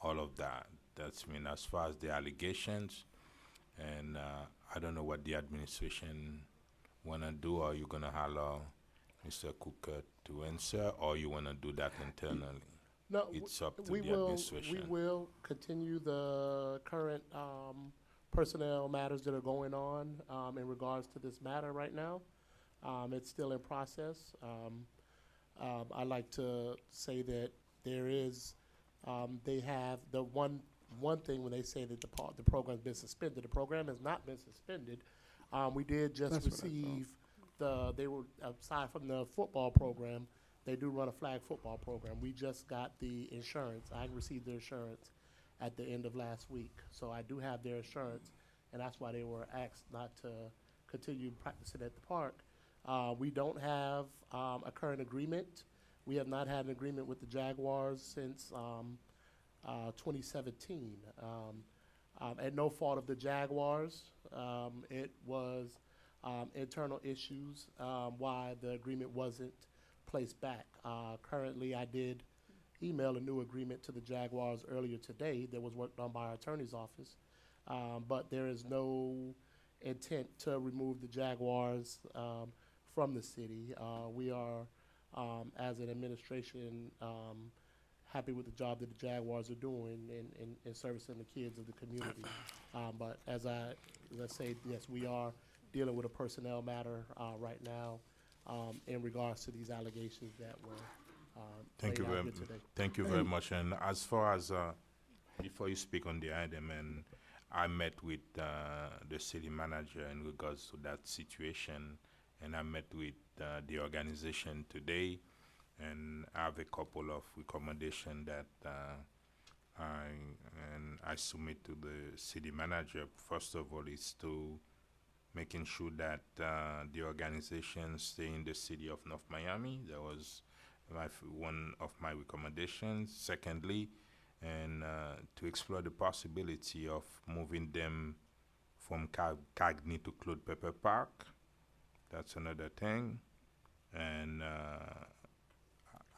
all of that. That's mean as far as the allegations, and I don't know what the administration wanna do. Are you gonna holler Mr. Cooker to answer, or you wanna do that internally? No, It's up to we the will, administration. we will continue the current personnel matters that are going on in regards to this matter right now. It's still in process. I'd like to say that there is, they have the one thing when they say that the program's been suspended. The program has not been suspended. We did just That's what I thought. receive they were, aside from the football program, they do run a flag football program. We just got the insurance. I received the insurance at the end of last week. So I do have their insurance, and that's why they were asked not to continue practicing at the park. We don't have a current agreement. We have not had an agreement with the Jaguars since 2017. At no fault of the Jaguars. It was internal issues why the agreement wasn't placed back. Currently, I did email a new agreement to the Jaguars earlier today that was worked on by our attorney's office. But there is no intent to remove the Jaguars from the city. We are, as an administration, happy with the job that the Jaguars are doing in servicing the kids of the community. But as I say, yes, we are dealing with a personnel matter right now in regards to these allegations that were Thank you laid out very here much. today. Thank you very much. And as far as before you speak on the item, and I met with the city manager in regards to that situation, and I met with the organization today, and I have a couple of recommendations that I submit to the city manager. First of all, is to making sure that the organization stay in the city of North Miami. That was one of my recommendations. Secondly, and to explore the possibility of moving them from Cagney to Claude Pepper Park. That's another thing. And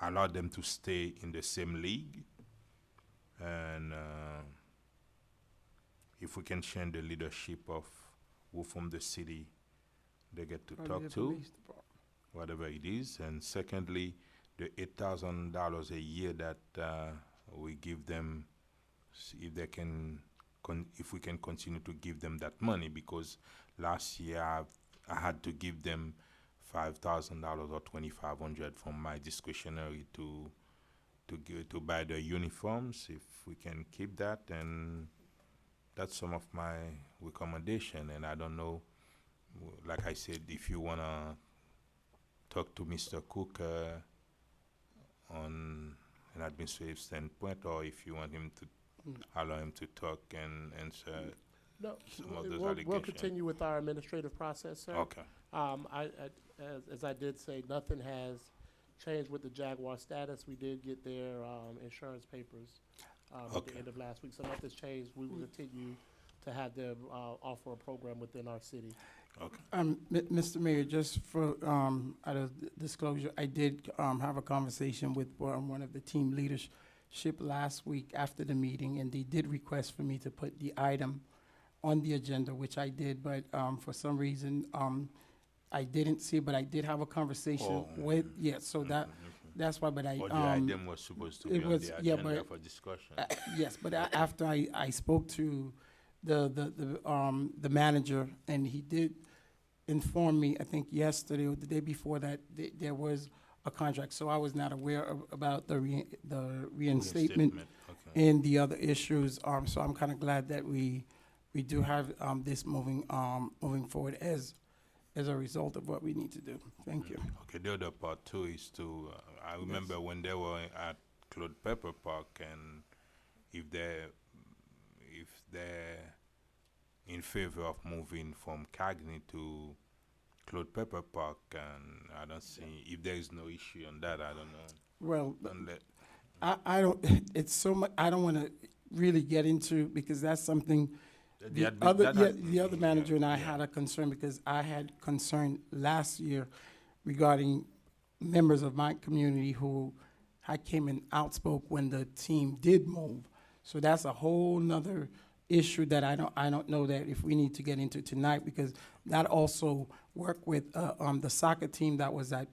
allow them to stay in the same league. And if we can change the leadership of who from the city they get to Probably talk the to, police department. whatever it is. And secondly, the $8,000 a year that we give them, if they can, if we can continue to give them that money, because last year I had to give them $5,000 or $2,500 from my discretionary to buy the uniforms. If we can keep that, and that's some of my recommendation. And I don't know, like I said, if you wanna talk to Mr. Cook on an administrative standpoint, or if you want him to allow him to talk and answer No, some of those we'll allegations. continue with our administrative process, sir. Okay. As I did say, nothing has changed with the Jaguar status. We did get their insurance papers at the end of last week, so nothing's changed. We will continue to have them offer a program within our city. Okay. Mr. Mayor, just for out of disclosure, I did have a conversation with one of the team leadership last week after the meeting, and they did request for me to put the item on the agenda, which I did, but for some reason I didn't see, but I did have a conversation with, so that's why, but I. Or the item was supposed to be on the agenda for discussion. Yes, but after I spoke to the manager, and he did inform me, I think yesterday or the day before, that there was a contract, so I was not aware about the reinstatement and the other issues. So I'm kind of glad that we do have this moving forward as a result of what we need to do. Thank you. Okay, the other part too is to, I remember when they were at Claude Pepper Park, and if they're in favor of moving from Cagney to Claude Pepper Park, and I don't see, if there is no issue on that, I don't know. Well, I don't, it's so much, I don't want to really get into, because that's something, the other manager and I had a concern, because I had concern last year regarding members of my community who had came and outspoke when the team did move. So that's a whole nother issue that I don't know that if we need to get into tonight, because that also worked with the soccer team that was at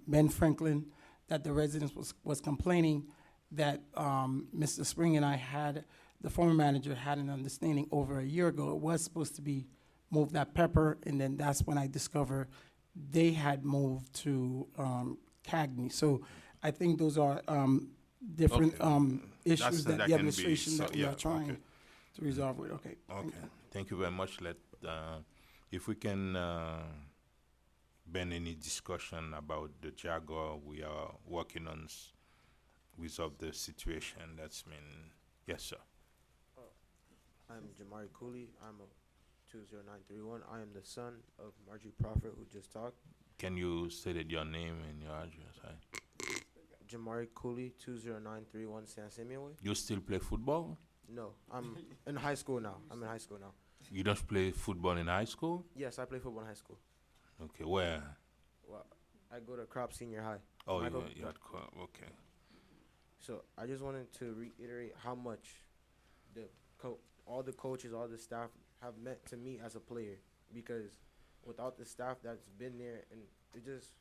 Ben Franklin, that the residents was complaining that Mr. Spring and I had, the former manager had an understanding over a year ago. It was supposed to be moved at Pepper, and then that's when I discovered they had moved to Cagney. So I think those are different issues that the administration that we are trying to resolve with. Okay. Okay. Thank you very much. If we can ban any discussion about the Jaguar, we are working on resolve the situation. That's been, yes, sir. I'm Jamari Cooley. I'm a 20931. I am the son of Margie Prophet, who just talked. Can you state your name and your address? Jamari Cooley, 20931 San Simeon Way. You still play football? No, I'm in high school now. You don't play football in high school? Yes, I play football in high school. Okay, where? Well, I go to Crop Senior High. Oh, you're at Crop, okay. So I just wanted to reiterate how much all the coaches, all the staff have meant to me as a player, because without the staff that's been there, and it just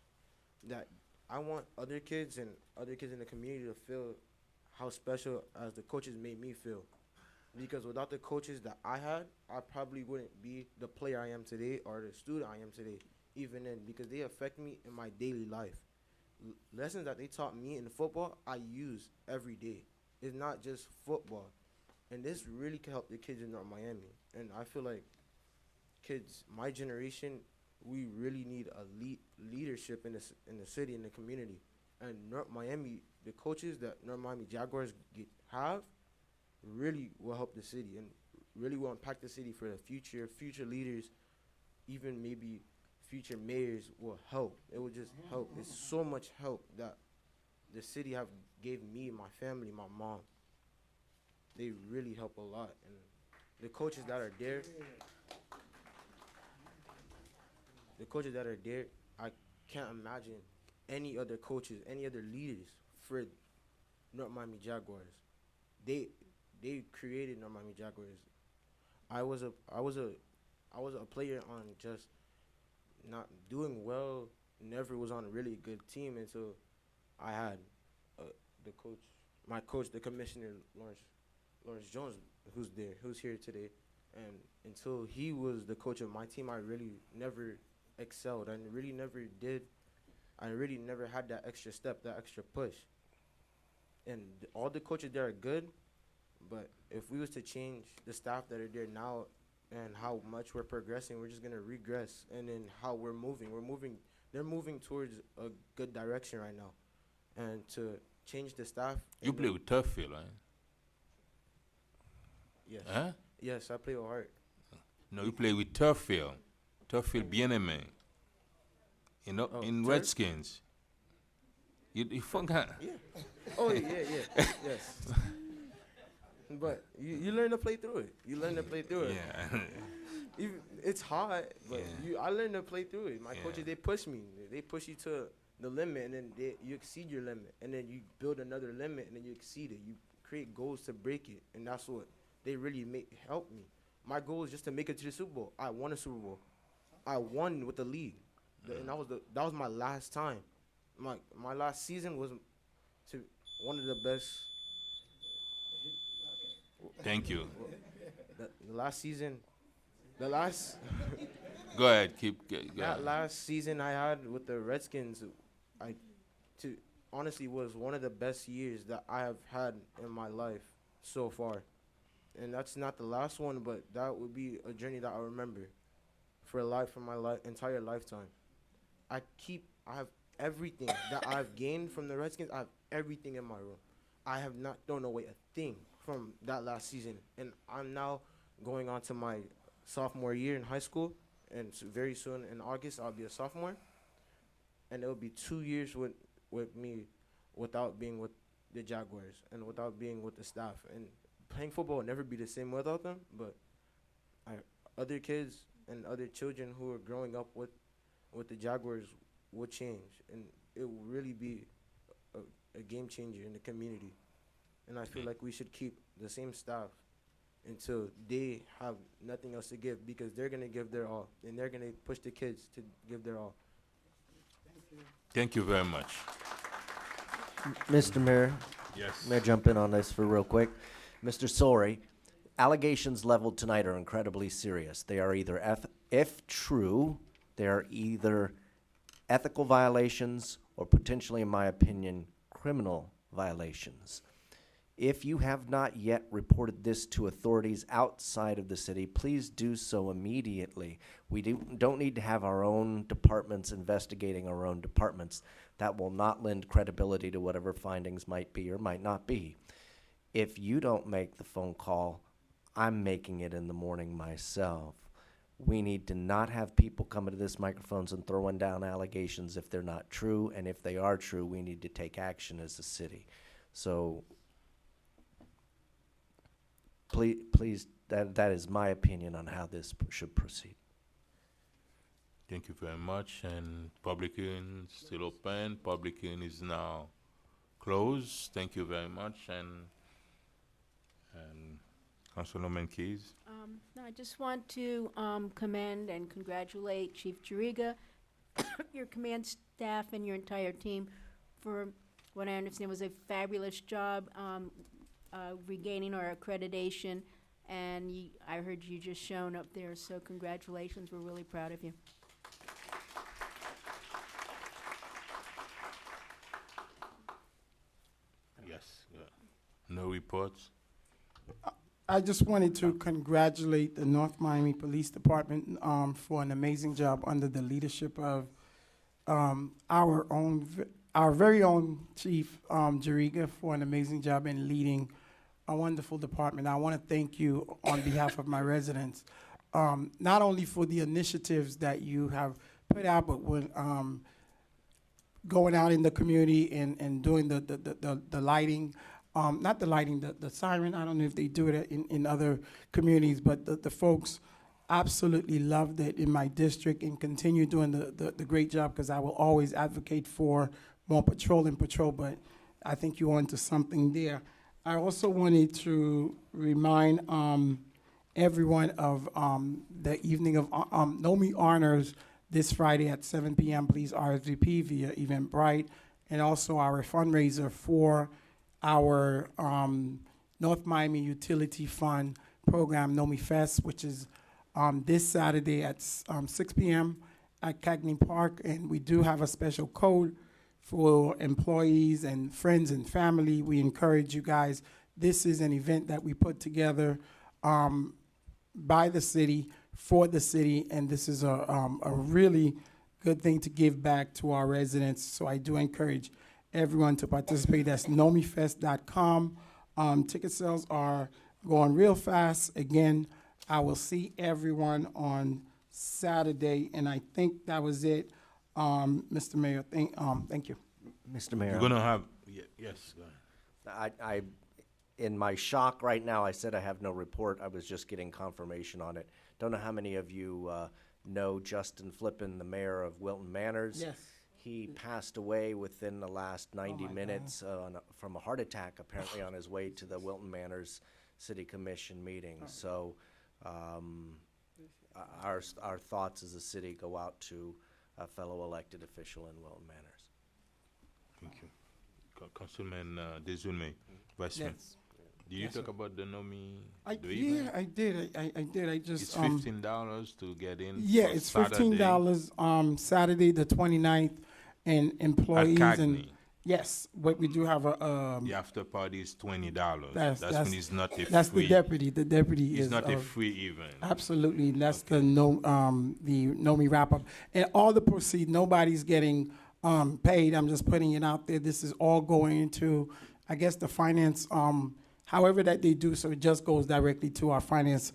that I want other kids in the community to feel how special as the coaches made me feel. Because without the coaches that I had, I probably wouldn't be the player I am today or the student I am today, even then, because they affect me in my daily life. Lessons that they taught me in football, I use every day. It's not just football. And this really can help the kids in North Miami. And I feel like kids, my generation, we really need a leadership in the city, in the community. And North Miami, the coaches that North Miami Jaguars have really will help the city and really will impact the city for the future leaders, even maybe future mayors will help. It will just help. It's so much help that the city have gave me, my family, my mom. They really help a lot. And the coaches that are there, I can't imagine any other coaches, any other leaders for North Miami Jaguars. They created North Miami Jaguars. I was a I was a player on just not doing well. Never was on a really good team until I had the coach, my coach, the commissioner, Lawrence Jones, who's here today. And until he was the coach of my team, I really never excelled. I really never had that extra step, that extra push. And all the coaches there are good, but if we was to change the staff that are there now and how much we're progressing, we're just gonna regress. And then how we're moving, they're moving towards a good direction right now. And to change the staff. You play with Turffield, right? Yes. Huh? Yes, I play with Heart. No, you play with Turffield. Turffield Bien-Aimé. You know, in Turf? Redskins. You forgot. Yeah. Oh, yeah. Yes. But you learn to play through it. Yeah. It's hard, but Yeah. I learned to play through it. My coaches, they push me. They push you to the limit, and then you exceed your limit. And then you build another limit, and then you exceed it. You create goals to break it, and that's what they really help me. My goal is just to make it to the Super Bowl. I won a Super Bowl. I won with the league. And that was my last time. My last season was one of the best. Thank you. The last season, Go ahead, go that ahead. last season I had with the Redskins, honestly was one of the best years that I have had in my life so far. And that's not the last one, but that would be a journey that I remember for my entire lifetime. I have everything that I've gained from the Redskins. I have everything in my room. I have not thrown away a thing from that last season. And I'm now going on to my sophomore year in high school. And very soon in August, I'll be a sophomore. And it'll be 2 years with me without being with the Jaguars and without being with the staff. And playing football will never be the same without them. But other kids and other children who are growing up with the Jaguars will change. And it will really be a game changer in the community. And I feel like we should keep the same staff until they have nothing else to give, because they're going to give their all. And they're going to push the kids to give their all. Thank you very much. Mr. Mayor? Yes. May I jump in on this for real quick? Mr. Sorey, allegations leveled tonight are incredibly serious. They are either, if true, they are either ethical violations or potentially, in my opinion, criminal violations. If you have not yet reported this to authorities outside of the city, please do so immediately. We don't need to have our own departments investigating our own departments. That will not lend credibility to whatever findings might be or might not be. If you don't make the phone call, I'm making it in the morning myself. We need to not have people coming to this microphones and throwing down allegations if they're not true, and if they are true, we need to take action as a city. So please, that is my opinion on how this should proceed. Thank you very much. And public hearing is still open. Public hearing is now closed. Thank you very much. And Councilwoman Keys. No, I just want to commend and congratulate Chief Juriga, your command staff, and your entire team for what I understand was a fabulous job regaining our accreditation. And I heard you just shown up there, so congratulations. We're really proud of you. Yes. No reports. I just wanted to congratulate the North Miami Police Department for an amazing job under the leadership of our very own Chief Juriga, for an amazing job in leading a wonderful department. I want to thank you on behalf of my residents, not only for the initiatives that you have put out, but when going out in the community and doing the lighting. Not the lighting, the siren. I don't know if they do it in other communities, but the folks absolutely loved it in my district and continue doing the great job, because I will always advocate for more patrol, but I think you're onto something there. I also wanted to remind everyone of the evening of NOMI Honors this Friday at 7 p.m. Please RSVP via Eventbrite, and also our fundraiser for our North Miami Utility Fund program, NOMI Fest, which is this Saturday at 6 p.m. at Cagney Park. And we do have a special code for employees and friends and family. We encourage you guys. This is an event that we put together by the city, for the city, and this is a really good thing to give back to our residents. So I do encourage everyone to participate. That's nomifest.com. Ticket sales are going real fast. Again, I will see everyone on Saturday, and I think that was it. Mr. Mayor, thank you. Mr. Mayor. You're gonna have, yes, go ahead. I, in my shock right now, I said I have no report. I was just getting confirmation on it. Don't know how many of you know Justin Flippin, the mayor of Wilton Manors. Yes. He passed away within the last 90 minutes from a heart attack, apparently on his way to the Wilton Manors City Commission meeting. So our thoughts as a city go out to a fellow elected official in Wilton Manors. Thank you. Councilman Desulme, Vice Mayor. Yes. Did you Yes, talk sir. about the NOMI? Yeah, I did. I did. I just It's $15 to get in. Yeah, for it's Saturday $15. Saturday the 29th, and employees At and Cagney. yes, but we do have a The after party is $20. That's when it's not a that's free. the deputy. The deputy It's is not a free event. Absolutely, that's the NOMI wrap up, and all the proceeds. Nobody's getting paid. I'm just putting it out there. This is all going into, I guess, the finance. However that they do, so it just goes directly to our finance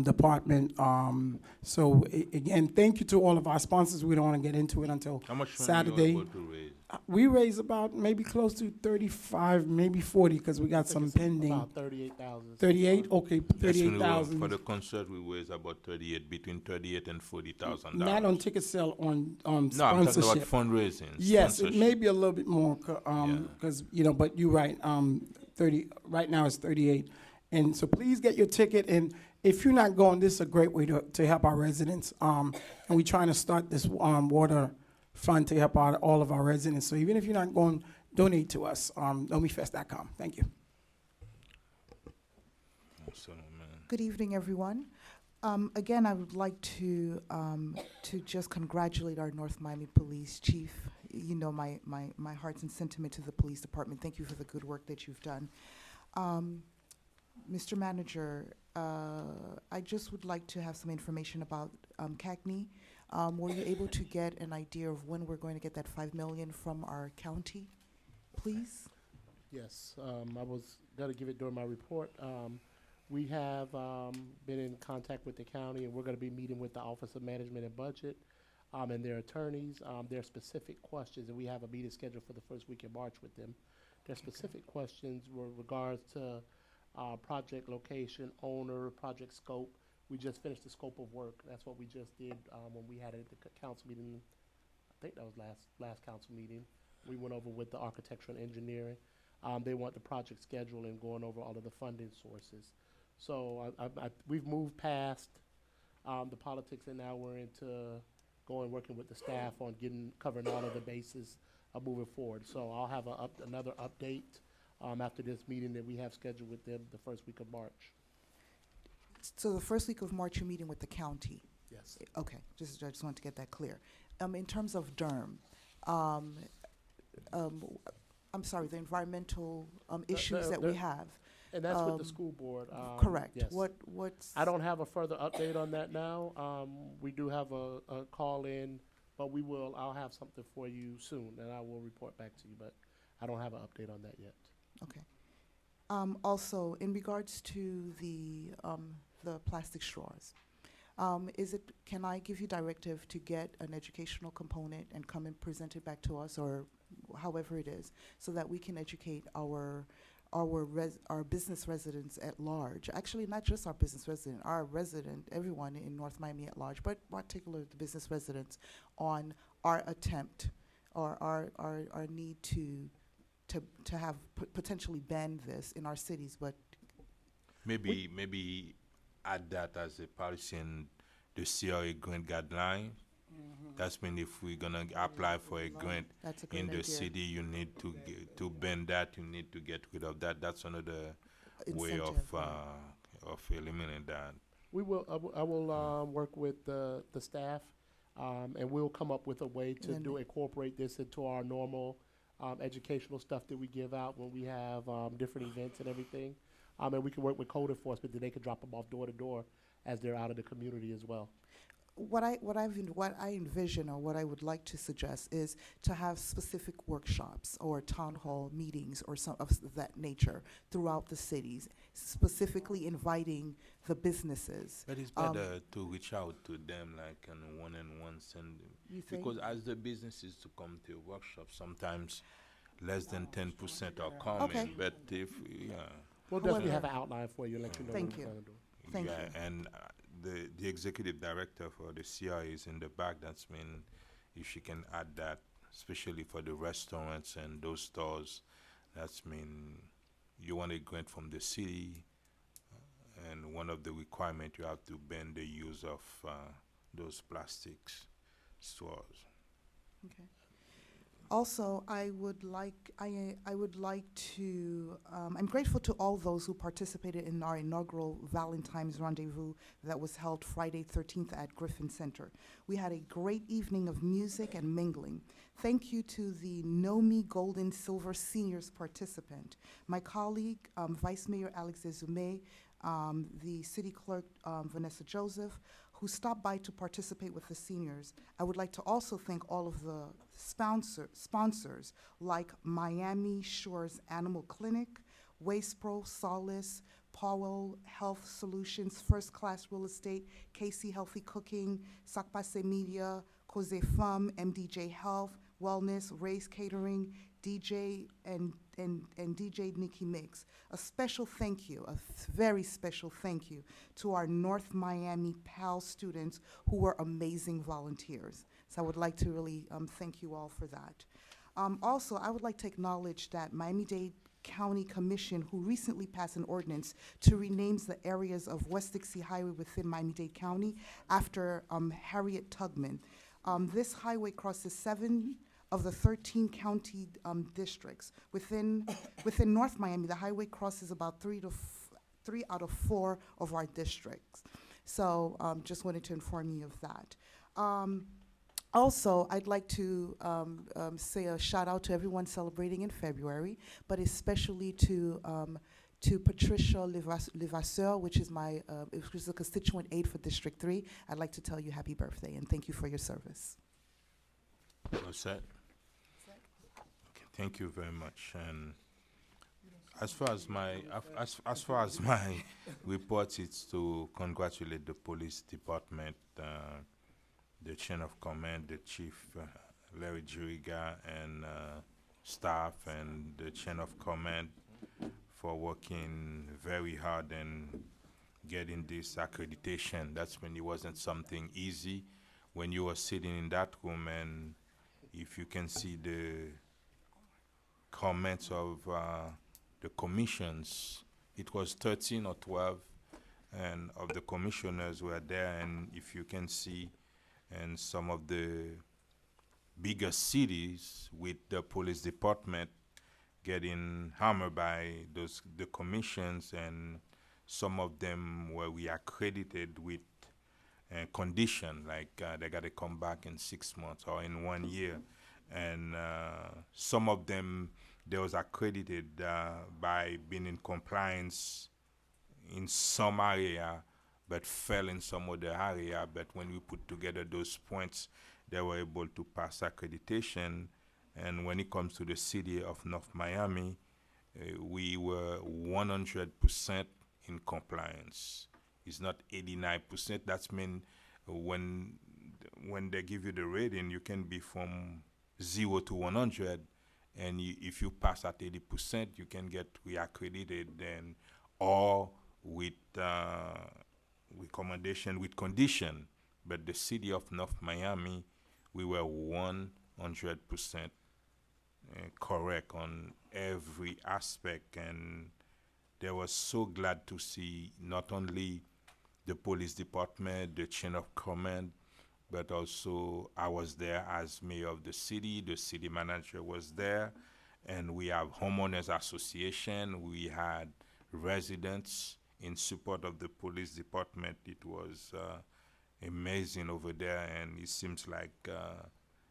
department. Again, thank you to all of our sponsors. We don't want to get into it until How much money Saturday. you were able to raise? We raise about maybe close to 35, maybe 40, because we got some pending. About 38,000. 38, okay, Yes, when we were- 38,000. For the concert, we raised about 38, between 38 and $40,000. Not on ticket sale, on No, I'm sponsorship. talking about fundraising. Yes, it sponsorship. may be a little bit more, because, but you're right, 30, right now it's 38. And so please get your ticket, and if you're not going, this is a great way to help our residents. And we're trying to start this water fund to help out all of our residents. So even if you're not going, donate to us, nomifest.com. Thank you. Good evening, everyone. Again, I would like to just congratulate our North Miami Police Chief. You know my heart's and sentiment to the police department. Thank you for the good work that you've done. Mr. Manager, I just would like to have some information about Cagney. Were you able to get an idea of when we're going to get that $5 million from our county, please? Yes, I was going to give it during my report. We have been in contact with the county, and we're going to be meeting with the Office of Management and Budget and their attorneys. Their specific questions, and we have a meeting scheduled for the first week in March with them. Their specific questions were regards to project location, owner, project scope. We just finished the scope of work. That's what we just did when we had it at the council meeting. I think that was last council meeting. We went over with the architectural and engineering. They want the project schedule and going over all of the funding sources. So we've moved past the politics, and now we're into working with the staff on covering all of the bases of moving forward. So I'll have another update after this meeting that we have scheduled with them the first week of March. So the first week of March, you're meeting with the county? Yes. Okay, I just want to get that clear. In terms of DERM, I'm sorry, the environmental issues that we have. And that's with the school board. Correct. Yes. What's? I don't have a further update on that now. We do have a call in, but I'll have something for you soon, and I will report back to you, but I don't have an update on that yet. Okay. Also, in regards to the plastic straws, can I give you directive to get an educational component and come and present it back to us, or however it is, so that we can educate our business residents at large? Actually, not just our business resident, everyone in North Miami at large, but particularly the business residents, on our attempt or our need to have potentially ban this in our cities. But maybe add that as a policy in the CRA grant guideline. That's mean if we're gonna apply for a grant That's a great in the idea. city, you need to bend that. You need to get rid of that. That's another way Incentive, of eliminating that. We will, I will work with the staff, and we'll come up with a way to incorporate this into our normal educational stuff that we give out when we have different events and everything. And we can work with code enforcement, that they can drop them off door to door as they're out in the community as well. What I envision, or what I would like to suggest, is to have specific workshops or town hall meetings or some of that nature throughout the cities, specifically inviting the businesses. But it's better to reach out to them like in one-on-one, You think? because as the businesses to come to a workshop, sometimes less than 10% are coming. Okay. But if We'll definitely have an outline for you, let you know. Thank what you. we're gonna do. Thank yeah, you. and the executive director for the CI is in the back. That's mean if she can add that, especially for the restaurants and those stores, that's mean you want a grant from the city, and one of the requirement you have to ban the use of those plastics straws. Okay. Also, I would like to, I'm grateful to all those who participated in our inaugural Valentine's Rendezvous that was held Friday 13th at Griffin Center. We had a great evening of music and mingling. Thank you to the Nomi Golden Silver Seniors participant, my colleague, Vice Mayor Alex Dezume, the City Clerk, Vanessa Joseph, who stopped by to participate with the seniors. I would like to also thank all of the sponsors like Miami Shores Animal Clinic, Waste Pro, Solace, Powell Health Solutions, First Class Real Estate, KC Healthy Cooking, Sakpase Media, Cause Femme, MDJ Health, Wellness, Ray's Catering, DJ and DJ Nikki Mix. A special thank you, a very special thank you to our North Miami PAL students who were amazing volunteers. So I would like to really thank you all for that. Also, I would like to acknowledge that Miami-Dade County Commission, who recently passed an ordinance to rename the areas of West Dixie Highway within Miami-Dade County after Harriet Tubman. This highway crosses 7 of the 13 county districts. Within North Miami, the highway crosses about 3 out of 4 of our districts. So just wanted to inform you of that. Also, I'd like to say a shout out to everyone celebrating in February, but especially to Patricia Levasseur, which is a constituent aide for District 3. I'd like to tell you happy birthday and thank you for your service. Well said. Okay, thank you very much. And as far as my report, it's to congratulate the police department, the chain of command, the chief Larry Juriga, and staff, and the chain of command for working very hard and getting this accreditation. That's when it wasn't something easy. When you were sitting in that room, and if you can see the comments of the commissions, it was 13 or 12, and of the commissioners were there, and if you can see, and some of the bigger cities with the police department getting hammered by the commissions, and some of them were accredited with condition, like they got to come back in 6 months or in 1 year, and some of them they was accredited by being in compliance in some area, but fell in some other area. But when we put together those points, they were able to pass accreditation. And when it comes to the city of North Miami, we were 100% in compliance. It's not 89%. That's mean when they give you the rating, you can be from 0 to 100, and if you pass at 80%, you can get reaccredited, then or with recommendation with condition. But the city of North Miami, we were 100% correct on every aspect, and they were so glad to see not only the police department, the chain of command, but also I was there as mayor of the city manager was there, and we have homeowners association, we had residents in support of the police department. It was amazing over there, and it seems like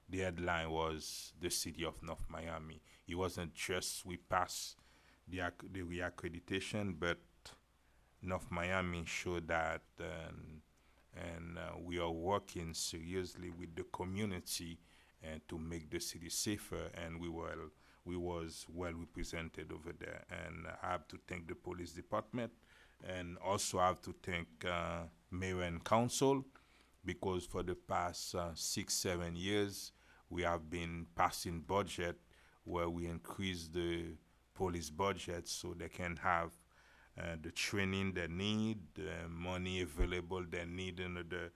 the headline was the city of North Miami. It wasn't just we passed the reaccreditation, but North Miami showed that, and we are working seriously with the community and to make the city safer, and we was well represented over there. And I have to thank the police department, and also I have to thank mayor and council, because for the past 6-7 years we have been passing budget where we increase the police budget so they can have the training they need, the money available they need in order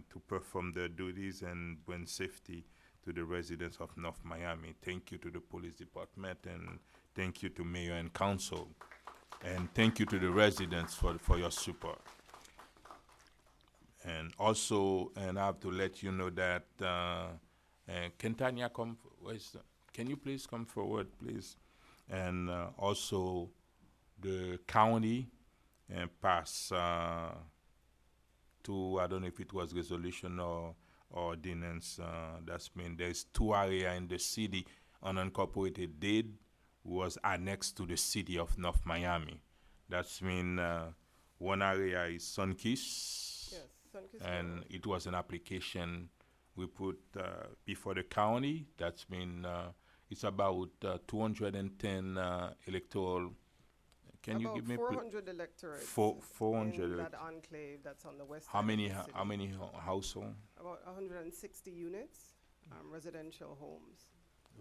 to perform their duties and bring safety to the residents of North Miami. Thank you to the police department, and thank you to mayor and council, and thank you to the residents for your support. And also, and I have to let you know that can Tanya come? Can you please come forward, please? And also, the county passed to, I don't know if it was resolution or ordinance. That's mean there's 2 areas in the city unincorporated deed was annexed to the city of North Miami. That's mean one area is Sunkiss. Yes, Sunkiss and Road. it was an application we put before the county. That's mean it's about 210 electoral. Can you give me 400 electorates 400 in that elect- enclave that's on the west How side many of the how city. many household About 160 units, residential homes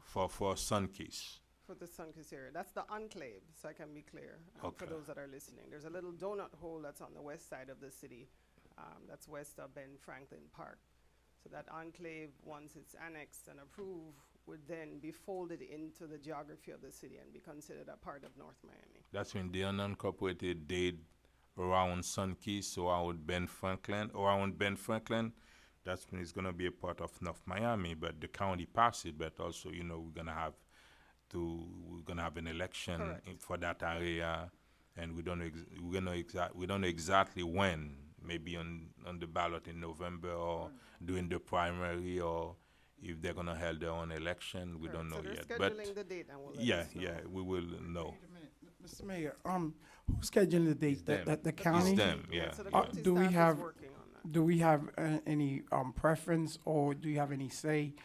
for Sunkiss? for the Sunkiss area. That's the enclave, so I can be clear for Okay. those that are listening. There's a little donut hole that's on the west side of the city, that's west of Ben Franklin Park. So that enclave, once it's annexed and approved, would then be folded into the geography of the city and be considered a part of North Miami. That's when the unincorporated deed around Sunkiss or around Ben Franklin. That's when it's gonna be a part of North Miami. But the county passed it. But also, we're gonna have an election Correct. for that area, and we don't know exactly when. Maybe on the ballot in November, or during the primary, or if they're gonna hold their own election. We don't know So they're yet. scheduling the date and we'll let yeah, us know. yeah, we will know. Mr. Mayor, who's scheduling the date? them. The county? It's them, yeah. So the yeah. county Do we staff is have, working on that. do we have any preference, or do you have any say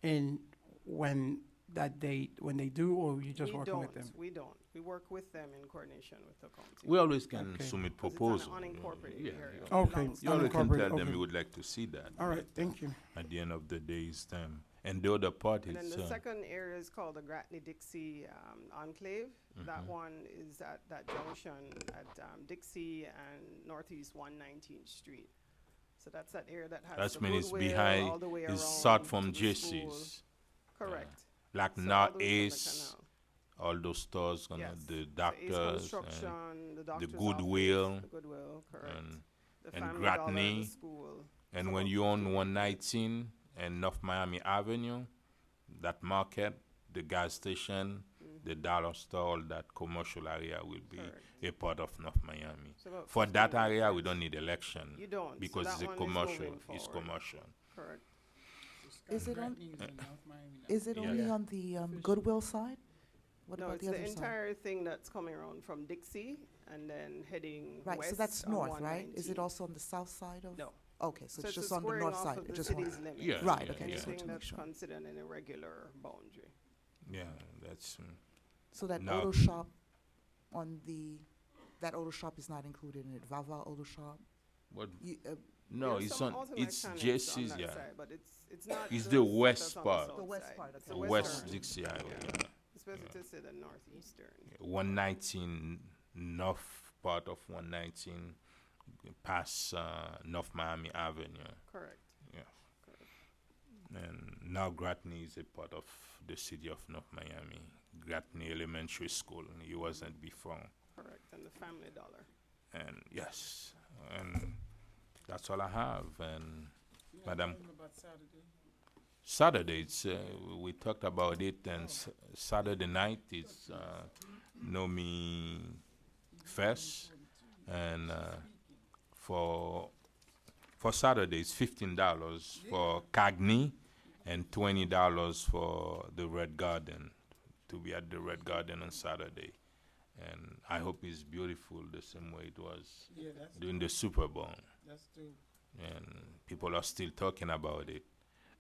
in when that date, when they do, or you just working with them? We don't. We work with them in coordination with the county. We always can Okay. submit 'Cause it's an proposal. unincorporated Yeah, area. yeah. Okay, You always can tell unincorporated, them okay. you would like to see that. All right, thank you. At the end of the day, it's them. And the other part And is then the second area is called the Gratney-Dixie Enclave. That one is at that junction at Dixie and Northeast 119th Street. So that's that area that has that's the mean it's Goodwill behind. all the way It's around south from to the school. Jesse's. Correct. Like So now all the way from the Ace, canal. all those stores, Yes. the So Ace doctors, Construction, and the the doctor's Goodwill, office, the Goodwill, correct. and The and Family Dollar, the Gratney. school. And So when about you own 15 119 and North Miami Avenue, that market, the gas station, the dollar store, all that commercial area will be a part of North Miami. So about For that 15 area, we don't need election. You don't, so Because that it's a one is commercial. moving It's forward. commercial. Correct. Is it on? Yeah. Is it only on the Goodwill side? What No, about it's the the other side? entire thing that's coming around from Dixie and then heading Right, west so that's on north, right? Is 119. it also on the south side of? No. Okay, so it's just a on the squaring north off side. of I the just want- city's limits. Yeah, Right, yeah, okay, yeah. just want Anything to make that's sure. considered an irregular boundary. Yeah, that's. So that now- auto shop on that auto shop is not included in it, Vava Auto Shop? What? There No, are it's some on. auto It's mechanics Jesse's, on that yeah. side, but it's not. It's the the stuff west that's on part. south The west side. part, It's okay. the West western. Dixie Highway, yeah. It's better to say the northeastern. 119 north part of 119 past North Miami Avenue. Correct. Yeah. And now Gratney is a part of the city of North Miami. Gratney Elementary School. It wasn't before. Correct, and the Family Dollar. And yes, And that's all I have. And Madam, Saturday, we talked about it, and Saturday night is Nomi Fest, and for Saturday it's $15 for Cagney and $20 for the Red Garden, to be at the Red Garden on Saturday. And I hope it's beautiful the same way it was during the Super Bowl. That's true. And people are still talking about it.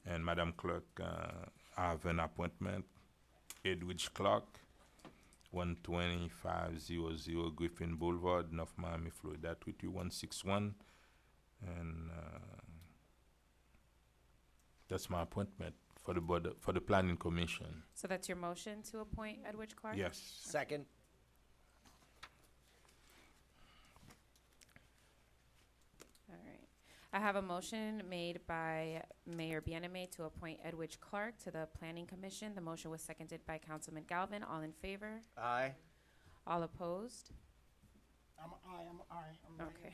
And Madam Clerk, I have an appointment, Edwidge Clark, 12500 Griffin Boulevard, North Miami, Florida, 33161. And that's my appointment for the board, for the Planning Commission. So that's your motion to appoint Edwidge Clark? Yes. Second. All right. I have a motion made by Mayor Bienemay to appoint Edwidge Clark to the Planning Commission. The motion was seconded by Councilman Galvin. All in favor? Aye. All opposed? I'm aye. Okay.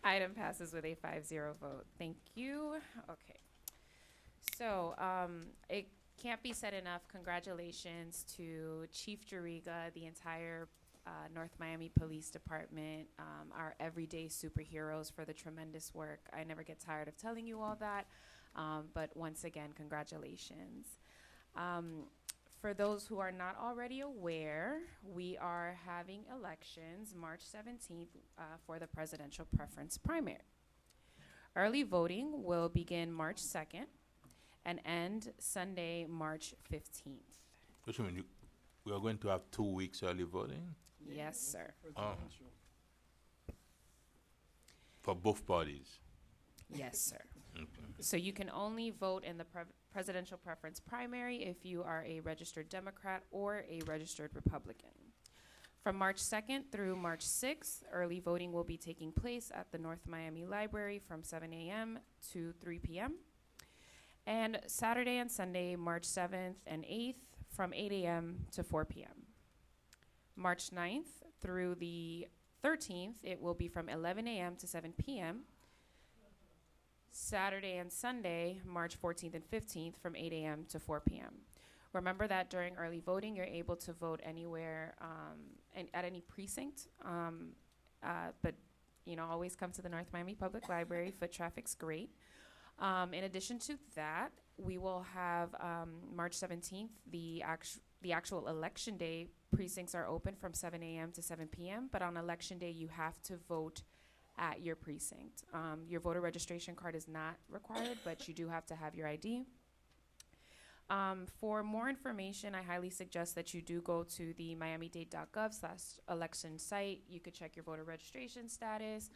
Item passes with a 5-0 vote. Thank you. Okay. So, it can't be said enough. Congratulations to Chief Juriga, the entire North Miami Police Department, our everyday superheroes for the tremendous work. I never get tired of telling you all that, but once again, congratulations. For those who are not already aware, we are having elections March 17th for the presidential preference primary. Early voting will begin March 2nd and end Sunday, March 15th. What you mean? We are going to have 2 weeks early voting? Yes, sir. Oh. For both parties? Yes, sir. Okay. So you can only vote in the presidential preference primary if you are a registered Democrat or a registered Republican. From March 2nd through March 6th, early voting will be taking place at the North Miami Library from 7 a.m. to 3 p.m. And Saturday and Sunday, March 7th and 8th, from 8 a.m. to 4 p.m. March 9th through the 13th, it will be from 11 a.m. to 7 p.m. Saturday and Sunday, March 14th and 15th, from 8 a.m. to 4 p.m. Remember that during early voting, you're able to vote anywhere and at any precinct, but always come to the North Miami Public Library. Foot traffic's great. In addition to that, we will have March 17th, the actual election day. Precincts are open from 7 a.m. to 7 p.m., but on election day, you have to vote at your precinct. Your voter registration card is not required, but you do have to have your ID. For more information, I highly suggest that you do go to the miamidade.gov/election site. You could check your voter registration status,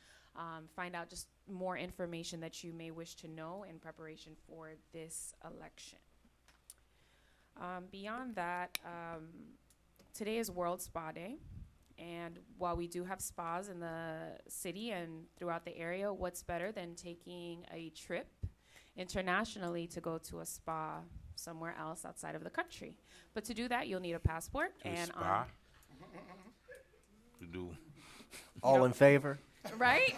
find out just more information that you may wish to know in preparation for this election. Beyond that, today is World Spa Day. And while we do have spas in the city and throughout the area, what's better than taking a trip internationally to go to a spa somewhere else outside of the country? But to do that, you'll need a passport. To a and spa? To do. All in favor? Right?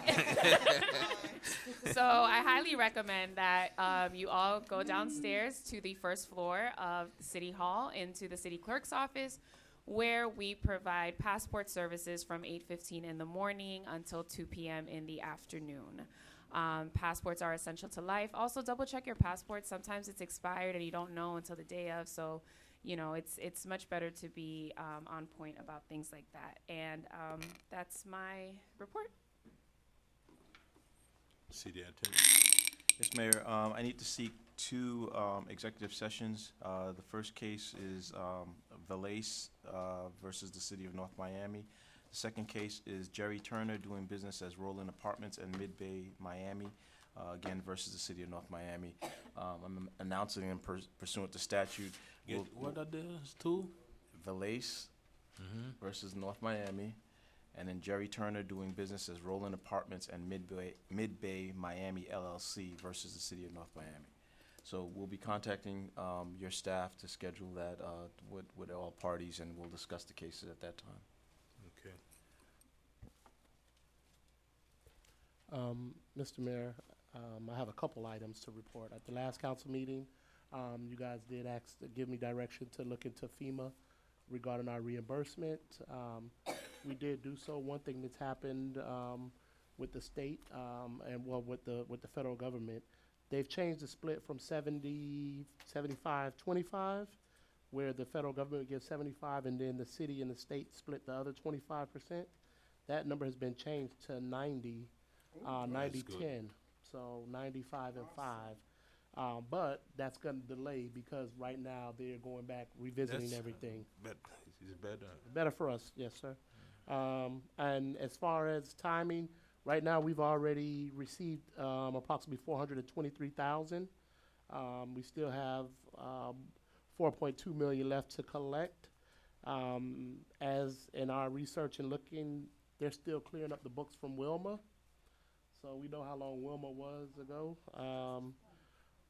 So I highly recommend that you all go downstairs to the first floor of City Hall into the city clerk's office, where we provide passport services from 8:15 in the morning until 2 p.m. in the afternoon. Passports are essential to life. Also, double check your passport. Sometimes it's expired and you don't know until the day of. So, it's much better to be on point about things like that. And that's my report. City Attorney. Yes, Mayor. I need to seek two executive sessions. The first case is Valace versus the City of North Miami. The second case is Jerry Turner doing business as Roland Apartments in Mid-Bay, Miami, again versus the City of North Miami. I'm announcing them pursuant to statute. What are those two? Valace versus North Miami, and then Jerry Turner doing business as Roland Apartments and Mid-Bay, Miami, LLC versus the City of North Miami. So we'll be contacting your staff to schedule that with all parties, and we'll discuss the cases at that time. Okay. Mr. Mayor, I have a couple items to report. At the last council meeting, you guys did ask to give me direction to look into FEMA regarding our reimbursement. We did do so. One thing that's happened with the state and well with the federal government, they've changed the split from 70, 75, 25, where the federal government gives 75 and then the city and the state split the other 25%. That number has been changed to 90, 90, 10. So 95 and 5. But that's going to delay because right now they're going back, revisiting everything. It's better. Better for us, yes, sir. And as far as timing, right now we've already received approximately 423,000. We still have 4.2 million left to collect. As in our research and looking, they're still clearing up the books from Wilma. So we know how long Wilma was ago.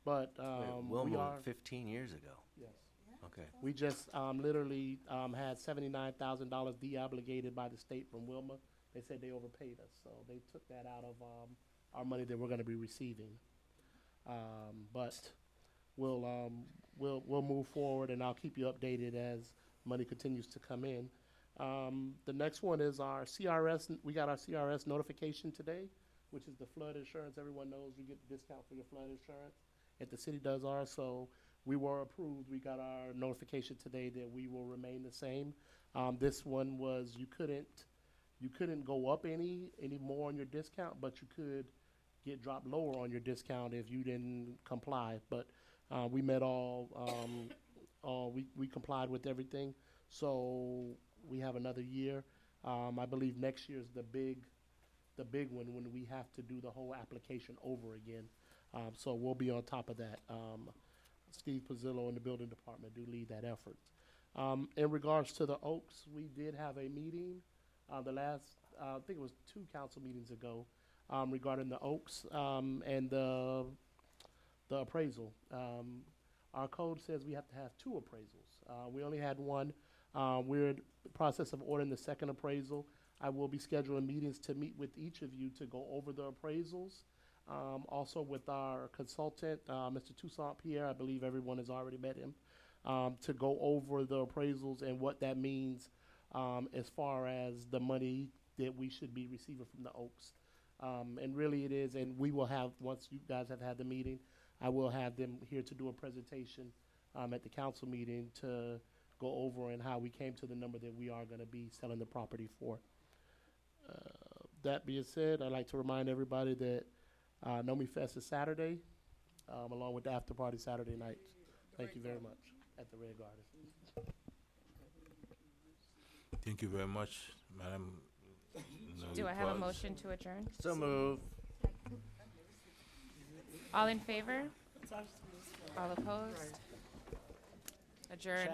But Wilma, we are 15 years ago. Yes. Okay. We just literally had $79,000 de-obligated by the state from Wilma. They said they overpaid us, so they took that out of our money that we're going to be receiving. But we'll move forward, and I'll keep you updated as money continues to come in. The next one is our CRS. We got our CRS notification today, which is the flood insurance. Everyone knows you get the discount for your flood insurance. If the city does ours, so we were approved. We got our notification today that we will remain the same. This one was you couldn't go up any more on your discount, but you could get dropped lower on your discount if you didn't comply. But we met we complied with everything. So we have another year. I believe next year is the big one when we have to do the whole application over again. So we'll be on top of that. Steve Pizzillo and the building department do lead that effort. In regards to the Oaks, we did have a meeting the last, I think it was 2 council meetings ago, regarding the Oaks and the appraisal. Our code says we have to have 2 appraisals. We only had 1. We're in the process of ordering the second appraisal. I will be scheduling meetings to meet with each of you to go over the appraisals. Also with our consultant, Mr. Toussaint Pierre, I believe everyone has already met him, to go over the appraisals and what that means as far as the money that we should be receiving from the Oaks. And really it is, and we will have, once you guys have had the meeting, I will have them here to do a presentation at the council meeting to go over and how we came to the number that we are going to be selling the property for. That being said, I'd like to remind everybody that Nomi Fest is Saturday, along with the after party Saturday night. Thank you very much at the Red Garden. Thank you very much, Madam. Do I have a motion to adjourn? So move. All in favor? All opposed? Adjourned.